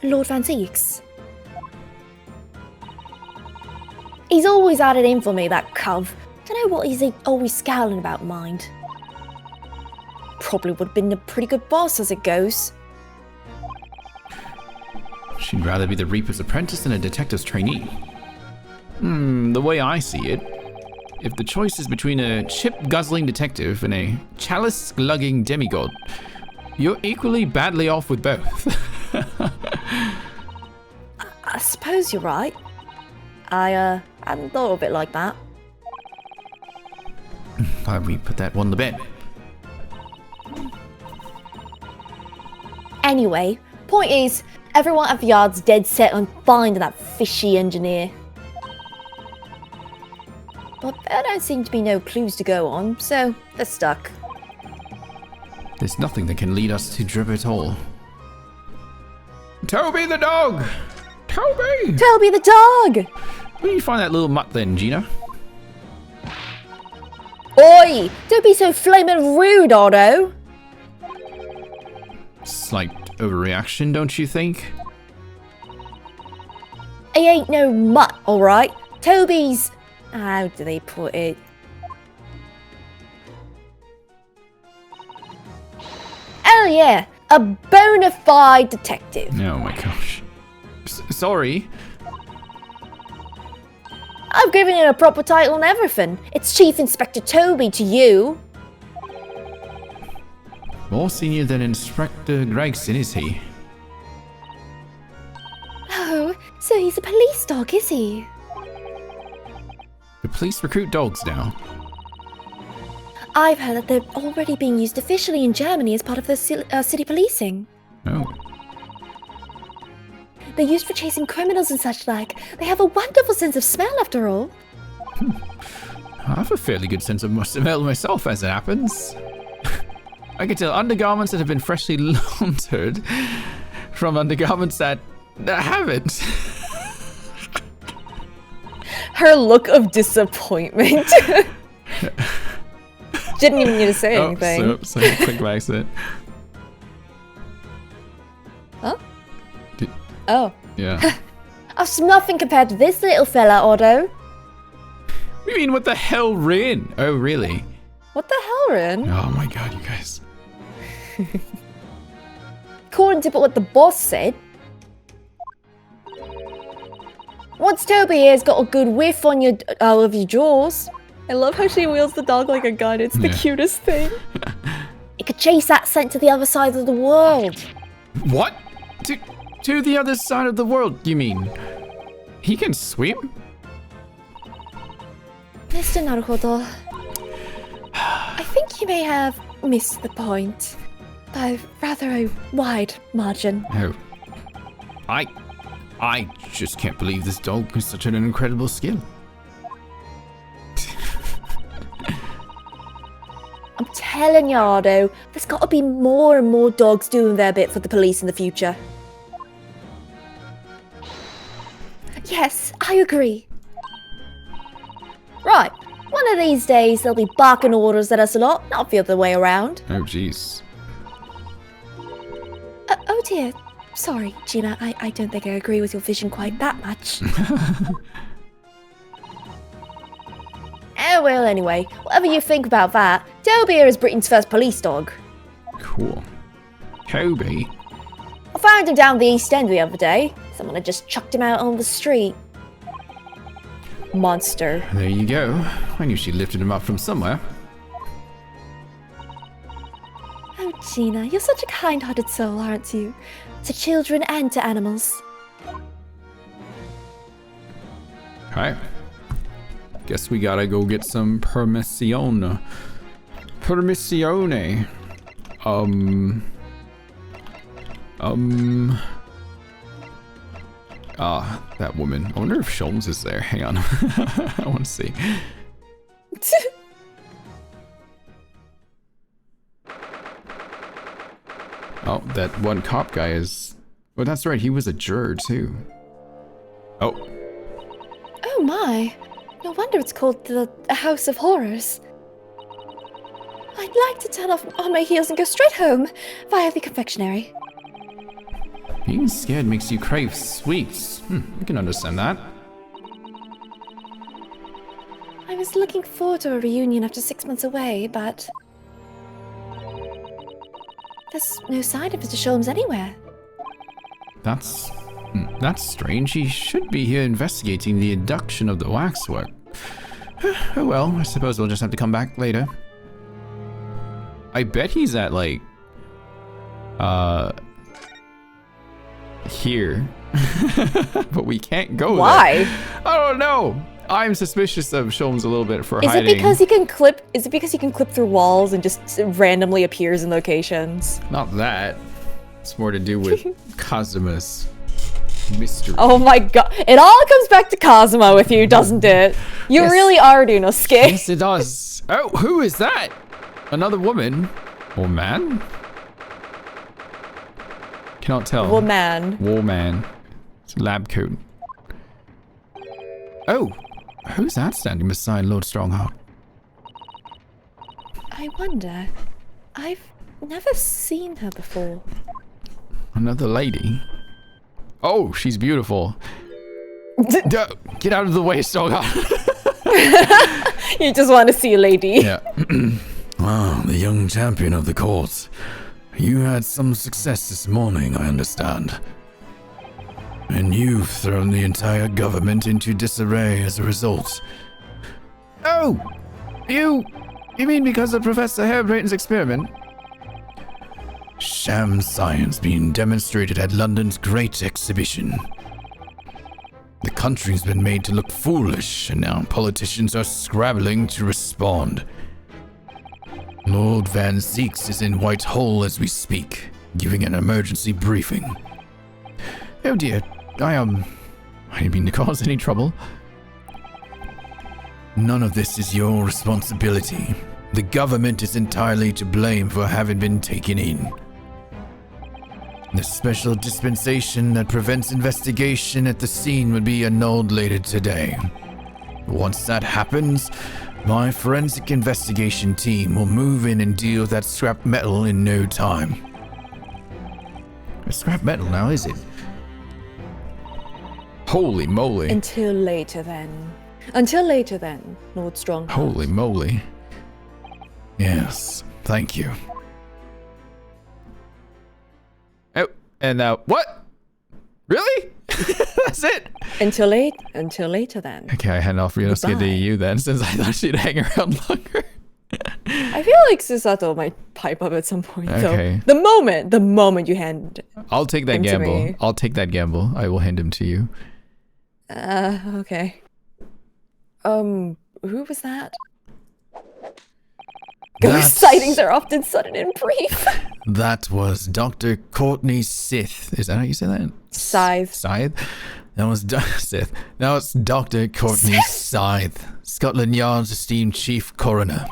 Lord Van Zeeks. He's always had it in for me, that cove. Don't know what he's always scowling about, mind. Probably would have been a pretty good boss as it goes. She'd rather be the Reaper's apprentice than a detective's trainee. The way I see it, if the choice is between a chip-guzzling detective and a chalice-lugging demigod, you're equally badly off with both. I suppose you're right. I hadn't thought of it like that. Glad we put that one to bed. Anyway, point is, everyone at the yard's dead set on finding that fishy engineer. But there don't seem to be no clues to go on, so they're stuck. There's nothing that can lead us to Drebber at all. Toby the dog! Toby! Toby the dog! Where do you find that little mutt then, Gina? Oi! Don't be so flaming rude, Otto! Slight overreaction, don't you think? He ain't no mutt, alright? Toby's... how do they put it? Oh yeah, a bona fide detective. Oh my gosh. Sorry. I've given it a proper title and everything. It's Chief Inspector Toby to you. More senior than Inspector Gregson, is he? Oh, so he's a police dog, is he? The police recruit dogs now. I've heard that they're already being used officially in Germany as part of the city policing. Oh. They're used for chasing criminals and such like. They have a wonderful sense of smell after all. I have a fairly good sense of smell myself, as it happens. I can tell undergarments that have been freshly laundered from undergarments that haven't. Her look of disappointment. Didn't even need to say anything. So quick by accident. Huh? Oh. Yeah. That's nothing compared to this little fella, Otto. You mean what the hell, Rin? Oh, really? What the hell, Rin? Oh my god, you guys. According to what the boss said, once Toby here's got a good whiff on your of your jaws, I love how she wields the dog like a gun. It's the Yeah. cutest thing. it could chase that scent to the other side of the world. What? To the other side of the world, you mean? He can swim? Mr. Naruhodo, I think you may have missed the point by rather a wide margin. Oh. I just can't believe this dog has such an incredible skill. I'm telling you, Otto, there's got to be more and more dogs doing their bit for the police in the future. Yes, I agree. Right, one of these days they'll be barking orders at us a lot, not the other way around. Oh, jeez. dear. Sorry, Gina. I don't think I agree with your vision quite that much. Eh, well, anyway, whatever you think about that, Toby here is Britain's first police dog. Cool. Toby. I found him down the East End the other day. Someone had just chucked him out on the street. Monster. There you go. I knew she lifted him up from somewhere. Oh, Gina, you're such a kind-hearted soul, aren't you? To children and to animals. Alright. Guess we gotta go get some permissione. Permissione. That woman. I wonder if Sholmes is there. Hang on. I want to see. Oh, that one cop guy is... Oh, that's right. He was a juror, too. Oh. Oh my. No wonder it's called the House of Horrors. I'd like to turn off on my heels and go straight home via the confectionery. Being scared makes you crave sweets. I can understand that. I was looking forward to a reunion after 6 months away, but... there's no sign of Mr. Sholmes anywhere. That's strange. He should be here investigating the induction of the waxwork. Oh well, I suppose we'll just have to come back later. I bet he's at, like... here. But we can't go Why? there. I don't know. I'm suspicious of Sholmes a little bit for Is hiding. it because he can clip? Is it because he can clip through walls and just randomly appears in locations? Not that. It's more to do with Kazuma's mystery. Oh my god! It all comes back to Cosmo with you, doesn't it? You Yes. really are Dunosuke. Yes, it does. Oh, who is that? Another woman? Or man? Cannot tell. Woman. Woman. It's a lab coat. Oh, who's that standing beside Lord Strongheart? I wonder. I've never seen her before. Another lady. Oh, she's beautiful. Get out of the way, Strongheart. You just want to see a lady. Yeah. Ah, the young champion of the court. You had some success this morning, I understand. And you've thrown the entire government into disarray as a result. Oh! You mean because of Professor Harebrayton's experiment? Sham science being demonstrated at London's great exhibition. The country's been made to look foolish, and now politicians are scrabbling to respond. Lord Van Zeeks is in Whitehall as we speak, giving an emergency briefing. Oh dear, I didn't mean to cause any trouble. None of this is your responsibility. The government is entirely to blame for having been taken in. The special dispensation that prevents investigation at the scene would be annulled later today. Once that happens, my forensic investigation team will move in and deal with that scrap metal in no time. Scrap metal now, is it? Holy moly. Until later then. Until later then, Lord Strongheart. Holy moly. Yes, thank you. Oh, and now, what? Really? That's it? Until later then. Okay, I hand off Ryunosuke to Goodbye. you then, since I thought she'd hang around longer. I feel like Susato might pipe up at some point, Okay. though. The moment you hand... I'll take that Him to gamble. me. I'll take that gamble. I will hand him to you. Okay. Who was that? Ghost sightings are often sudden and brief. That was Dr. Courtney Sith. Is that how you say that? Scythe. Scythe? That was Sith. Now it's Dr. Courtney Scythe, Scotland Yard's esteemed chief coroner.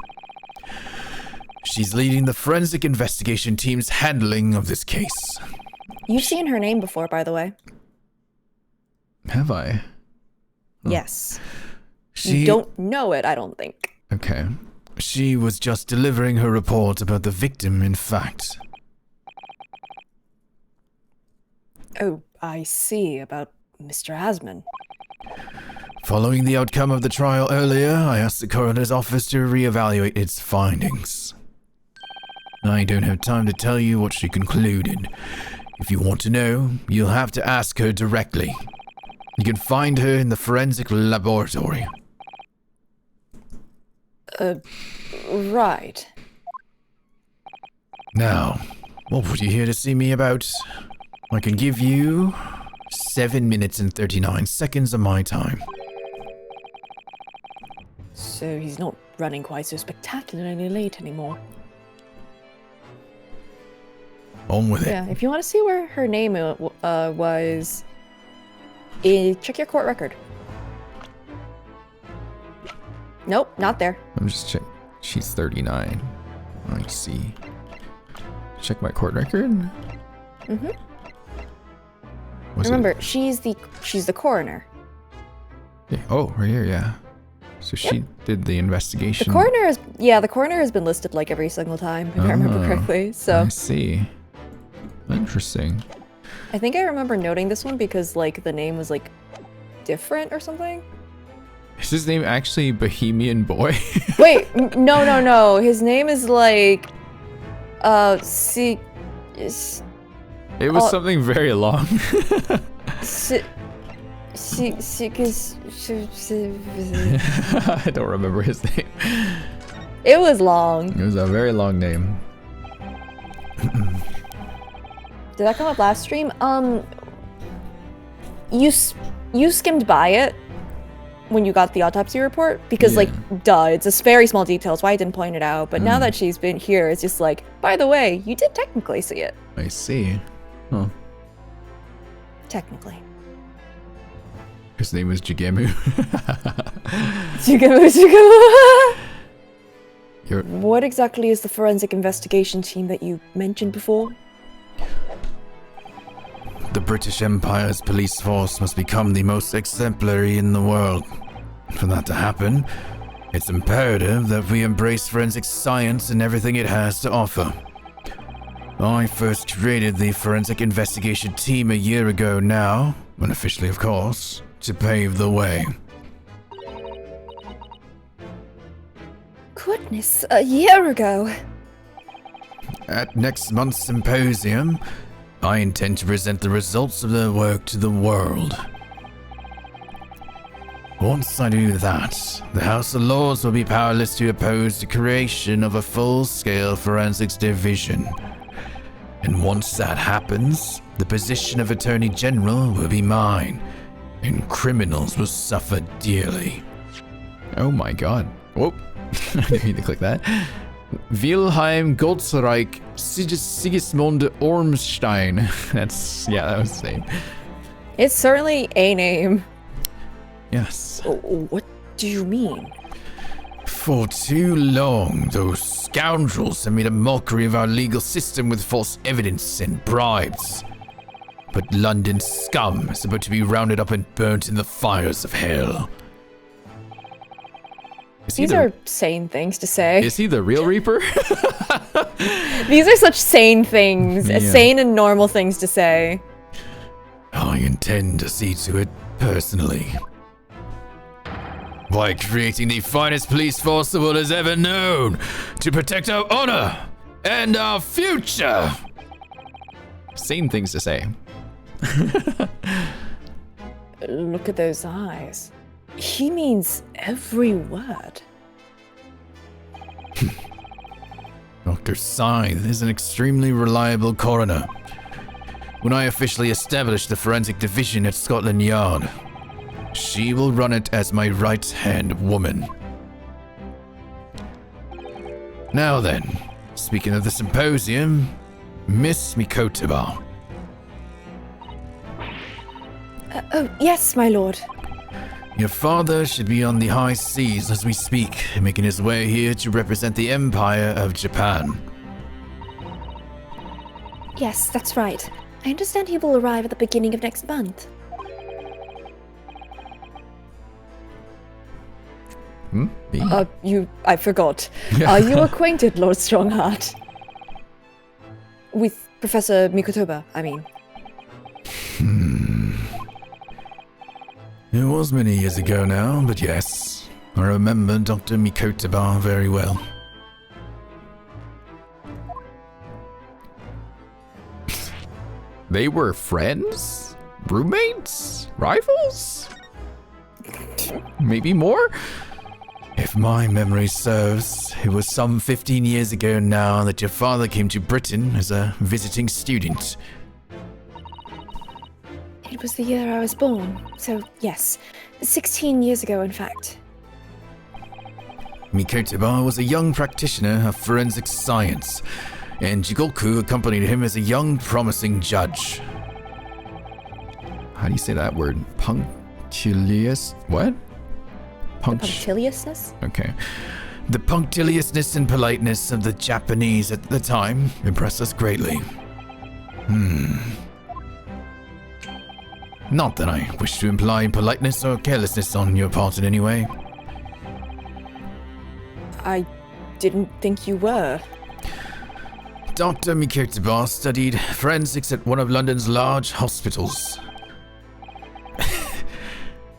She's leading the forensic investigation team's handling of this case. You've seen her name before, by the way. Have I? Yes. She You don't know it, I don't think. Okay. She was just delivering her report about the victim, in fact. Oh, I see. About Mr. Asman. Following the outcome of the trial earlier, I asked the coroner's office to reevaluate its findings. I don't have time to tell you what she concluded. If you want to know, you'll have to ask her directly. You can find her in the forensic laboratory. Right. Now, what were you here to see me about? I can give you 7 minutes and 39 seconds of my time. So he's not running quite so spectacularly late anymore. On with it. Yeah, if you want to see where her name was, check your court record. Nope, not there. I'm just checking. She's 39. I see. Check my court record. Mm-hmm. Was Remember, it? she's the coroner. Yeah. Oh, right here. Yeah. So she did the investigation. The coroner has been listed like every single time, if I remember correctly. So I see. Interesting. I think I remember noting this one because like the name was like different or something. Is his name actually Bohemian Boy? Wait, no. His name is like, It was something very long. I don't remember his name. It was long. It was a very long name. Did that come up last stream? You skimmed by it when you got the autopsy report because, Yeah. like, duh, it's a very small detail. That's why I didn't point it out. But now that she's been here, it's just like, by the way, you did technically see it. I see. Huh. Technically. His name was Jigemu. What exactly is the forensic investigation team that you mentioned before? The British Empire's police force must become the most exemplary in the world. For that to happen, it's imperative that we embrace forensic science and everything it has to offer. I first created the forensic investigation team a year ago now, unofficially of course, to pave the way. Goodness, a year ago. At next month's symposium, I intend to present the results of their work to the world. Once I do that, the House of Lords will be powerless to oppose the creation of a full-scale forensics division. And once that happens, the position of Attorney General will be mine, and criminals will suffer dearly. Oh my god. Whoop. I didn't mean to click that. Wilhelm Goldsreich Sigismund Ormstein. That was his name. It's certainly a name. Yes. What do you mean? For too long, those scoundrels have made a mockery of our legal system with false evidence and bribes. But London scum is about to be rounded up and burnt in the fires of hell. These are sane things to say. Is he the real Reaper? These are such sane things, Yeah. sane and normal things to say. I intend to see to it personally. By creating the finest police force the world has ever known to protect our honor and our future. Same things to say. Look at those eyes. He means every word. Dr. Scythe is an extremely reliable coroner. When I officially establish the forensic division at Scotland Yard, she will run it as my right-hand woman. Now then, speaking of the symposium, Miss Mikotoba. Oh, yes, my lord. Your father should be on the high seas as we speak, making his way here to represent the Empire of Japan. Yes, that's right. I understand he will arrive at the beginning of next month. Me? I forgot. Are you acquainted, Lord Strongheart? With Professor Mikotoba, I mean. It was many years ago now, but yes, I remember Dr. Mikotaba very well. They were friends? Roommates? Rivals? Maybe more? If my memory serves, it was some 15 years ago now that your father came to Britain as a visiting student. It was the year I was born, so yes, 16 years ago, in fact. Mikotaba was a young practitioner of forensic science, and Jigoku accompanied him as a young, promising judge. How do you say that word? Punctilious? What? Punctiliousness? Okay. The punctiliousness and politeness of the Japanese at the time impressed us greatly. Not that I wish to imply impoliteness or carelessness on your part in any way. I didn't think you were. Dr. Mikotaba studied forensics at one of London's large hospitals.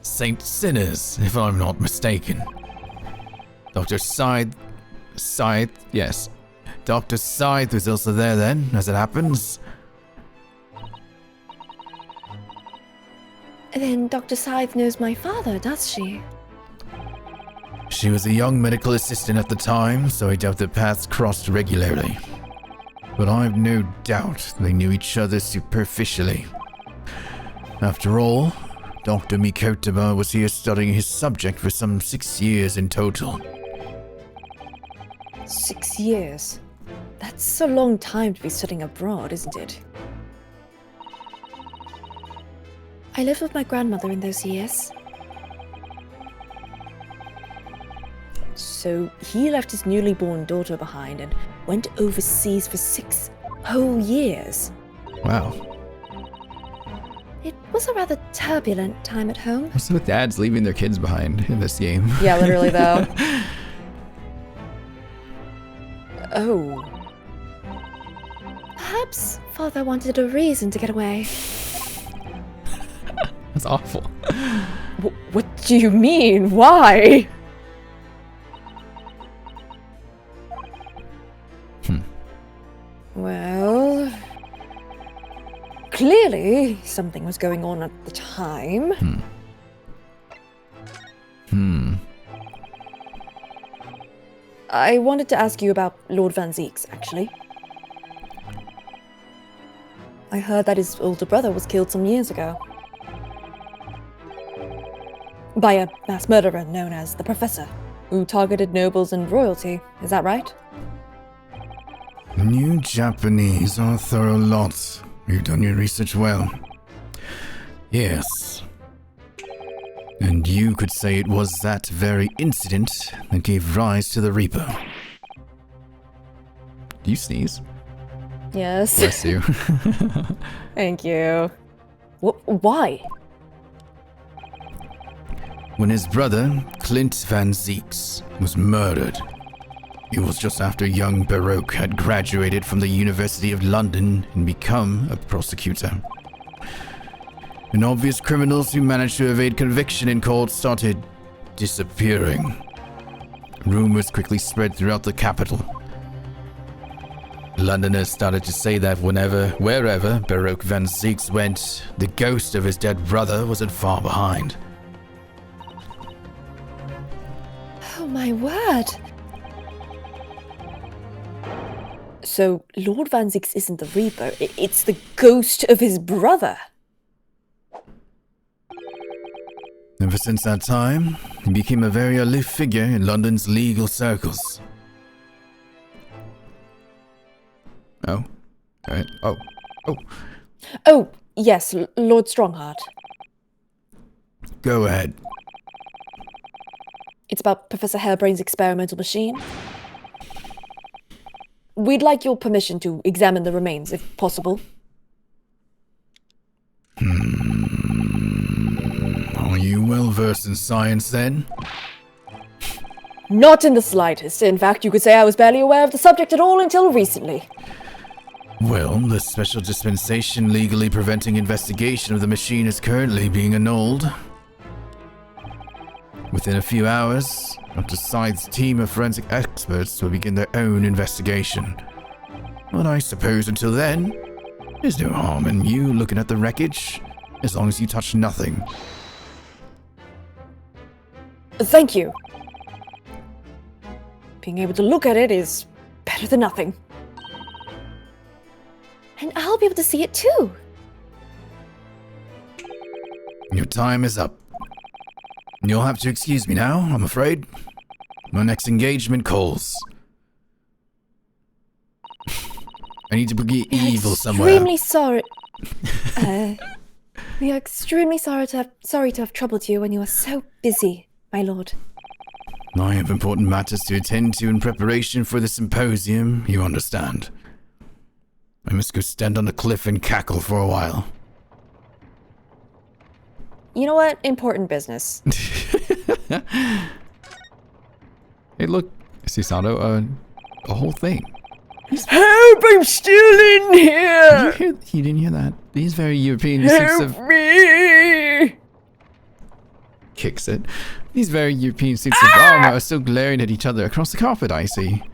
St. Sinners, if I'm not mistaken. Dr. Scythe, yes. Dr. Scythe was also there then, as it happens. Then Dr. Scythe knows my father, does she? She was a young medical assistant at the time, so I doubt their paths crossed regularly. But I've no doubt they knew each other superficially. After all, Dr. Mikotaba was here studying his subject for some 6 years in total. 6 years? That's a long time to be studying abroad, isn't it? I lived with my grandmother in those years. So he left his newly born daughter behind and went overseas for 6 whole years. Wow. It was a rather turbulent time at home. What's with dads leaving their kids behind in this game? Yeah, literally though. Oh. Perhaps father wanted a reason to get away. That's awful. What do you mean? Why? Well, clearly something was going on at the time. I wanted to ask you about Lord Van Zeeks, actually. I heard that his older brother was killed some years ago. By a mass murderer known as the Professor, who targeted nobles and royalty. Is that right? You Japanese are a thorough lot. You've done your research well. Yes. And you could say it was that very incident that gave rise to the Reaper. Do you sneeze? Yes. Bless you. Thank you. Why? When his brother, Clint Van Zeeks, was murdered, it was just after young Baroque had graduated from the University of London and become a prosecutor. And obvious criminals who managed to evade conviction in court started disappearing. Rumors quickly spread throughout the capital. Londoners started to say that wherever Baroque Van Zeeks went, the ghost of his dead brother wasn't far behind. Oh my word! So, Lord Van Zeeks isn't the Reaper, it's the ghost of his brother. Ever since that time, he became a very aloof figure in London's legal circles. Oh. Alright. Oh. Oh, yes, Lord Strongheart. Go ahead. It's about Professor Harebrain's experimental machine. We'd like your permission to examine the remains, if possible. Are you well versed in science then? Not in the slightest. In fact, you could say I was barely aware of the subject at all until recently. Well, the special dispensation legally preventing investigation of the machine is currently being annulled. Within a few hours, Dr. Scythe's team of forensic experts will begin their own investigation. But I suppose until then, there's no harm in you looking at the wreckage, as long as you touch nothing. Thank you. Being able to look at it is better than nothing. And I'll be able to see it too. Your time is up. You'll have to excuse me now, I'm afraid. My next engagement calls. I need to be evil somewhere. Extremely sorry. We are extremely sorry to have troubled you when you are so busy, my lord. I have important matters to attend to in preparation for the symposium, you understand. I must go stand on the cliff and cackle for a while. You know what? Important business. Hey, look, Susanoo, a whole thing. Help! I'm still in here! You didn't hear that? These very European suits of... Help me! Kicks it. These very European suits of armor are still glaring at each other across the carpet, I see.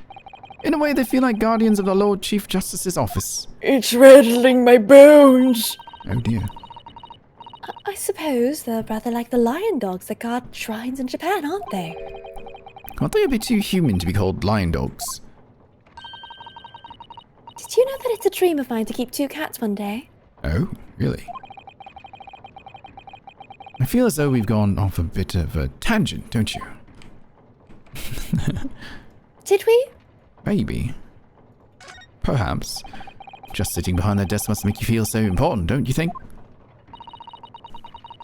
In a way, they feel like guardians of the Lord Chief Justice's office. It's rattling my bones. Oh dear. I suppose they're rather like the lion dogs that guard shrines in Japan, aren't they? Aren't they a bit too human to be called lion dogs? Did you know that it's a dream of mine to keep 2 cats one day? Oh, really? I feel as though we've gone off a bit of a tangent, don't you? Did we? Maybe. Perhaps. Just sitting behind that desk must make you feel so important, don't you think?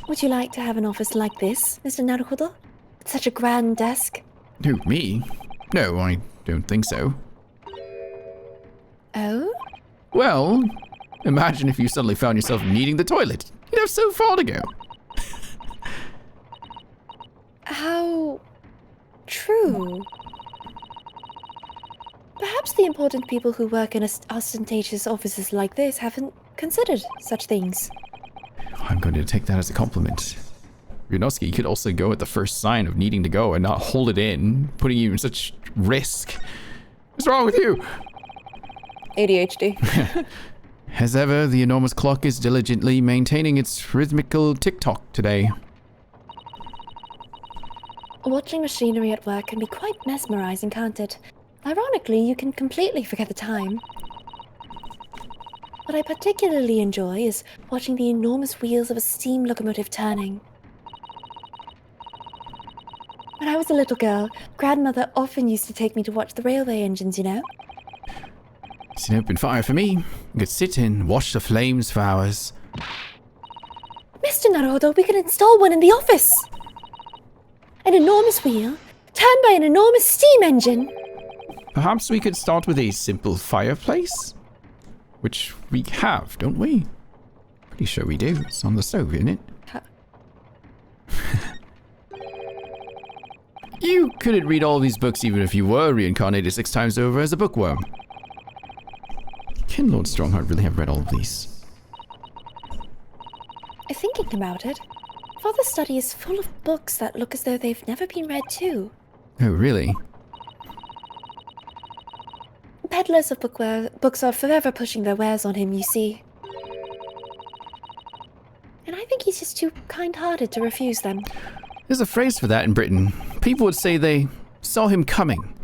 Would you like to have an office like this, Mr. Naruhodo? With such a grand desk? Who, me? No, I don't think so. Oh? Well, imagine if you suddenly found yourself needing the toilet. You'd have so far to go. How true. Perhaps the important people who work in ostentatious offices like this haven't considered such things. I'm going to take that as a compliment. Ryunosuke could also go at the first sign of needing to go and not hold it in, putting you in such risk. What's wrong with you? ADHD. As ever, the enormous clock is diligently maintaining its rhythmical tick-tock today. Watching machinery at work can be quite mesmerizing, can't it? Ironically, you can completely forget the time. What I particularly enjoy is watching the enormous wheels of a steam locomotive turning. When I was a little girl, grandmother often used to take me to watch the railway engines, you know? It's an open fire for me. You could sit and watch the flames for hours. Mr. Naruhodo, we can install one in the office! An enormous wheel, turned by an enormous steam engine! Perhaps we could start with a simple fireplace? Which we have, don't we? Pretty sure we do. It's on the stove, isn't it? You couldn't read all these books even if you were reincarnated 6 times over as a bookworm. Can Lord Strongheart really have read all of these? Thinking about it, Father's study is full of books that look as though they've never been read too. Oh, really? Peddlers of books are forever pushing their wares on him, you see. And I think he's just too kind-hearted to refuse them. There's a phrase for that in Britain. People would say they saw him coming.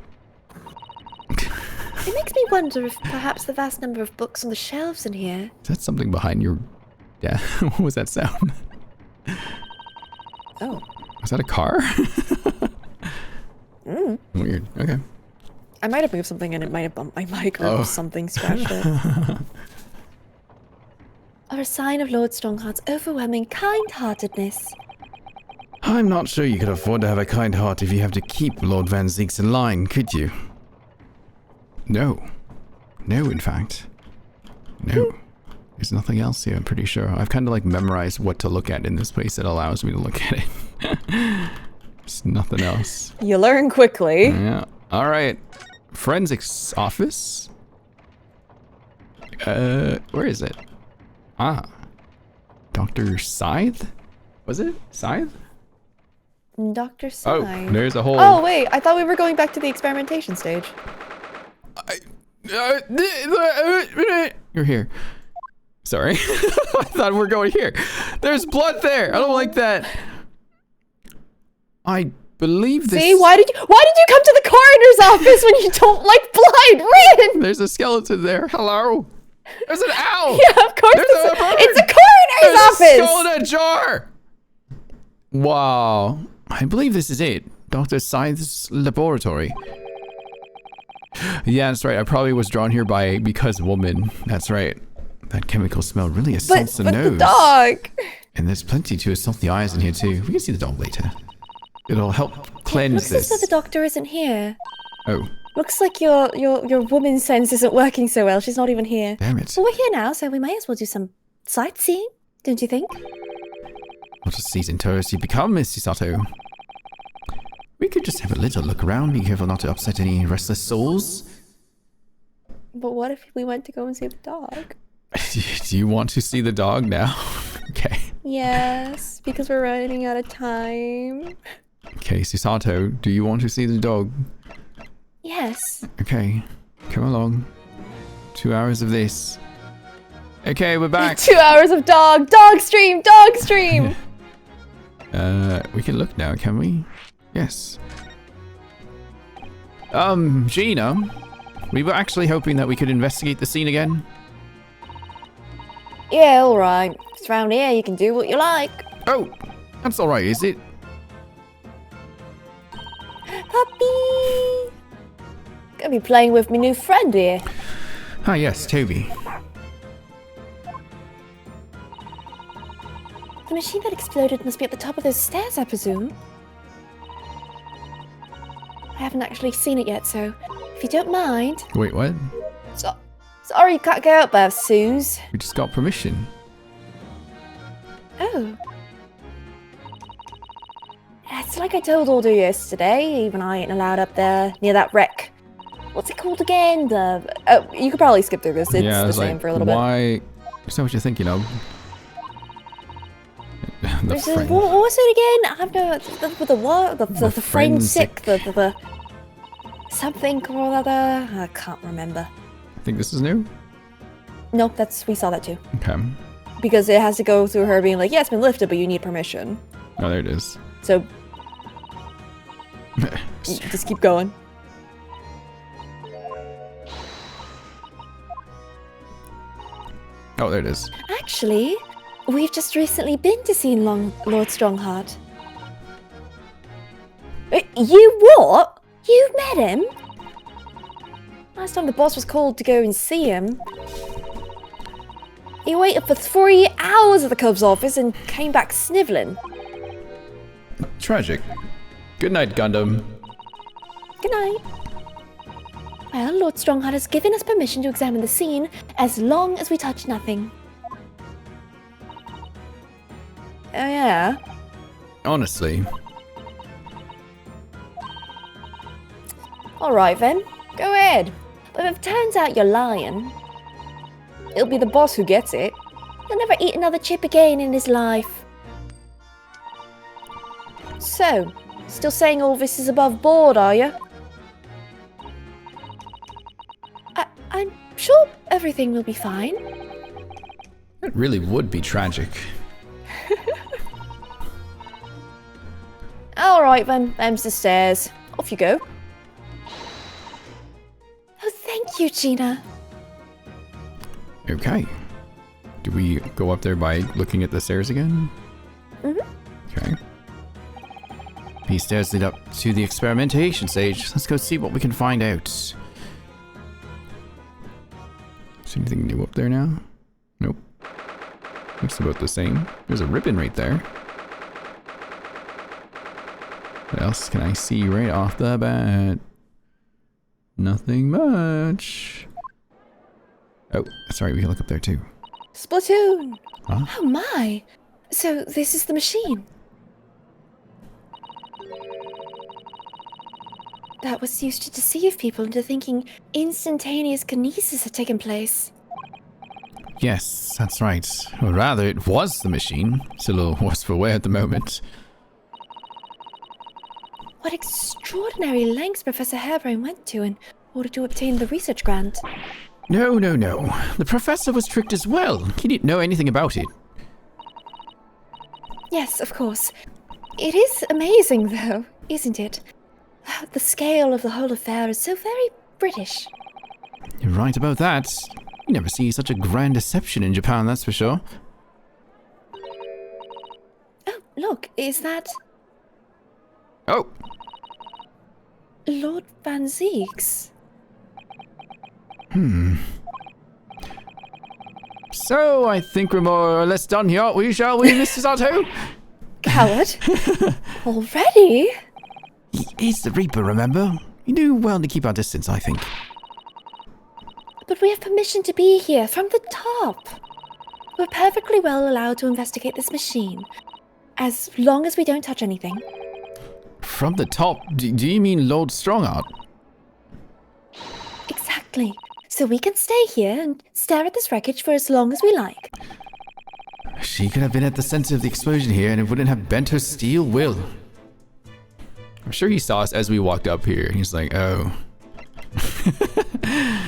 It makes me wonder if perhaps the vast number of books on the shelves in here... Is that something behind your... Yeah, what was that sound? Oh. Was that a car? Weird, okay. I might have moved something and it might have bumped my mic or something scratched it. Or a sign of Lord Strongheart's overwhelming kind-heartedness. I'm not sure you could afford to have a kind heart if you have to keep Lord Van Zeeks in line, could you? No. No, in fact. No. There's nothing else here, I'm pretty sure. I've kind of like memorized what to look at in this place that allows me to look at it. There's nothing else. You learn quickly. Yeah. Alright. Forensics office. Where is it? Ah. Dr. Scythe? Was it? Scythe? Dr. Oh, Scythe. there's a hole. Oh, wait, I thought we were going back to the experimentation stage. You're here. Sorry. I thought we were going here. There's blood there. I don't like that. I believe this... See, why did you come to the coroner's office when you don't like blood? Rin! There's a skeleton there. Hello. There's an owl. Yeah, of course There's a bird. it's a coroner's office! There's a skull in a jar. Wow. I believe this is it. Dr. Scythe's laboratory. Yeah, that's right. I probably was drawn here because woman. That's right. That chemical smell really assaults the nose. the dog! And there's plenty to assault the eyes in here too. We can see the dog later. It'll help cleanse Looks as though this. the doctor isn't here. Oh, Looks like your woman sense isn't working so well. She's not even here. damn it. Well, we're here now, so we may as well do some sightseeing, don't you think? What a seasoned tourist you become, Miss Sato. We could just have a little look around. Be careful not to upset any restless souls. But what if we went to go and see the dog? Do you want to see the dog now? Okay. Yes, because we're running out of time. Okay, Susato, do you want to see the dog? Yes. Okay, come along. 2 hours of this. Okay, we're back. 2 hours of dog stream! We can look now, can we? Yes. Gina, we were actually hoping that we could investigate the scene again. Yeah, alright. It's around here, you can do what you like. Oh, that's alright, is it? Puppy! Gonna be playing with my new friend here. Ah, yes, Toby. The machine that exploded must be at the top of those stairs, I presume. I haven't actually seen it yet, so if you don't mind... Wait, what? Sorry you can't go up there, Suze. We just got permission. Oh. It's like I told Aldo yesterday, even I ain't allowed up there near that wreck. What's it called again? Oh, you could probably skip through this. It's yeah, the it's same like, for a little bit. why? Is that what you're thinking of? There's what was it again? I have no the what? The forensic, the something or other. I can't remember. I think this is new. Nope, we saw that too. Okay. Because it has to go through her being like, yeah, it's been lifted, but you need permission. Oh, there it is. So just keep going. Oh, there it is. Actually, we've just recently been to see Lord Strongheart. You what? You met him? Last time the boss was called to go and see him. He waited for 3 hours at the Cubs office and came back sniveling. Tragic. Good night, Gundam. Good night. Well, Lord Strongheart has given us permission to examine the scene as long as we touch nothing. Oh yeah? Honestly. Alright then, go ahead. But if it turns out you're lying, it'll be the boss who gets it. He'll never eat another chip again in his life. So, still saying all this is above board, are you? I'm sure everything will be fine. It really would be tragic. Alright then, them's the stairs. Off you go. Oh, thank you, Gina. Okay. Do we go up there by looking at the stairs again? Mm-hmm. Okay. These stairs lead up to the experimentation stage. Let's go see what we can find out. Is there anything new up there now? Nope. Looks about the same. There's a ribbon right there. What else can I see right off the bat? Nothing much. Oh, sorry, we can look up there too. Splatoon! Huh? Oh my! So this is the machine. That was used to deceive people into thinking instantaneous kinesis had taken place. Yes, that's right. Or rather, it was the machine. It's a little worse for wear at the moment. What extraordinary lengths Professor Harebrain went to in order to obtain the research grant. No. The professor was tricked as well. He didn't know anything about it. Yes, of course. It is amazing, though, isn't it? The scale of the whole affair is so very British. You're right about that. You never see such a grand deception in Japan, that's for sure. Oh, look, is that Oh, Lord Van Zieks? so I think we're more or less done here, aren't we, shall we, Mr. Sato? Coward? Already? He's the Reaper, remember? We do well to keep our distance, I think. But we have permission to be here from the top. We're perfectly well allowed to investigate this machine, as long as we don't touch anything. From the top? Do you mean Lord Strongart? Exactly. So we can stay here and stare at this wreckage for as long as we like. She could have been at the center of the explosion here and it wouldn't have bent her steel will. I'm sure he saw us as we walked up here. He's like, oh.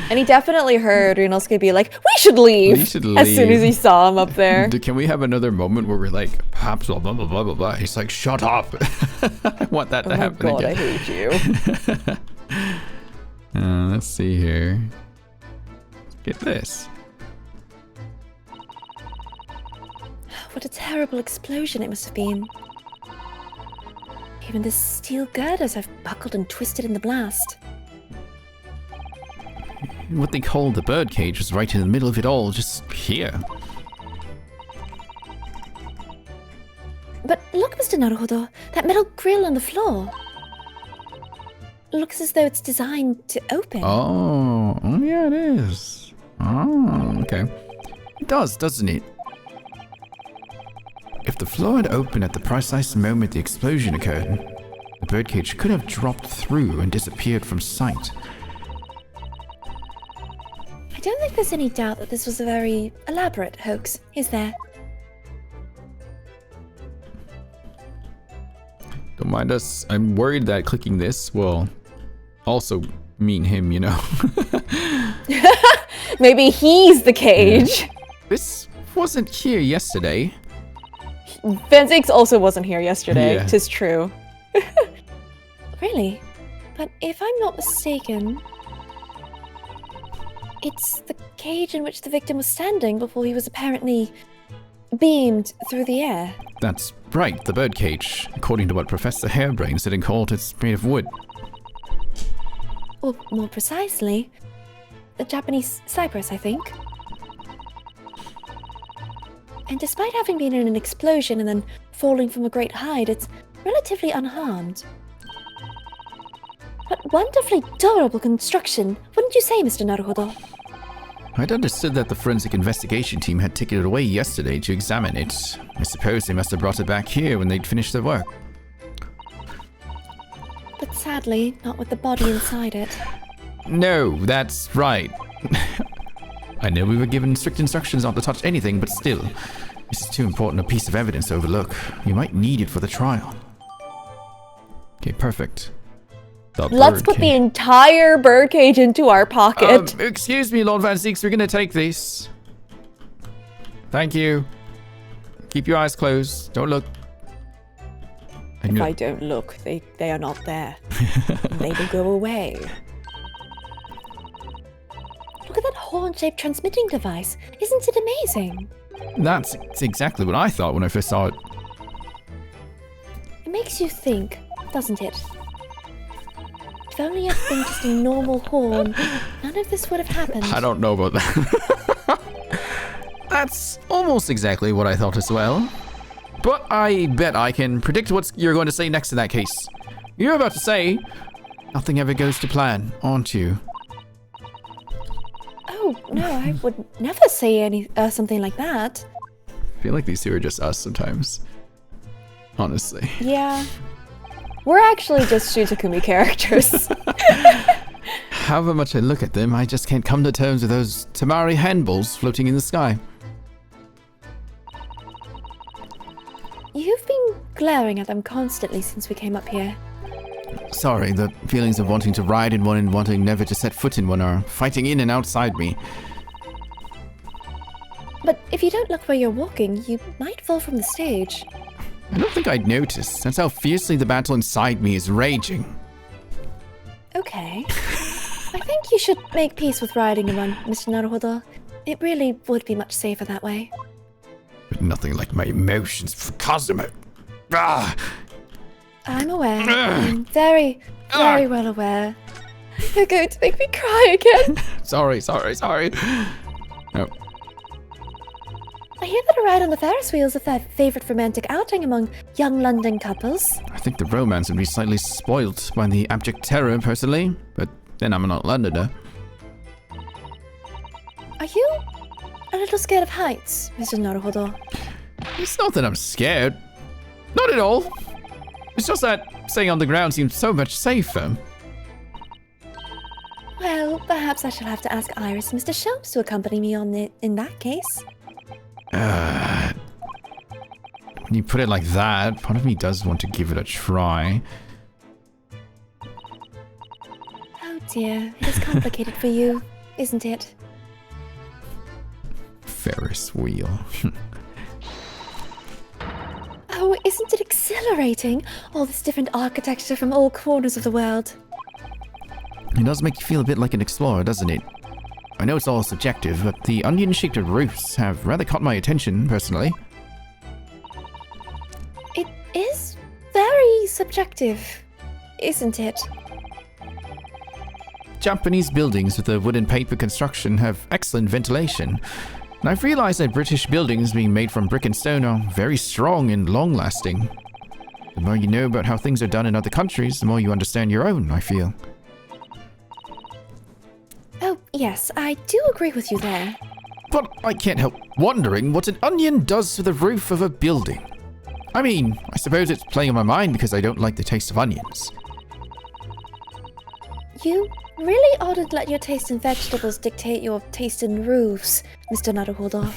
And he definitely heard Ryunosuke be like, we should leave! As soon as he saw him up there. Can we have another moment where we're like, perhaps blah, blah, blah, blah, blah, blah. He's like, shut up. I want that to happen God, again. I hate you. Let's see here. Get this. What a terrible explosion it must have been. Even the steel girders have buckled and twisted in the blast. What they call the birdcage was right in the middle of it all, just here. But look, Mr. Naruhodo, that metal grill on the floor. Looks as though it's designed to open. Oh, yeah, it is. Oh, okay. It does, doesn't it? If the floor had opened at the precise moment the explosion occurred, the birdcage could have dropped through and disappeared from sight. I don't think there's any doubt that this was a very elaborate hoax, is there? Don't mind us. I'm worried that clicking this will also mean him, you know. Maybe he's the cage. This wasn't here yesterday. Van Zieks also wasn't here yesterday, Yeah. 'tis true. Really? But if I'm not mistaken, it's the cage in which the victim was standing before he was apparently beamed through the air. That's right, the birdcage. According to what Professor Harebrain said in court, it's made of wood. Or more precisely, the Japanese cypress, I think. And despite having been in an explosion and then falling from a great height, it's relatively unharmed. But wonderfully durable construction, wouldn't you say, Mr. Naruhodo? I'd understood that the forensic investigation team had taken it away yesterday to examine it. I suppose they must have brought it back here when they'd finished their work. But sadly, not with the body inside it. No, that's right. I know we were given strict instructions not to touch anything, but still, this is too important a piece of evidence to overlook. We might need it for the trial. Okay, perfect. Let's put the entire birdcage into our pocket. Excuse me, Lord Van Zieks, we're gonna take this. Thank you. Keep your eyes closed. Don't look. If I don't look, they are not there. They will go away. Look at that horn-shaped transmitting device. Isn't it amazing? That's exactly what I thought when I first saw it. It makes you think, doesn't it? If only it had been just a normal horn, none of this would have happened. I don't know about that. That's almost exactly what I thought as well. But I bet I can predict what you're going to say next in that case. You're about to say, nothing ever goes to plan, aren't you? Oh, no, I would never say something like that. I feel like these two are just us sometimes. Honestly. Yeah. We're actually just Shutakumi characters. however much I look at them, I just can't come to terms with those Tamari handballs floating in the sky. You've been glaring at them constantly since we came up here. Sorry, the feelings of wanting to ride in one and wanting never to set foot in one are fighting in and outside me. But if you don't look where you're walking, you might fall from the stage. I don't think I'd notice. That's how fiercely the battle inside me is raging. Okay. I think you should make peace with riding in one, Mr. Naruhodo. It really would be much safer that way. But nothing like my emotions for Kazuma. Ah! I'm aware. I'm very well aware. You're going to make me cry again. Sorry. Oh. I hear that a ride on the Ferris wheel is a favorite romantic outing among young London couples. I think the romance would be slightly spoilt by the abject terror, personally. But then I'm not Londoner. Are you a little scared of heights, Mr. Naruhodo? It's not that I'm scared. Not at all. It's just that staying on the ground seems so much safer. Well, perhaps I shall have to ask Iris and Mr. Shelps to accompany me on it in that case. When you put it like that, part of me does want to give it a try. Oh dear, it is complicated for you, isn't it? Ferris wheel. Oh, isn't it exhilarating? All this different architecture from all corners of the world. It does make you feel a bit like an explorer, doesn't it? I know it's all subjective, but the onion-shaped roofs have rather caught my attention, personally. It is very subjective, isn't it? Japanese buildings with a wood and paper construction have excellent ventilation. And I've realized that British buildings being made from brick and stone are very strong and long-lasting. The more you know about how things are done in other countries, the more you understand your own, I feel. Oh, yes, I do agree with you there. But I can't help wondering what an onion does to the roof of a building. I mean, I suppose it's playing on my mind because I don't like the taste of onions. You really oughtn't let your taste in vegetables dictate your taste in roofs, Mr. Naruhodo.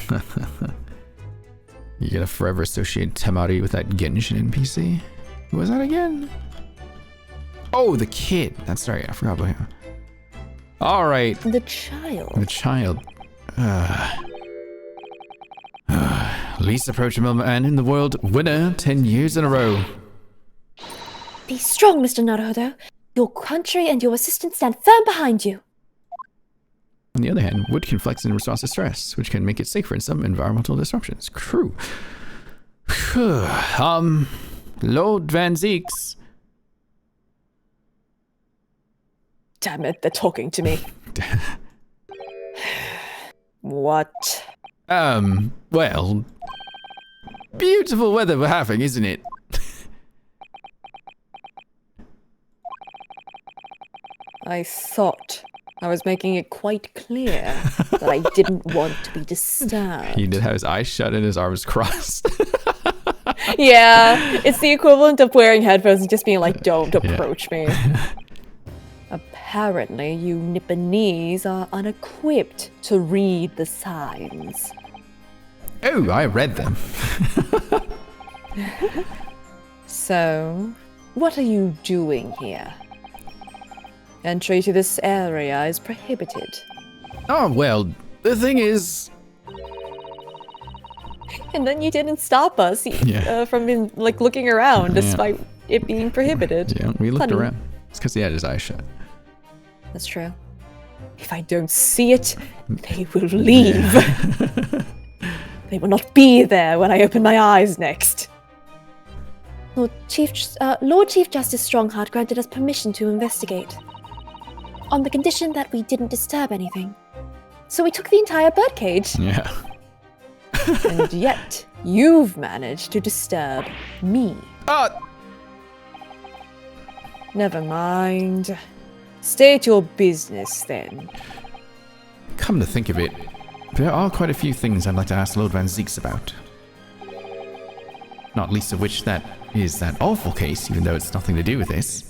You're gonna forever associate Tamari with that Genshin NPC? Who was that again? Oh, the kid. That's right, I forgot about him. Alright. The child. The child. Least approachable man in the world, winner 10 years in a row. Be strong, Mr. Naruhodo. Your country and your assistant stand firm behind you. On the other hand, wood can flex in response to stress, which can make it safer in some environmental disruptions. True. Lord Van Zeeks. Damn it, they're talking to me. What? Well, beautiful weather we're having, isn't it? I thought I was making it quite clear that I didn't want to be disturbed. He did have his eyes shut and his arms crossed. Yeah, it's the equivalent of wearing headphones and just being like, don't approach me. Apparently, you Nipponese are unequipped to read the signs. Oh, I read them. So, what are you doing here? Entry to this area is prohibited. Oh, well, the thing is... And then you didn't stop us from looking around despite it being prohibited. Yeah, we looked Funny. around. It's because he had his eyes shut. That's true. If I don't see it, they will leave. They will not be there when I open my eyes next. Lord Chief Justice Strongheart granted us permission to investigate. On the condition that we didn't disturb anything. So we took the entire birdcage. Yeah. And yet, you've managed to disturb me. Never mind. State your business, then. Come to think of it, there are quite a few things I'd like to ask Lord Van Zeeks about. Not least of which that is that awful case, even though it's nothing to do with this.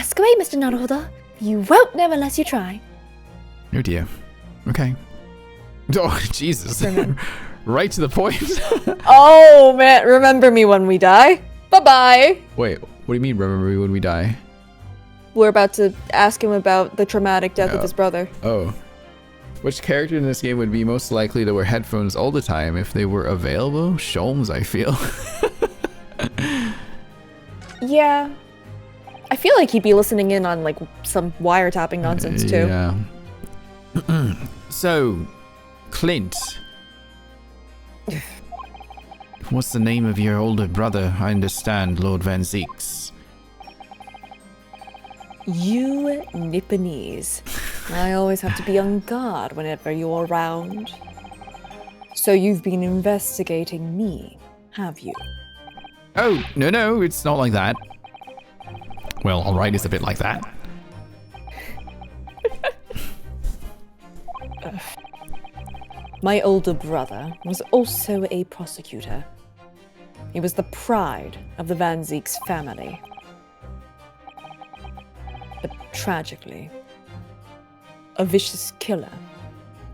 Ask away, Mr. Naruhodo. You won't know unless you try. Oh dear. Okay. Oh, Jesus. Remember. Right to the point. Oh man, remember me when we die. Bye-bye. Wait, what do you mean remember me when we die? We're about to ask him about the traumatic death of his brother. Oh. Which character in this game would be most likely to wear headphones all the time if they were available? Sholmes, I feel. Yeah. I feel like he'd be listening in on like some wiretapping nonsense too. Yeah. So, Clint. What's the name of your older brother? I understand, Lord Van Zeeks. You Nipponese. I always have to be on guard whenever you're around. So you've been investigating me, have you? Oh, no, it's not like that. Well, alright, it's a bit like that. My older brother was also a prosecutor. He was the pride of the Van Zeeks family. But tragically, a vicious killer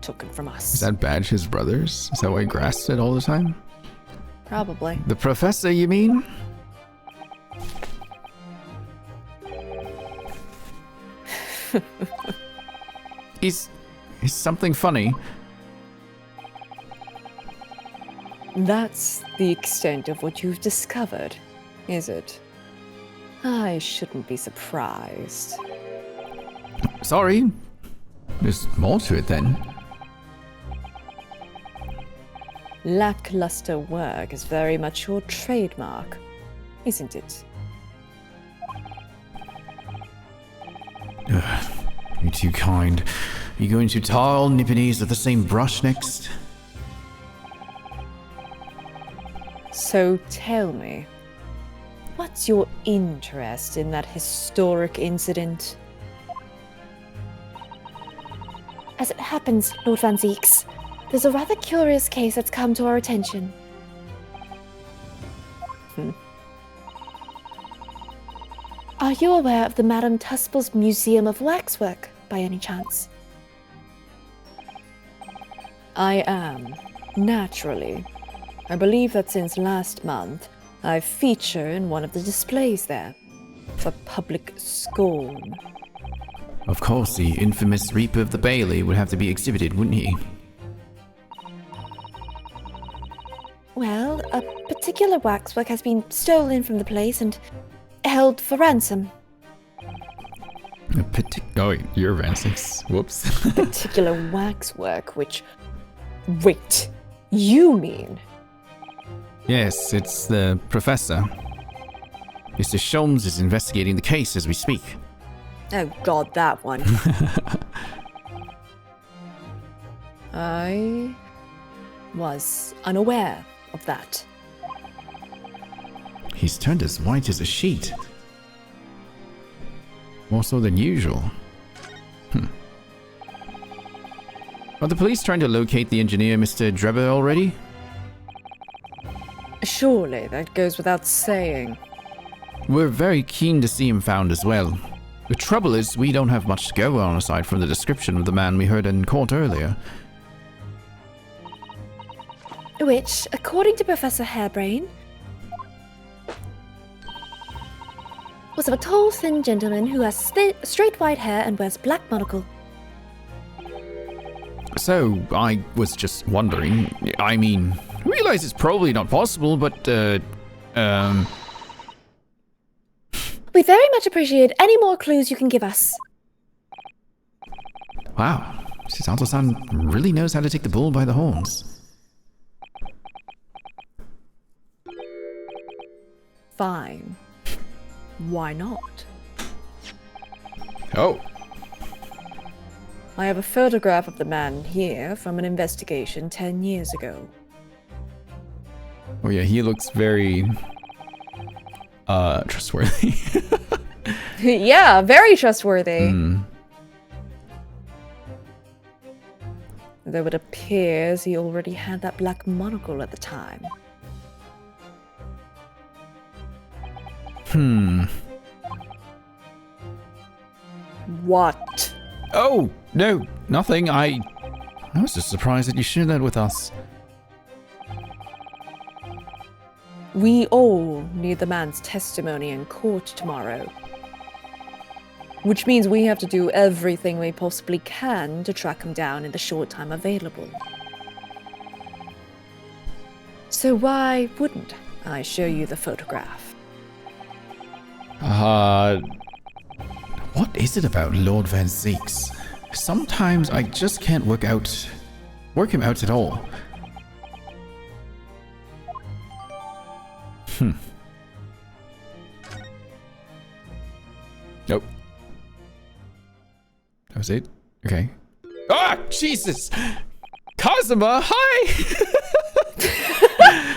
took it from us. Is that badge his brother's? Is that why he grasps it all the time? Probably. The professor, you mean? Is something funny? That's the extent of what you've discovered, is it? I shouldn't be surprised. Sorry. There's more to it then. Lackluster work is very much your trademark, isn't it? You're too kind. Are you going to tar all Nipponese with the same brush next? So tell me, what's your interest in that historic incident? As it happens, Lord Van Zeeks, there's a rather curious case that's come to our attention. Are you aware of the Madame Tuspel's Museum of Waxwork, by any chance? I am, naturally. I believe that since last month, I feature in one of the displays there, for public scorn. Of course, the infamous Reaper of the Bailey would have to be exhibited, wouldn't he? Well, a particular waxwork has been stolen from the place and held for ransom. Oh, you're Van Zeeks. Whoops. Particular waxwork, which... Wait, you mean? Yes, it's the professor. Mr. Sholmes is investigating the case as we speak. Oh god, that one. I was unaware of that. He's turned as white as a sheet. More so than usual. Are the police trying to locate the engineer, Mr. Drebber, already? Surely that goes without saying. We're very keen to see him found as well. The trouble is, we don't have much to go on aside from the description of the man we heard in court earlier. Which, according to Professor Hairbrain, was of a tall, thin gentleman who has straight white hair and wears black monocle. So, I was just wondering, I mean, I realize it's probably not possible, but, We very much appreciate any more clues you can give us. wow, Shizato-san really knows how to take the bull by the horns. Fine. Why not? Oh. I have a photograph of the man here from an investigation 10 years ago. Oh yeah, he looks very... trustworthy. Yeah, very trustworthy. Though it appears he already had that black monocle at the time. What? Oh, no, nothing. I was just surprised that you shared that with us. We all need the man's testimony in court tomorrow. Which means we have to do everything we possibly can to track him down in the short time available. So why wouldn't I show you the photograph? What is it about Lord Van Zeeks? Sometimes I just can't work him out at all. Nope. That was it? Okay. Ah, Jesus! Kazuma, hi!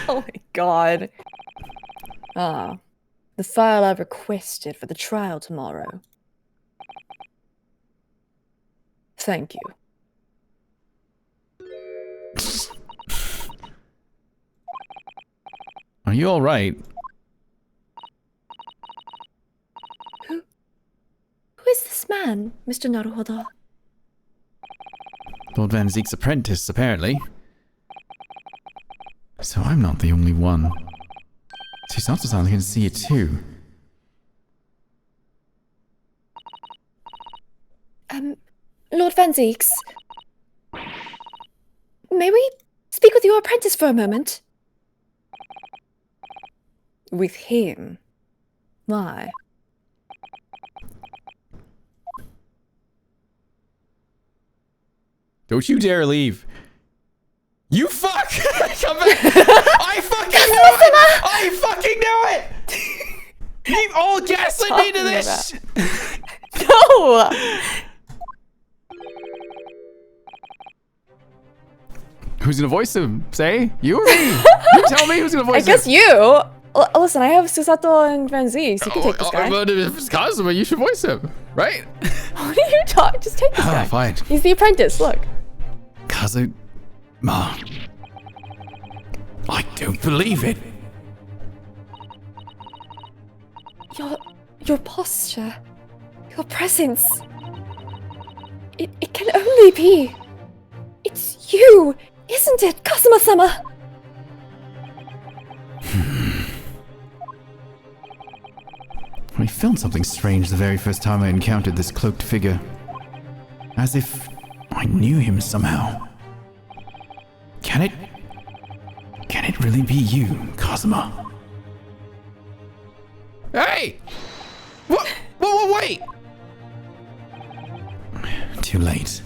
Oh my god. Ah, the file I've requested for the trial tomorrow. Thank you. Are you alright? Who is this man, Mr. Naruhodo? Lord Van Zeek's apprentice, apparently. So I'm not the only one. Chisato-san can see it too. Lord Van Zeeks? May we speak with your apprentice for a moment? With him? Why? Don't you dare leave. You fuck! Come back! I fucking knew it! I fucking knew it! You all gaslit me to this! No! Who's gonna voice him? Say? You or me? You tell me who's gonna voice him. I guess you! Listen, I have Susato and Van Zeeks. You can take this guy. But if it's Kazuma, you should voice him, right? What are you talking? Just take this guy. Fine. He's the apprentice, look. Kazuma. I don't believe it. Your posture, your presence. It can only be. It's you, isn't it, Kazuma-sama? I felt something strange the very first time I encountered this cloaked figure. As if I knew him somehow. Can it really be you, Kazuma? Hey! What? Whoa, wait! Too late.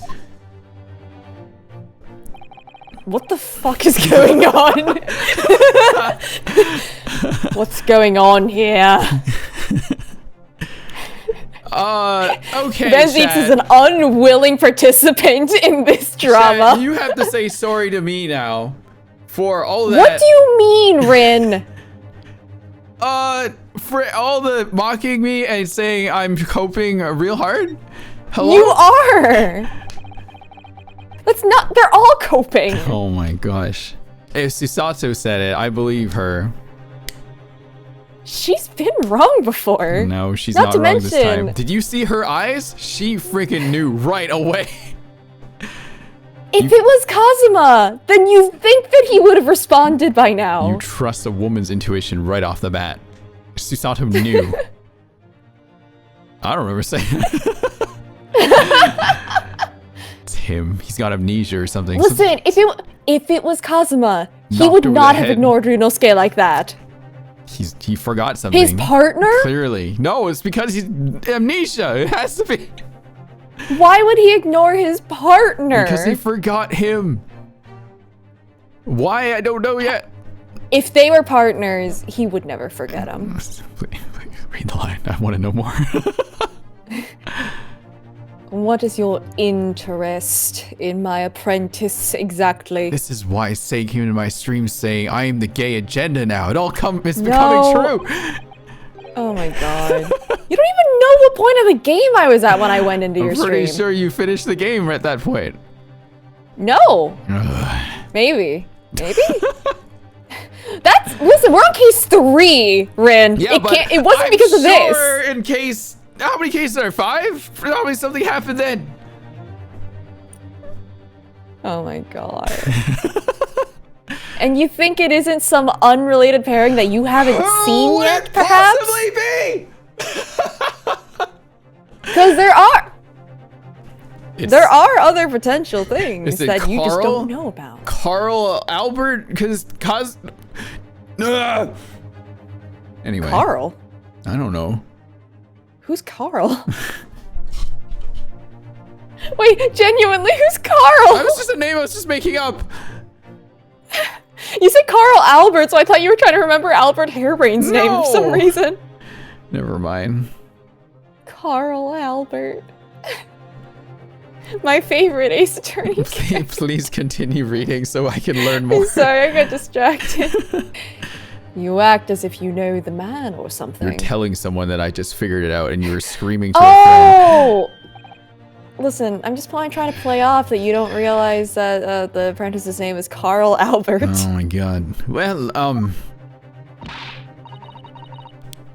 What the fuck is going on? What's going on here? Okay, Van Zeeks is an unwilling participant in this drama. Chad, you have to say sorry to me now. For all that. What do you mean, Rin? For all the mocking me and saying I'm coping real hard? Hello? You are! That's not- they're all coping! Oh my gosh. If Susato said it, I believe her. She's been wrong before. No, she's Not not to wrong this mention- time. Did you see her eyes? She freaking knew right away. If it was Kazuma, then you think that he would have responded by now. You trust a woman's intuition right off the bat. Susato knew. I don't remember saying it's him. He's got amnesia or something. Listen, if it was Kazuma, he Knocked would over the not have head. ignored Ryunosuke like that. He forgot something. His partner? Clearly. No, it's because he's amnesia. It has to be. Why would he ignore his partner? Because he forgot him. Why? I don't know yet. If they were partners, he would never forget him. Please, read the line. I want to know more. What is your interest in my apprentice exactly? This is why Say came into my stream saying I am the gay agenda now. It's becoming No. true. Oh my god. You don't even know what point of the game I was at when I went into your I'm stream. pretty sure you finished the game at that point. No. Ugh. Maybe. Listen, we're on case 3, Rin. Yeah, It but wasn't because of this. sure in case How many cases are there? 5? Probably something happened then. Oh my god. And you think it isn't some unrelated pairing that you haven't seen yet, perhaps? Possibly be? Because there are other potential things Is it that you just Carl? don't know about. Carl Albert? Because anyway. Carl? I don't know. Who's Carl? Wait, genuinely, who's Carl? That was just a name I was just making up. You said Carl Albert, so I thought you were trying to remember Albert Hairbrain's name for some No. reason. Never mind. Carl Albert. My favorite Ace Attorney. Please continue reading so I can learn more. I'm sorry, I got distracted. You act as if you know the man or something. You're telling someone that I just figured it out and you were screaming to a friend. Oh! Listen, I'm just trying to play off that you don't realize that the apprentice's name is Carl Albert. Oh my god. Well,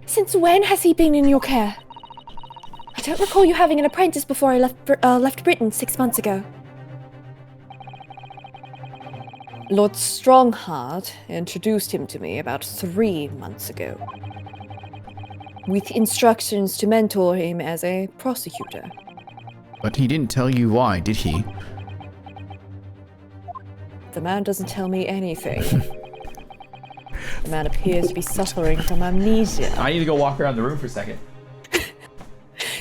Since when has he been in your care? I don't recall you having an apprentice before I left Britain 6 months ago. Lord Strongheart introduced him to me about 3 months ago, with instructions to mentor him as a prosecutor. But he didn't tell you why, did he? The man doesn't tell me anything. The man appears to be suffering from amnesia. I need to go walk around the room for a second.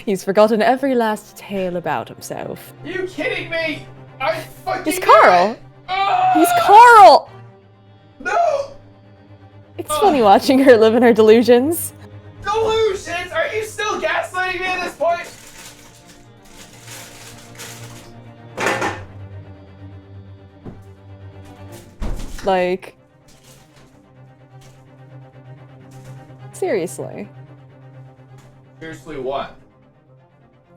He's forgotten every last tale about himself. You kidding me? I fucking He's Carl! Ah! He's Carl! No! It's funny watching her live in her delusions. Delusions! Are you still gaslighting me at this point? Like... Seriously. Seriously, what?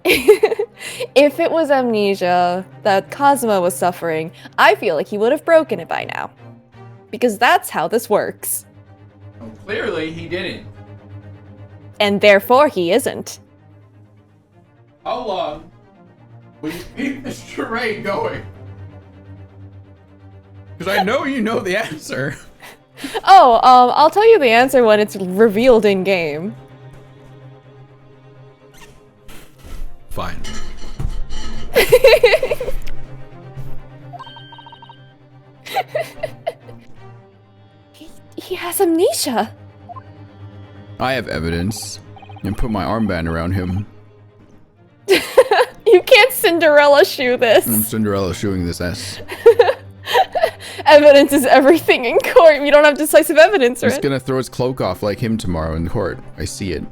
If it was amnesia that Cosmo was suffering, I feel like he would have broken it by now. Because that's how this works. Well, clearly, he didn't. And therefore he isn't. How long will you keep this charade going? Because I know you know the answer. Oh, I'll tell you the answer when it's revealed in game. Fine. He has amnesia. I have evidence. And put my armband around him. You can't Cinderella shoe this. I'm Cinderella shooing this S. Evidence is everything in court. We don't have decisive evidence, He's right? gonna throw his cloak off like him tomorrow in court. I see it.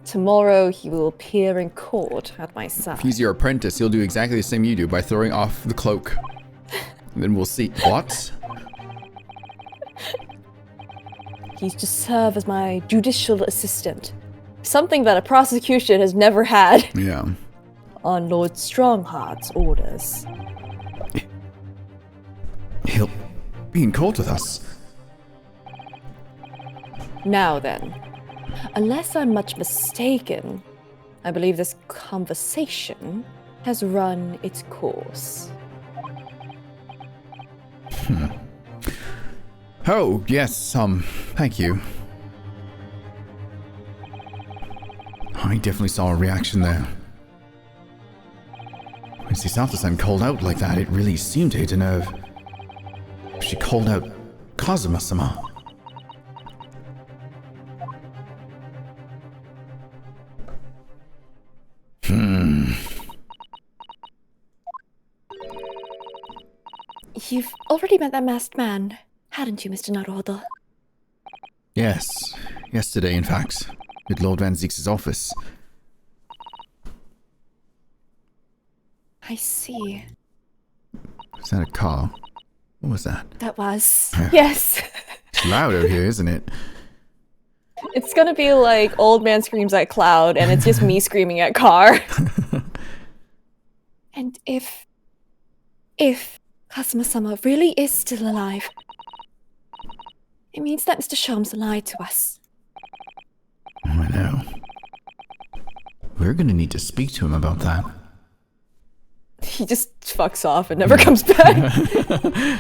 Tomorrow he will appear in court at my side. If he's your apprentice, he'll do exactly the same you do by throwing off the cloak. And then we'll see. What? He's to serve as my judicial assistant. Something that a prosecution has never had Yeah. on Lord Strongheart's orders. He'll be in court with us. Now then, unless I'm much mistaken, I believe this conversation has run its course. Oh, yes, thank you. I definitely saw a reaction there. When Sisata-san called out like that, it really seemed to hit a nerve. She called out Kazuma-sama. You've already met that masked man, hadn't you, Mr. Naruhodo? Yes, yesterday, in fact, at Lord Van Zeek's office. I see. Is that a car? What was that? That was. Yes. It's loud out here, isn't it? It's gonna be like old man screams at cloud and it's just me screaming at car. And if Kazuma-sama really is still alive, it means that Mr. Sholmes lied to us. Oh, I know. We're gonna need to speak to him about that. He just fucks off and never comes back.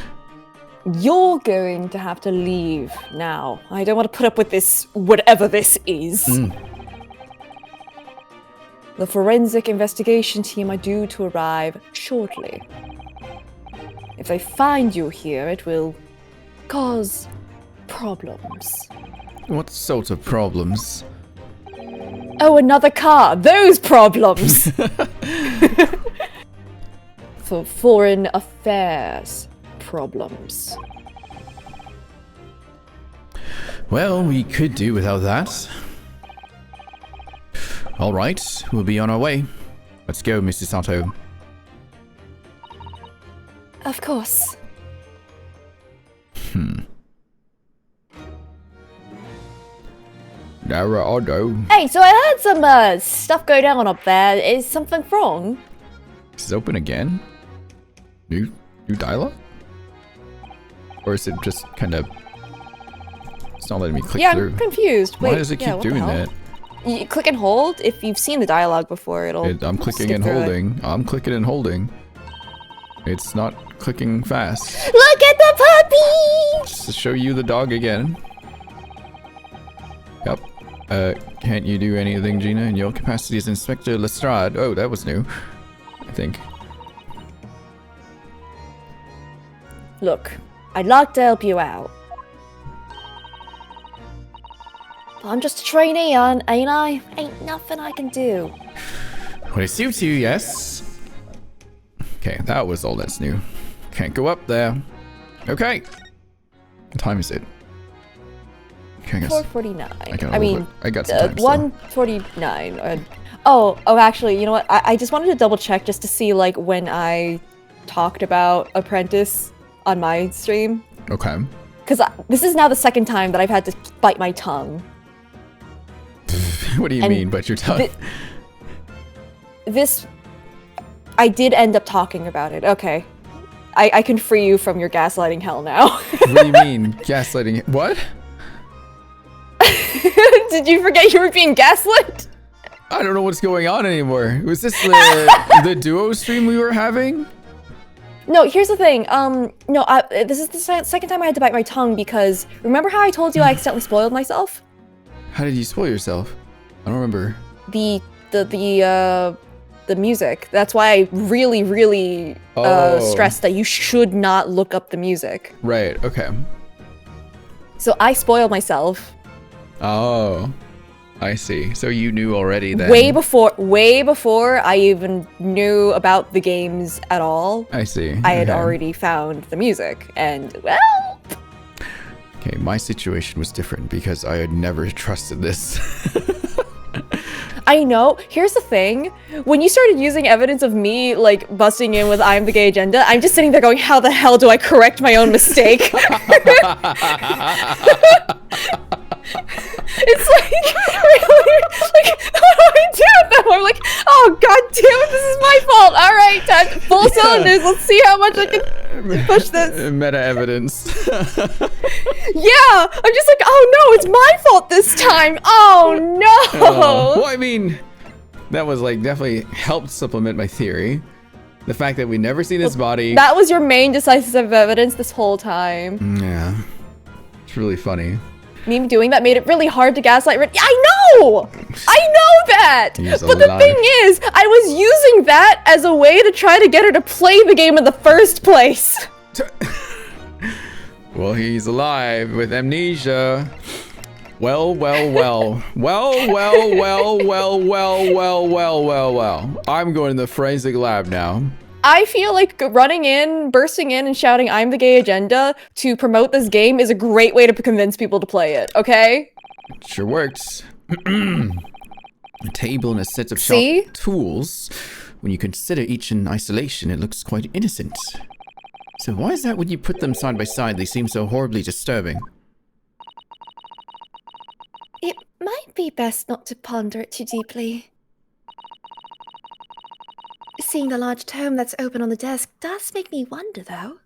You're going to have to leave now. I don't want to put up with this, whatever this is. The forensic investigation team are due to arrive shortly. If they find you here, it will cause problems. What sort of problems? Oh, another car! Those problems! For foreign affairs problems. Well, we could do without that. Alright, we'll be on our way. Let's go, Mrs. Sato. Of course. Nara Otto. Hey, so I heard some stuff go down up there. Is something wrong? Is it open again? New dialogue? Or is it just kind of... It's not letting me click Yeah, through. I'm confused. Wait, Why does it yeah, keep what the doing hell? that? You click and hold. If you've seen the dialogue before, it'll. I'm clicking skip and through it. holding. I'm clicking and holding. It's not clicking fast. Look at the puppy! Just to show you the dog again. Yep. Can't you do anything, Gina, in your capacity as Inspector Lestrade? Oh, that was new. I think. Look, I'd like to help you out. But I'm just a trainee, ain't I? Ain't nothing I can do. When it suits you, yes. Okay, that was all that's new. Can't go up there. Okay. What time is it? Okay, I guess 4:49. I mean, I got some time still. 1:49. Oh, actually, you know what? I just wanted to double check just to see like when I talked about Apprentice on my stream. Okay. Because this is now the second time that I've had to bite my tongue. What do you And mean, but your tongue? This, I did end up talking about it. Okay. I can free you from your gaslighting hell now. What do you mean, gaslighting? What? Did you forget you were being gaslit? I don't know what's going on anymore. Was this the duo stream we were having? No, here's the thing. No, this is the second time I had to bite my tongue because remember how I told you I accidentally spoiled myself? How did you spoil yourself? I don't remember. The music. That's why I really stressed that you should not look up the music. Right, okay. So I spoiled myself. Oh, I see. So you knew already then. Way before I even knew about the games at all. I see. I had Okay. already found the music, and well... Okay, my situation was different because I had never trusted this. I know. Here's the thing. When you started using evidence of me, like, busting in with I'm the gay agenda, I'm just sitting there going, how the hell do I correct my own mistake? It's like, really, like, what do I do with them? I'm like, oh, god damn it, this is my fault. All right, time to full cylinders. Let's see how much I can push this. Meta evidence. Yeah, I'm just like, oh no, it's my fault this time. Oh no. Well, I mean, that was like definitely helped supplement my theory. The fact that we never seen his body. That was your main decisive evidence this whole time. Yeah. It's really funny. Me doing that made it really hard to gaslight Rin. I know that! He's But the alive. thing is, I was using that as a way to try to get her to play the game in the first place. Well, he's alive with amnesia. Well. Well. I'm going to the forensic lab now. I feel like bursting in and shouting I'm the gay agenda to promote this game is a great way to convince people to play it, okay? Sure works. A table and a set of See? sharp tools. When you consider each in isolation, it looks quite innocent. So why is that when you put them side by side, they seem so horribly disturbing? It might be best not to ponder it too deeply. Seeing the large tome that's open on the desk does make me wonder, though.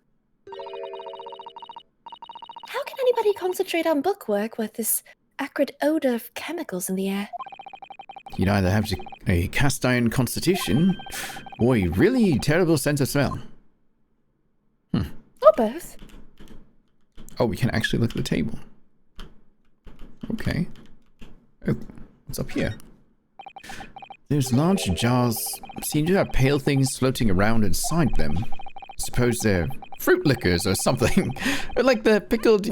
How can anybody concentrate on bookwork with this acrid odor of chemicals in the air? you'd either have a cast iron constitution or a really terrible sense of smell. Or both. Oh, we can actually look at the table. Okay. Oh, what's up here? Those large jars seem to have pale things floating around inside them. Suppose they're fruit liquors or something. Or like the pickled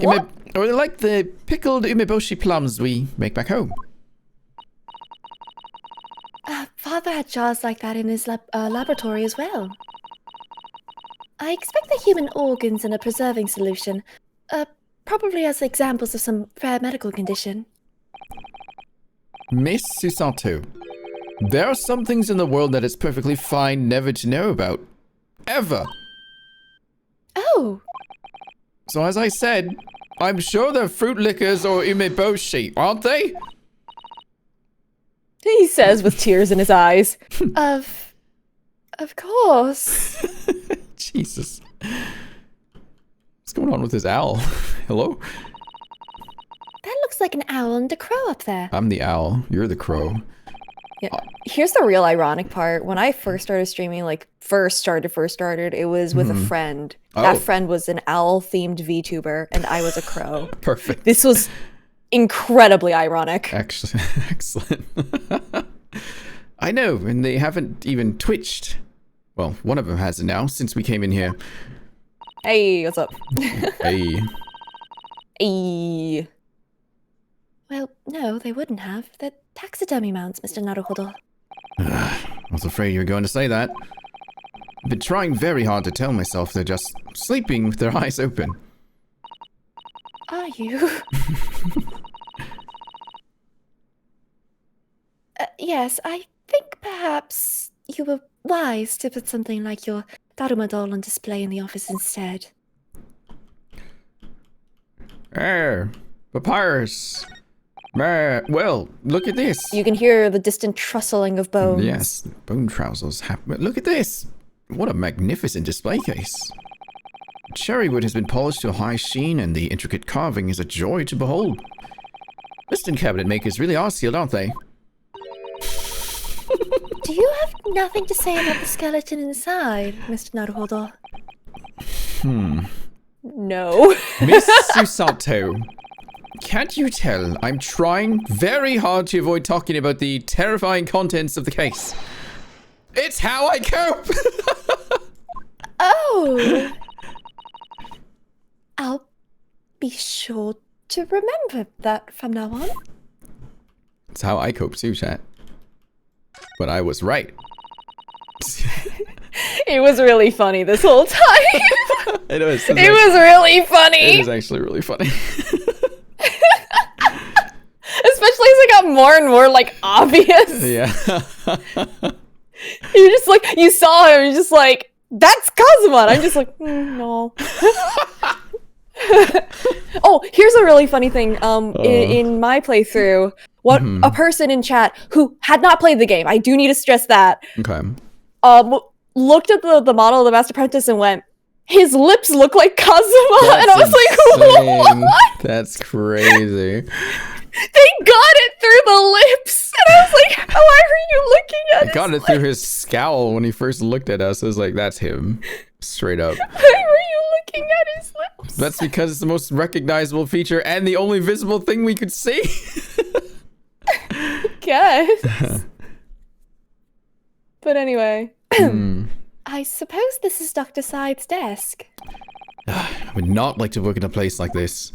umeboshi plums we make back home. Father had jars like that in his laboratory as well. I expect the human organs in a preserving solution, probably as examples of some rare medical condition. Miss Susato, there are some things in the world that it's perfectly fine never to know about. Ever. Oh, So as I said, I'm sure they're fruit liquors or umeboshi, aren't they? He says with tears in his eyes. of course. Jesus. What's going on with this owl? Hello? That looks like an owl and a crow up there. I'm the owl. You're the crow. Yeah. Here's the real ironic part. When I first started streaming, like first started, it was with a friend. That Oh. friend was an owl-themed VTuber, and I was a crow. Perfect. This was incredibly ironic. Actually, excellent. I know, and they haven't even twitched. Well, one of them has now since we came in here. Hey, what's up? Hey. Hey. Well, no, they wouldn't have. They're taxidermy mounts, Mr. Naruhodo. I was afraid you were going to say that. I've been trying very hard to tell myself they're just sleeping with their eyes open. Are you? Yes, I think perhaps you were wise to put something like your Daruma doll on display in the office instead. Papyrus. Well, look at this. You can hear the distant trustling of bones. Yes, bone trousers. Look at this. What a magnificent display case. Cherrywood has been polished to a high sheen, and the intricate carving is a joy to behold. Western cabinet makers really are skilled, aren't they? Do you have nothing to say about the skeleton inside, Mr. Naruhodo? No. Miss Susato, can't you tell I'm trying very hard to avoid talking about the terrifying contents of the case? It's how I cope! Oh! I'll be sure to remember that from now on. It's how I cope too, chat. But I was right. It was really funny this whole time. It was. It was really funny. It is actually really funny. Especially as it got more and more like obvious. Yeah. You're just like, you saw him, you're just like, that's Kazuma. And I'm just like, no. Oh, here's a really funny thing. In my playthrough, what a person in chat who had not played the game, I do need to stress that, Okay. looked at the model of the Master Apprentice and went, his lips look like Kazuma. And I was insane. like, what? That's crazy. They got it through the lips. And I was like, why are you looking at I got it through his scowl when he first looked at us. I was like, that's him. Straight up. Why were you looking at his lips? That's because it's the most recognizable feature and the only visible thing we could see. Guess. But anyway. I suppose this is Dr. Side's desk. I would not like to work in a place like this.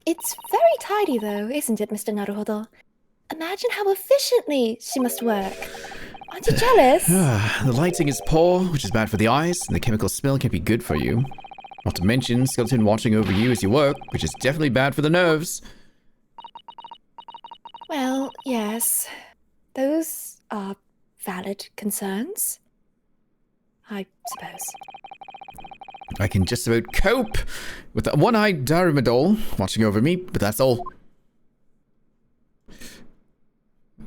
It's very tidy though, isn't it, Mr. Naruhodo? Imagine how efficiently she must work. Aren't you jealous? The lighting is poor, which is bad for the eyes, and the chemical smell can be good for you. Not to mention skeleton watching over you as you work, which is definitely bad for the nerves. Well, yes. Those are valid concerns. I suppose. I can just about cope with that one-eyed Daruma doll watching over me, but that's all.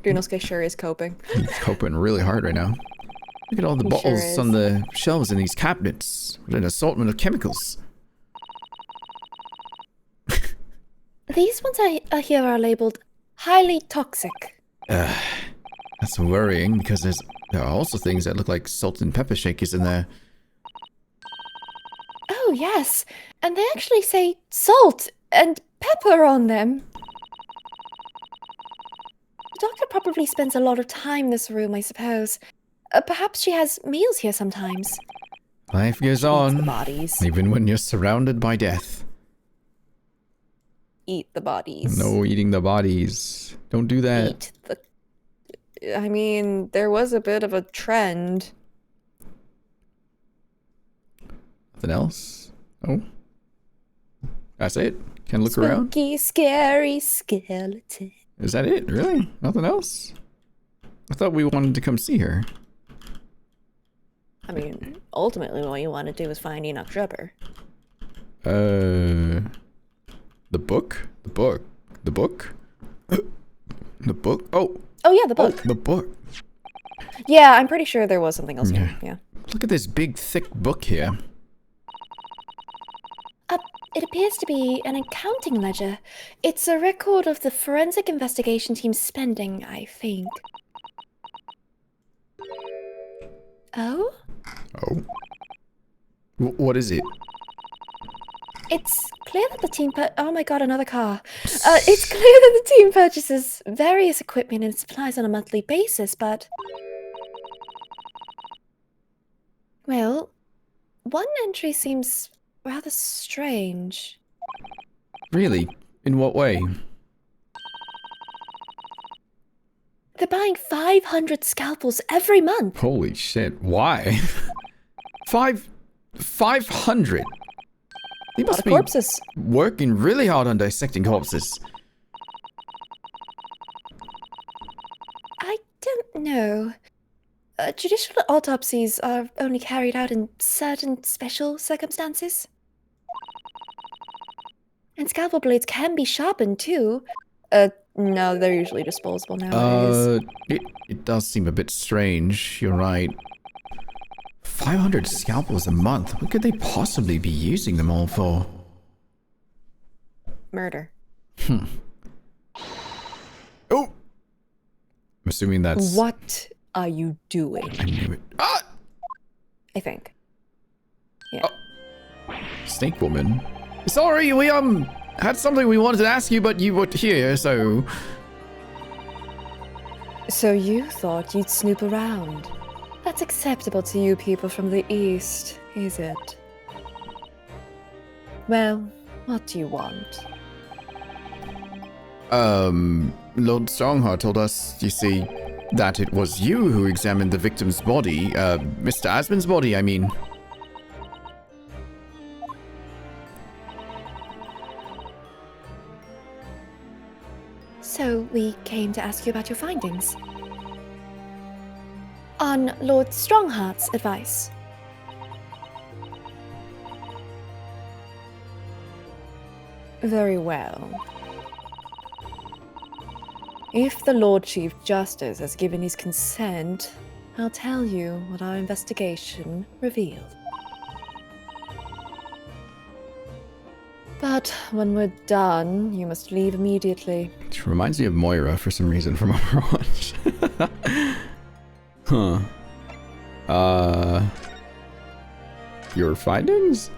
Ryunosuke sure is coping. He's coping really hard right now. Look at all the He bottles sure is. on the shelves in these cabinets. What an assortment of chemicals. These ones here are labeled highly toxic. That's worrying because there are also things that look like salt and pepper shakers in there. Oh, yes. And they actually say salt and pepper on them. The doctor probably spends a lot of time in this room, I suppose. Perhaps she has meals here sometimes. Life goes Eats the on, bodies. even when you're surrounded by death. Eat the bodies. No eating the bodies. Don't do that. Eat the... I mean, there was a bit of a trend. Nothing else? Oh. That's it? Can look around? Spooky, scary skeleton. Is that it? Really? Nothing else? I thought we wanted to come see her. I mean, ultimately what you want to do is find Enoch Drebber. The book? The book? The book? The book? Oh! Oh yeah, the book. Oh, the book. Yeah, I'm pretty sure there was something else here. Yeah. Look at this big, thick book here. It appears to be an accounting ledger. It's a record of the forensic investigation team's spending, I think. Oh? Oh. What is it? It's clear that the team oh my god, another car. It's clear that the team purchases various equipment and supplies on a monthly basis, but... Well, one entry seems rather strange. Really? In what way? They're buying 500 scalpels every month. Holy shit. Why? 500? They A lot must of be corpses. Working really hard on dissecting corpses. I don't know. Judicial autopsies are only carried out in certain special circumstances. And scalpel blades can be sharpened too. No, they're usually disposable nowadays. It does seem a bit strange. You're right. 500 scalpels a month. What could they possibly be using them all for? Murder. Oh! I'm assuming that's... What are you doing? I knew it. Ah! I think. Yeah. Snake Woman. Sorry, we had something we wanted to ask you, but you weren't here, so... So you thought you'd snoop around. That's acceptable to you people from the East, is it? Well, what do you want? Lord Strongheart told us, you see, that it was you who examined the victim's body, Mr. Asmund's body, I mean. So we came to ask you about your findings. On Lord Strongheart's advice. Very well. If the Lord Chief Justice has given his consent, I'll tell you what our investigation revealed. But when we're done, you must leave immediately. Which reminds me of Moira for some reason from Overwatch. Huh. Your findings?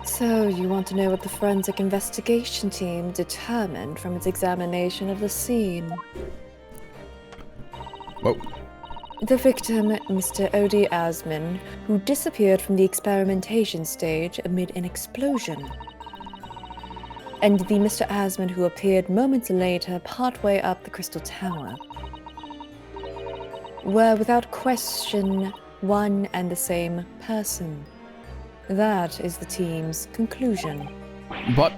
So, you want to know what the forensic investigation team determined from its examination of the scene? Whoa. The victim, Mr. O.D. Asman, who disappeared from the experimentation stage amid an explosion. And the Mr. Asman who appeared moments later partway up the Crystal Tower. Were without question one and the same person. That is the team's conclusion. But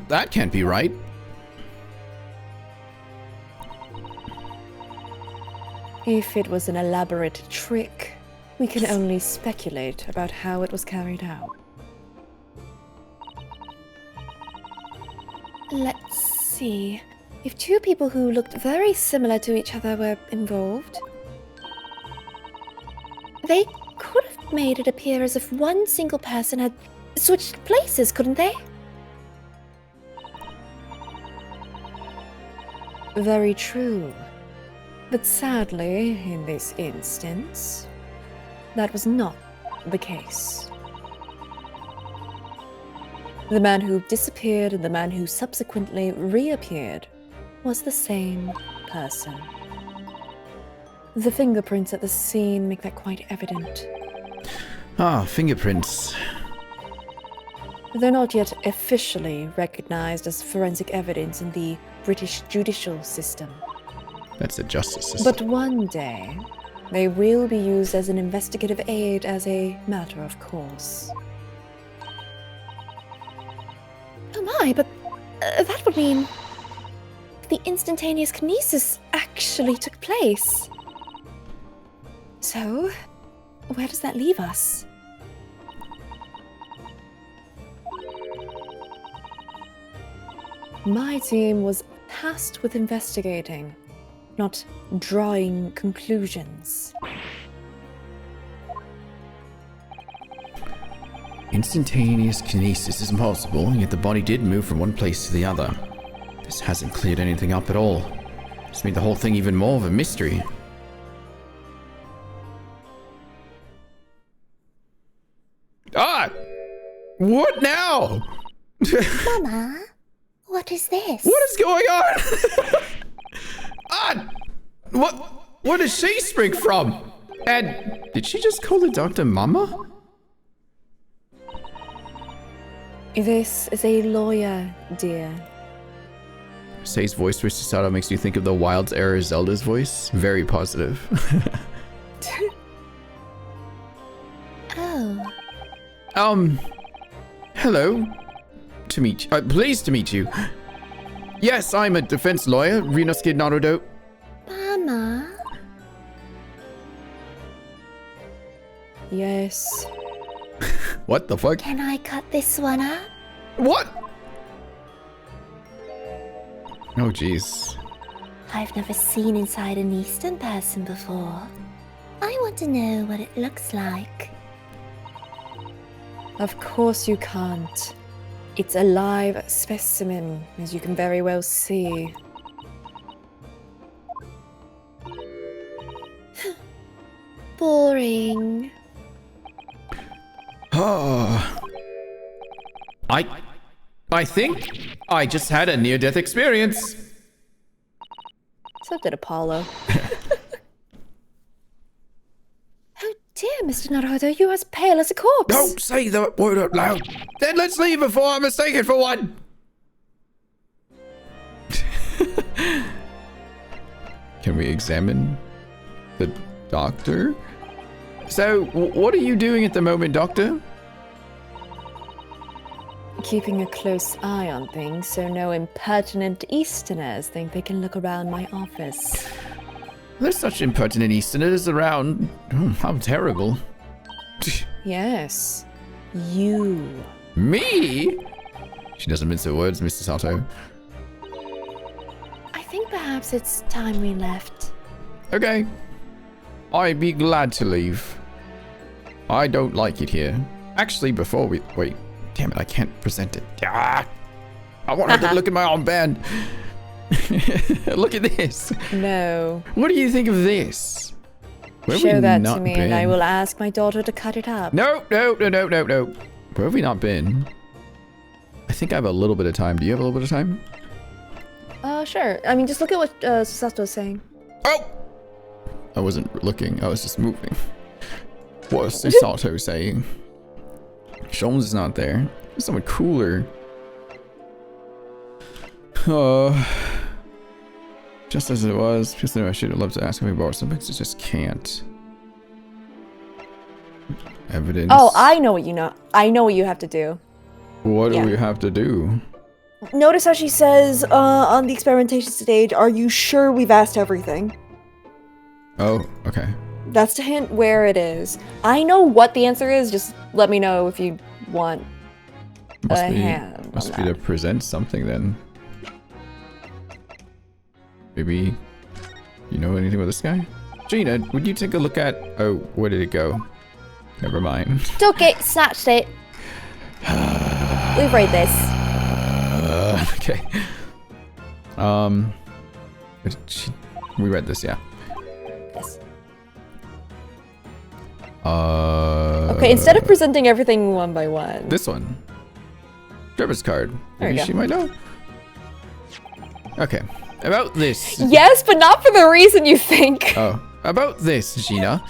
that can't be right. If it was an elaborate trick, we can only speculate about how it was carried out. Let's see. If two people who looked very similar to each other were involved, they could have made it appear as if one single person had switched places, couldn't they? Very true. But sadly, in this instance, that was not the case. The man who disappeared and the man who subsequently reappeared was the same person. The fingerprints at the scene make that quite evident. Ah, fingerprints. They're not yet officially recognized as forensic evidence in the British judicial system. That's the justice system. But one day, they will be used as an investigative aid as a matter of course. Oh my, but that would mean the instantaneous kinesis actually took place. So, where does that leave us? My team was tasked with investigating, not drawing conclusions. Instantaneous kinesis is impossible, yet the body did move from one place to the other. This hasn't cleared anything up at all. It's made the whole thing even more of a mystery. Ah! What now? Mama, what is this? What is going on? Ah! What does she spring from? And did she just call the doctor Mama? This is a lawyer, dear. Say's voice switch to Sato makes me think of the Wilds era Zelda's voice. Very positive. Oh, Hello. To meet you. Pleased to meet you. Yes, I'm a defense lawyer, Rinosuke Naruto. Mama. Yes. What the fuck? Can I cut this one up? What? Oh, jeez. I've never seen inside an Eastern person before. I want to know what it looks like. Of course you can't. It's a live specimen, as you can very well see. Boring. I think I just had a near-death experience. So did Apollo. Oh dear, Mr. Naruto, you're as pale as a corpse. Don't say that word out loud. Then let's leave before I'm mistaken for one. Can we examine the doctor? So, what are you doing at the moment, doctor? Keeping a close eye on things so no impertinent Easterners think they can look around my office. There's such impertinent Easterners around. Oh, how terrible. Yes. You. Me? She doesn't mince her words, Mr. Sato. I think perhaps it's time we left. Okay. I'd be glad to leave. I don't like it here. Actually, before we... Wait. Damn it, I can't present it. Ah, I want her to look at my armband. Look at this. No. What do you think of this? Where have Show we that not to me been? and I will ask my daughter to cut it up. No. Where have we not been? I think I have a little bit of time. Do you have a little bit of time? Sure. I mean, just look at what Sasato's saying. Oh! I wasn't looking. I was just moving. What is Susato saying? Sholmes is not there. There's someone cooler. Just as it was, because I should have loved to ask him about some things, I just can't. Evidence. Oh, I know what you know. I know what you have to do. What do yeah. we have to do? Notice how she says on the experimentation stage, "Are you sure we've asked everything?" Oh, okay. That's to hint where it is. I know what the answer is. Just let me know if you want a hand. Must be to present something then. Maybe you know anything about this guy? Gina, would you take a look at... Oh, where did it go? Never mind. Took it, snatched it. We've read this. Okay. We read this, yeah. Yes. Okay, instead of presenting everything one by one. This one. Drebba's card. There you Maybe go. she might know. Okay. About this. Yes, but not for the reason you think. Oh. About this, Gina.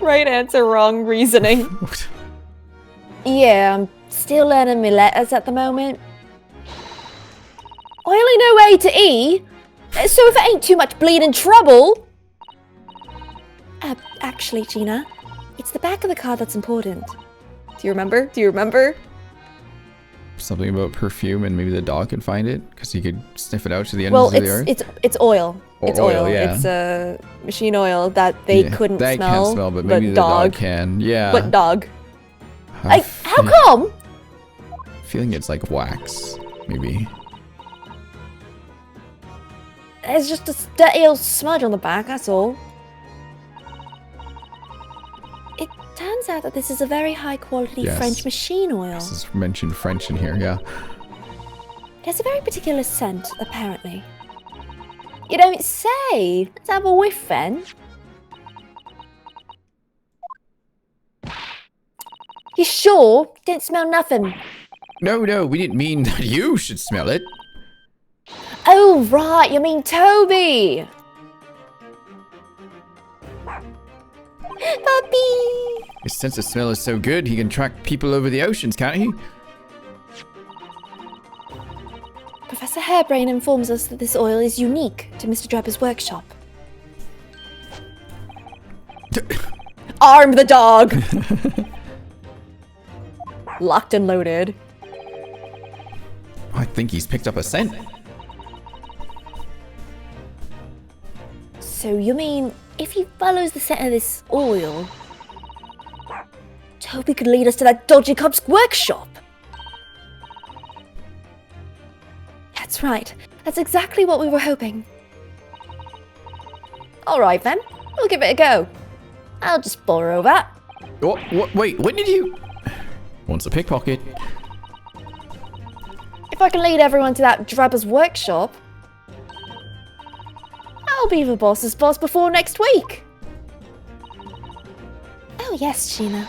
Right answer, wrong reasoning. Yeah, I'm still learning my letters at the moment. I only know A to E, so if it ain't too much bleeding trouble. Actually, Gina, it's the back of the card that's important. Do you remember? Do you remember? Something about perfume and maybe the dog can find it because he could sniff it out to the ends of the earth. It's oil. It's oil. Yeah. It's machine oil that they couldn't they smell. can't smell, but maybe the dog can. Yeah. But dog. I How come? feeling it's like wax, maybe. There's just a dirty old smudge on the back, that's all. It turns out that this is a very high quality Yes. French machine oil. This is mentioned French in here, yeah. It has a very particular scent, apparently. You don't say! Let's have a whiff then. You sure? Didn't smell nothing. No, we didn't mean that you should smell it. Oh, right, you mean Toby! Puppy! His sense of smell is so good, he can track people over the oceans, can't he? Professor Hairbrain informs us that this oil is unique to Mr. Drebba's workshop. Arm the dog! Locked and loaded. I think he's picked up a scent. So you mean, if he follows the scent of this oil, Toby could lead us to that dodgy cop's workshop? That's right. That's exactly what we were hoping. Alright then, we'll give it a go. I'll just borrow that. What? Wait, when did you... Wants a pickpocket. If I can lead everyone to that Drebba's workshop, I'll be the boss's boss before next week. Oh yes, Gina.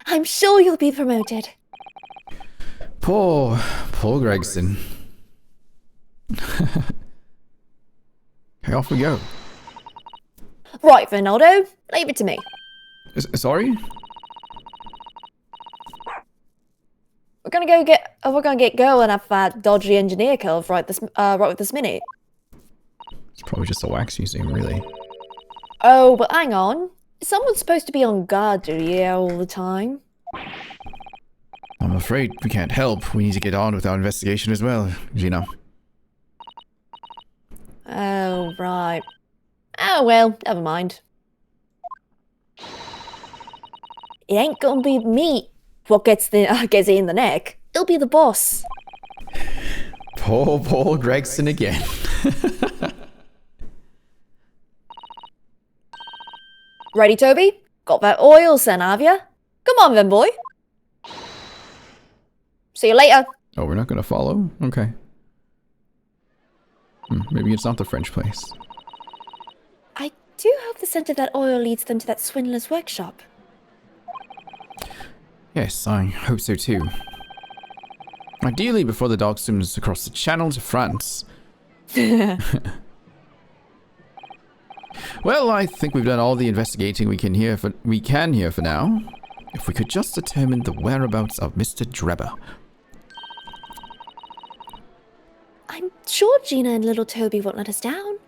I'm sure you'll be promoted. Poor Gregson. Okay, off we go. Right, Fernaldo, leave it to me. Sorry? We're gonna get going up that dodgy engineer curve right this minute. It's probably just a wax museum, really. Oh, but hang on. Someone's supposed to be on guard duty here all the time. I'm afraid we can't help. We need to get on with our investigation as well, Gina. Oh, right. Oh, well, never mind. It ain't gonna be me what gets it in the neck. It'll be the boss. Poor Gregson again. Ready, Toby? Got that oil scent, have ya? Come on then, boy. See you later. Oh, we're not gonna follow? Okay. Maybe it's not the French place. I do hope the scent of that oil leads them to that swindler's workshop. Yes, I hope so too. Ideally before the dog swims across the channel to France. Well, I think we've done all the investigating we can here for now. If we could just determine the whereabouts of Mr. Drebba. I'm sure Gina and little Toby won't let us down.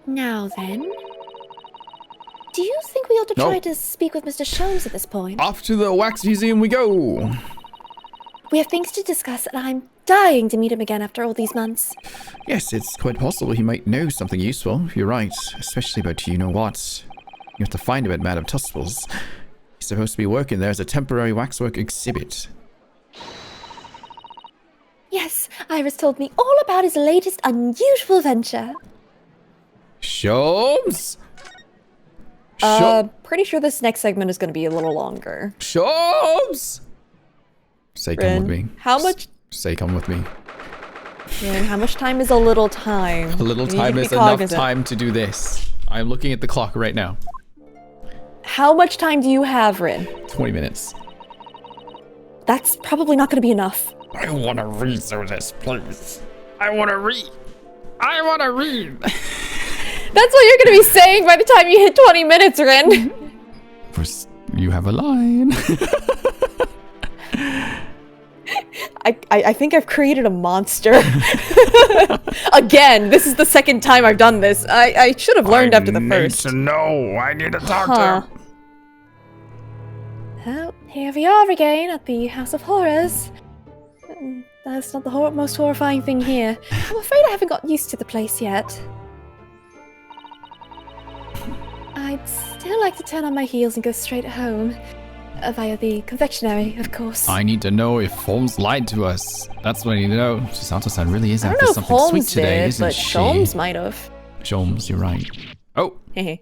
Now then, do you think we ought to try to speak with Mr. Sholmes at this point? Off to the wax museum we go! We have things to discuss and I'm dying to meet him again after all these months. Yes, it's quite possible he might know something useful. You're right, especially about you-know-what. You have to find him at Madame Tussville's. He's supposed to be working there as a temporary waxwork exhibit. Yes, Iris told me all about his latest unusual venture. Sholmes? Pretty sure this next segment is going to be a little longer. Sholmes? Say come with me. How much? Say come with me. And how much time is a little time? A little You need time to be is enough cognizant. time to do this. I'm looking at the clock right now. How much time do you have, Rin? 20 minutes. That's probably not going to be enough. I want to read through this, please. I want to read. I want to read. That's what you're going to be saying by the time you hit 20 minutes, Rin. First, you have a line. I think I've created a monster. Again, this is the second time I've done this. I should have learned after the first. I need to know. I need to talk Huh. to him. Well, here we are again at the House of Horrors. That's not the most horrifying thing here. I'm afraid I haven't got used to the place yet. I'd still like to turn on my heels and go straight home. Via the confectionery, of course. I need to know if Holmes lied to us. That's what I need to know. Chisato-san really is I after don't know if something sweet Holmes today, did, isn't but she? Sholmes might have. Sholmes, you're right. Oh, Hehe.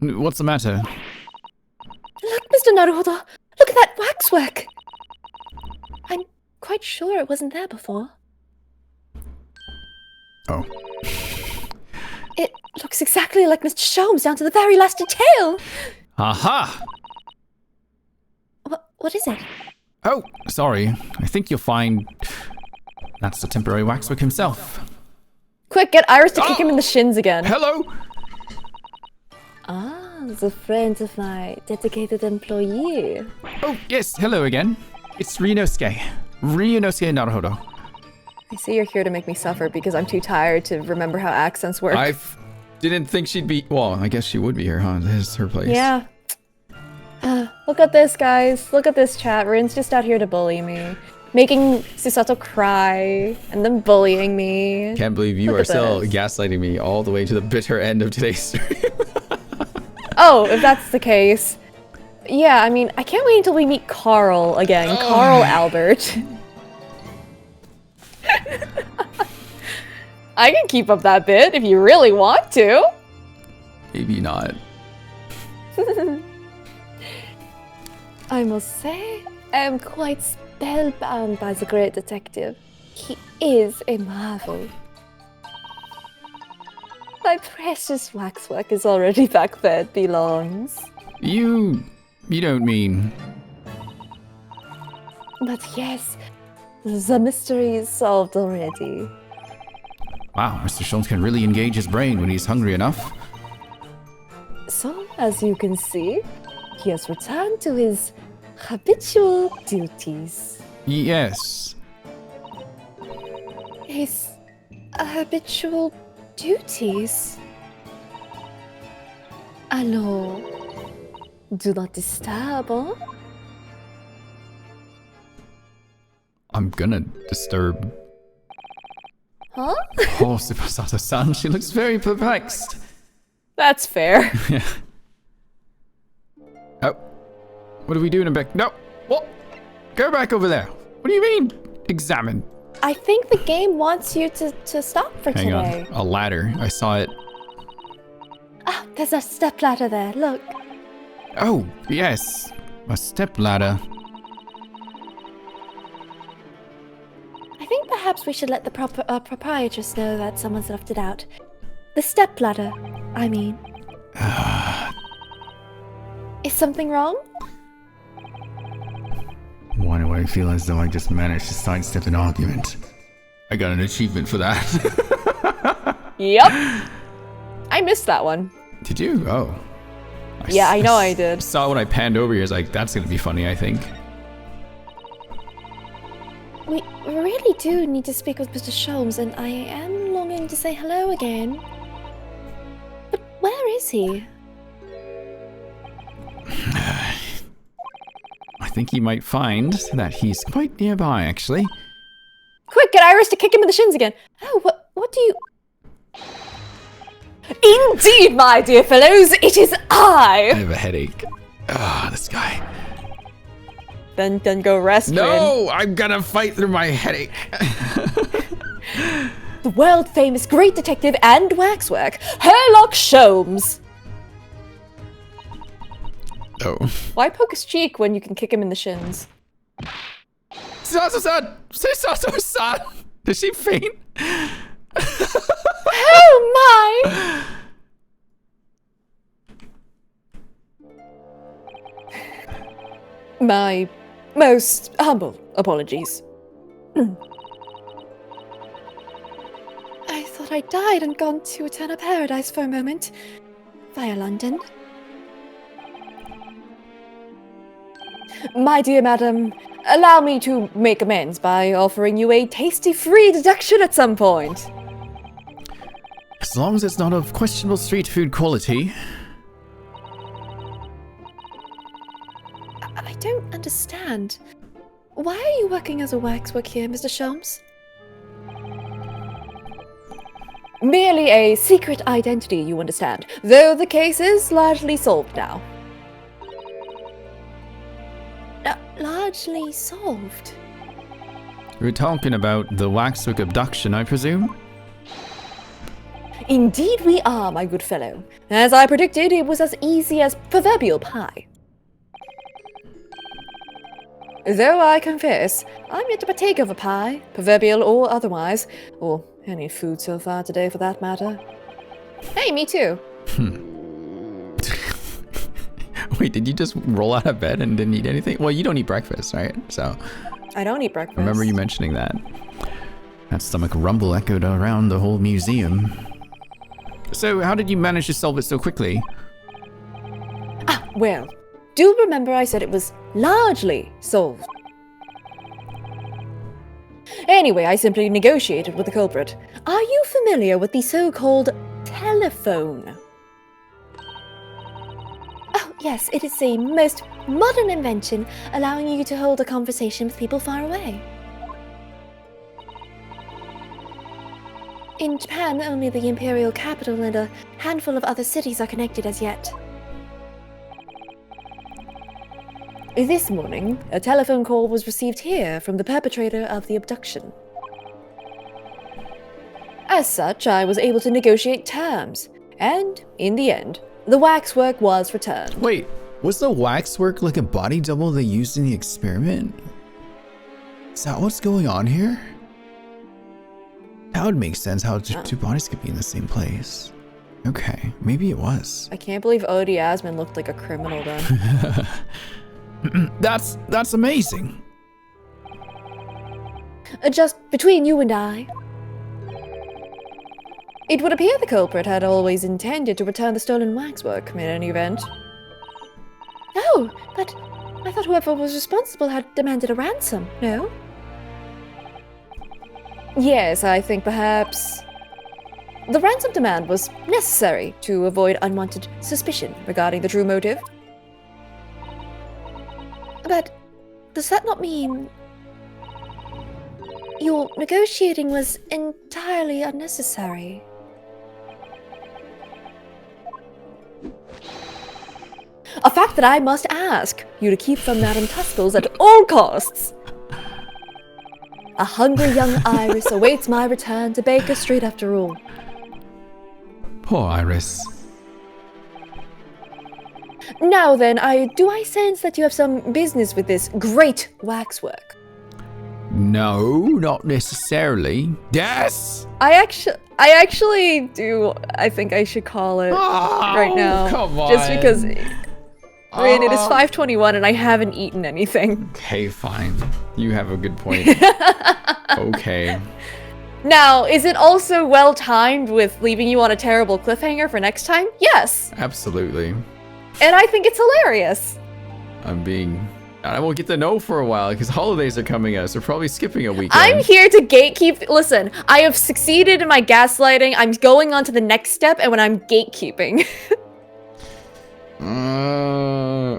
what's the matter? Look, Mr. Naruhodo! Look at that waxwork! I'm quite sure it wasn't there before. Oh. It looks exactly like Mr. Sholmes down to the very last detail! Aha! What is it? Oh, sorry. I think you'll find that's the temporary waxwork himself. Quick, get Iris to kick him in the shins again. Hello? Ah, the friend of my dedicated employee. Oh, yes, hello again. It's Ryunosuke. Ryunosuke Naruhodo. I see you're here to make me suffer because I'm too tired to remember how accents work. Didn't think she'd be... Well, I guess she would be here, huh? This is her place. Yeah. Look at this, guys. Look at this chat. Rin's just out here to bully me. Making Susato cry, and then bullying me. Can't believe you Look are at still this. gaslighting me all the way to the bitter end of today's stream. Oh, if that's the case. Yeah, I mean, I can't wait until we meet Carl again. Carl Albert. I can keep up that bit if you really want to. Maybe not. I must say, I am quite spellbound by the great detective. He is a marvel. My precious waxwork is already back where it belongs. You don't mean... But yes, the mystery is solved already. Wow, Mr. Sholmes can really engage his brain when he's hungry enough. So, as you can see, he has returned to his habitual duties. Yes. His habitual duties? Alors, do not disturb, huh? I'm gonna disturb... Huh? Oh, Susato-san, she looks very perplexed. That's fair. Yeah. Oh. What are we doing back? No. What? Go back over there. What do you mean? Examine. I think the game wants you to stop for Hang today. on. A ladder. I saw it. Ah, there's a stepladder there, look. Oh, yes. A step ladder. I think perhaps we should let the proprietress know that someone's left it out. The stepladder, I mean. Is something wrong? Why do I feel as though I just managed to sidestep an argument? I got an achievement for that. Yep. I missed that one. Did you? Oh. Yeah, I know I did. Saw it when I panned over here. I was like, that's gonna be funny, I think. We really do need to speak with Mr. Sholmes, and I am longing to say hello again. But where is he? I think he might find that he's quite nearby, actually. Quick, get Iris to kick him in the shins again. Oh, what do you... Indeed, my dear fellows, it is I I! have a headache. Ah, this guy. Then go rest, Rin. No, I'm gonna fight through my headache. The world-famous great detective and waxwork, Sherlock Sholmes. Oh. Why poke his cheek when you can kick him in the shins? Sato-san! Say Sato-san! Did she faint? Oh my! My most humble apologies. I thought I died and gone to eternal paradise for a moment. Via London. My dear madam, allow me to make amends by offering you a tasty free deduction at some point. As long as it's not of questionable street food quality. I don't understand. Why are you working as a waxwork here, Mr. Sholmes? Merely a secret identity, you understand, though the case is largely solved now. Largely solved. We're talking about the waxwork abduction, I presume? Indeed we are, my good fellow. As I predicted, it was as easy as proverbial pie. Though I confess, I'm yet to partake of a pie, proverbial or otherwise, or any food so far today for that matter. Hey, me too. Wait, did you just roll out of bed and didn't eat anything? Well, you don't eat breakfast, right? So, I don't eat breakfast. I remember you mentioning that. That stomach rumble echoed around the whole museum. So, how did you manage to solve it so quickly? Ah, well, do remember I said it was largely solved. Anyway, I simply negotiated with the culprit. Are you familiar with the so-called telephone? Oh, yes, it is a most modern invention, allowing you to hold a conversation with people far away. In Japan, only the imperial capital and a handful of other cities are connected as yet. This morning, a telephone call was received here from the perpetrator of the abduction. As such, I was able to negotiate terms, and in the end, the waxwork was returned. Wait, was the waxwork like a body double they used in the experiment? Is that what's going on here? That would make sense how two bodies could be in the same place. Okay, maybe it was. I can't believe Odie Asman looked like a criminal then. That's amazing. Just between you and I. It would appear the culprit had always intended to return the stolen waxwork in any event. Oh, but I thought whoever was responsible had demanded a ransom, no? Yes, I think perhaps the ransom demand was necessary to avoid unwanted suspicion regarding the true motive. But does that not mean your negotiating was entirely unnecessary? A fact that I must ask you to keep from Madame Tuscles at all costs. A hungry young Iris awaits my return to Baker Street after all. Poor Iris. Now then, do I sense that you have some business with this great waxwork? No, not necessarily. Yes! I actually do. I think I should call it right now. Come on. Just because, I mean, it is 5:21 and I haven't eaten anything. Okay, fine. You have a good point. Okay. Now, is it also well timed with leaving you on a terrible cliffhanger for next time? Yes. Absolutely. And I think it's hilarious. I won't get to know for a while because holidays are coming up, so we're probably skipping a weekend. I'm here to gatekeep. Listen, I have succeeded in my gaslighting. I'm going on to the next step, and when I'm gatekeeping.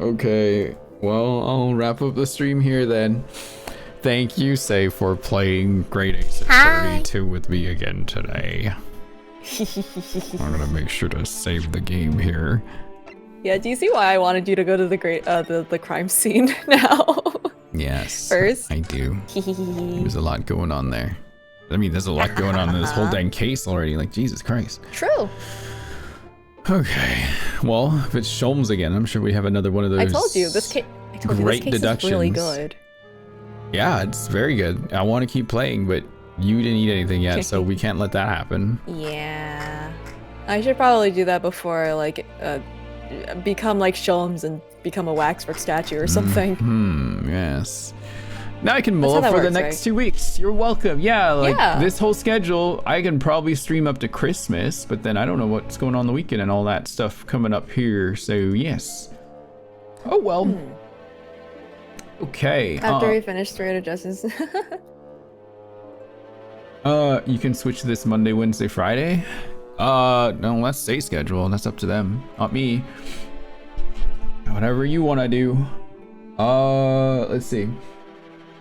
Okay. Well, I'll wrap up the stream here then. Thank you, Say, for playing Great Ace 32 with me again today. I'm gonna make sure to save the game here. Yeah, do you see why I wanted you to go to the crime scene now? Yes. First? I do. There's a lot going on there. I mean, there's a lot going on in this whole dang case already. Like, Jesus Christ. True. Okay. Well, if it's Sholmes again, I'm sure we have another one of those. I told you this case. Great Is really deductions. good. Yeah, it's very good. I want to keep playing, but you didn't eat anything yet, so we can't let that happen. Yeah. I should probably do that before, like, become like Shulms and become a waxwork statue or something. Yes. Now I can mull That's up how for that the works, next right? 2 weeks. You're welcome. Yeah, like Yeah. this whole schedule, I can probably stream up to Christmas, but then I don't know what's going on the weekend and all that stuff coming up here. So yes. Oh well. Okay. After we finish Straight Adjustments. You can switch this Monday, Wednesday, Friday. No, that's their schedule. That's up to them, not me. Whatever you want to do. Let's see.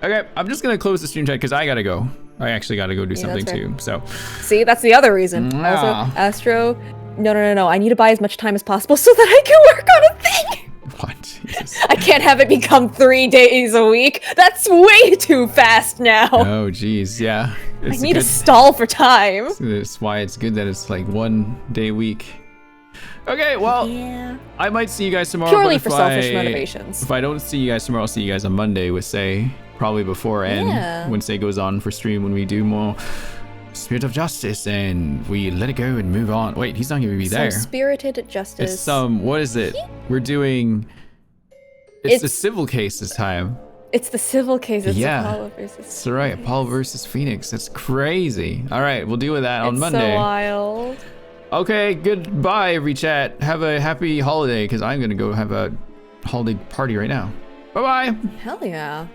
Okay, I'm just gonna close the stream chat because I gotta go. I actually gotta go do something that's fair. too. So, See, that's the other reason. Yeah. Also, Astro, no. I need to buy as much time as possible so that I can work on a thing. what? Jesus. I can't have it become 3 days a week. That's way too fast now. Oh, geez, yeah. I need to stall for time. That's why it's good that it's like 1 day a week. Okay, well, Yeah. I might see you guys tomorrow. Purely but for if selfish I- motivations. If I don't see you guys tomorrow, I'll see you guys on Monday with Say, probably before and Yeah. when Say goes on for stream when we do more Spirit of Justice and we let it go and move on. Wait, he's not gonna be there. Some spirited justice. It's what is it? We're doing. It's the civil case this time. It's the civil case. It's Yeah. Apollo versus. That's right, Apollo versus Phoenix. That's crazy. All right, we'll deal with that on It's Monday. so wild. Okay, goodbye, every chat. Have a happy holiday, because I'm gonna go have a holiday party right now. Bye bye. Hell yeah.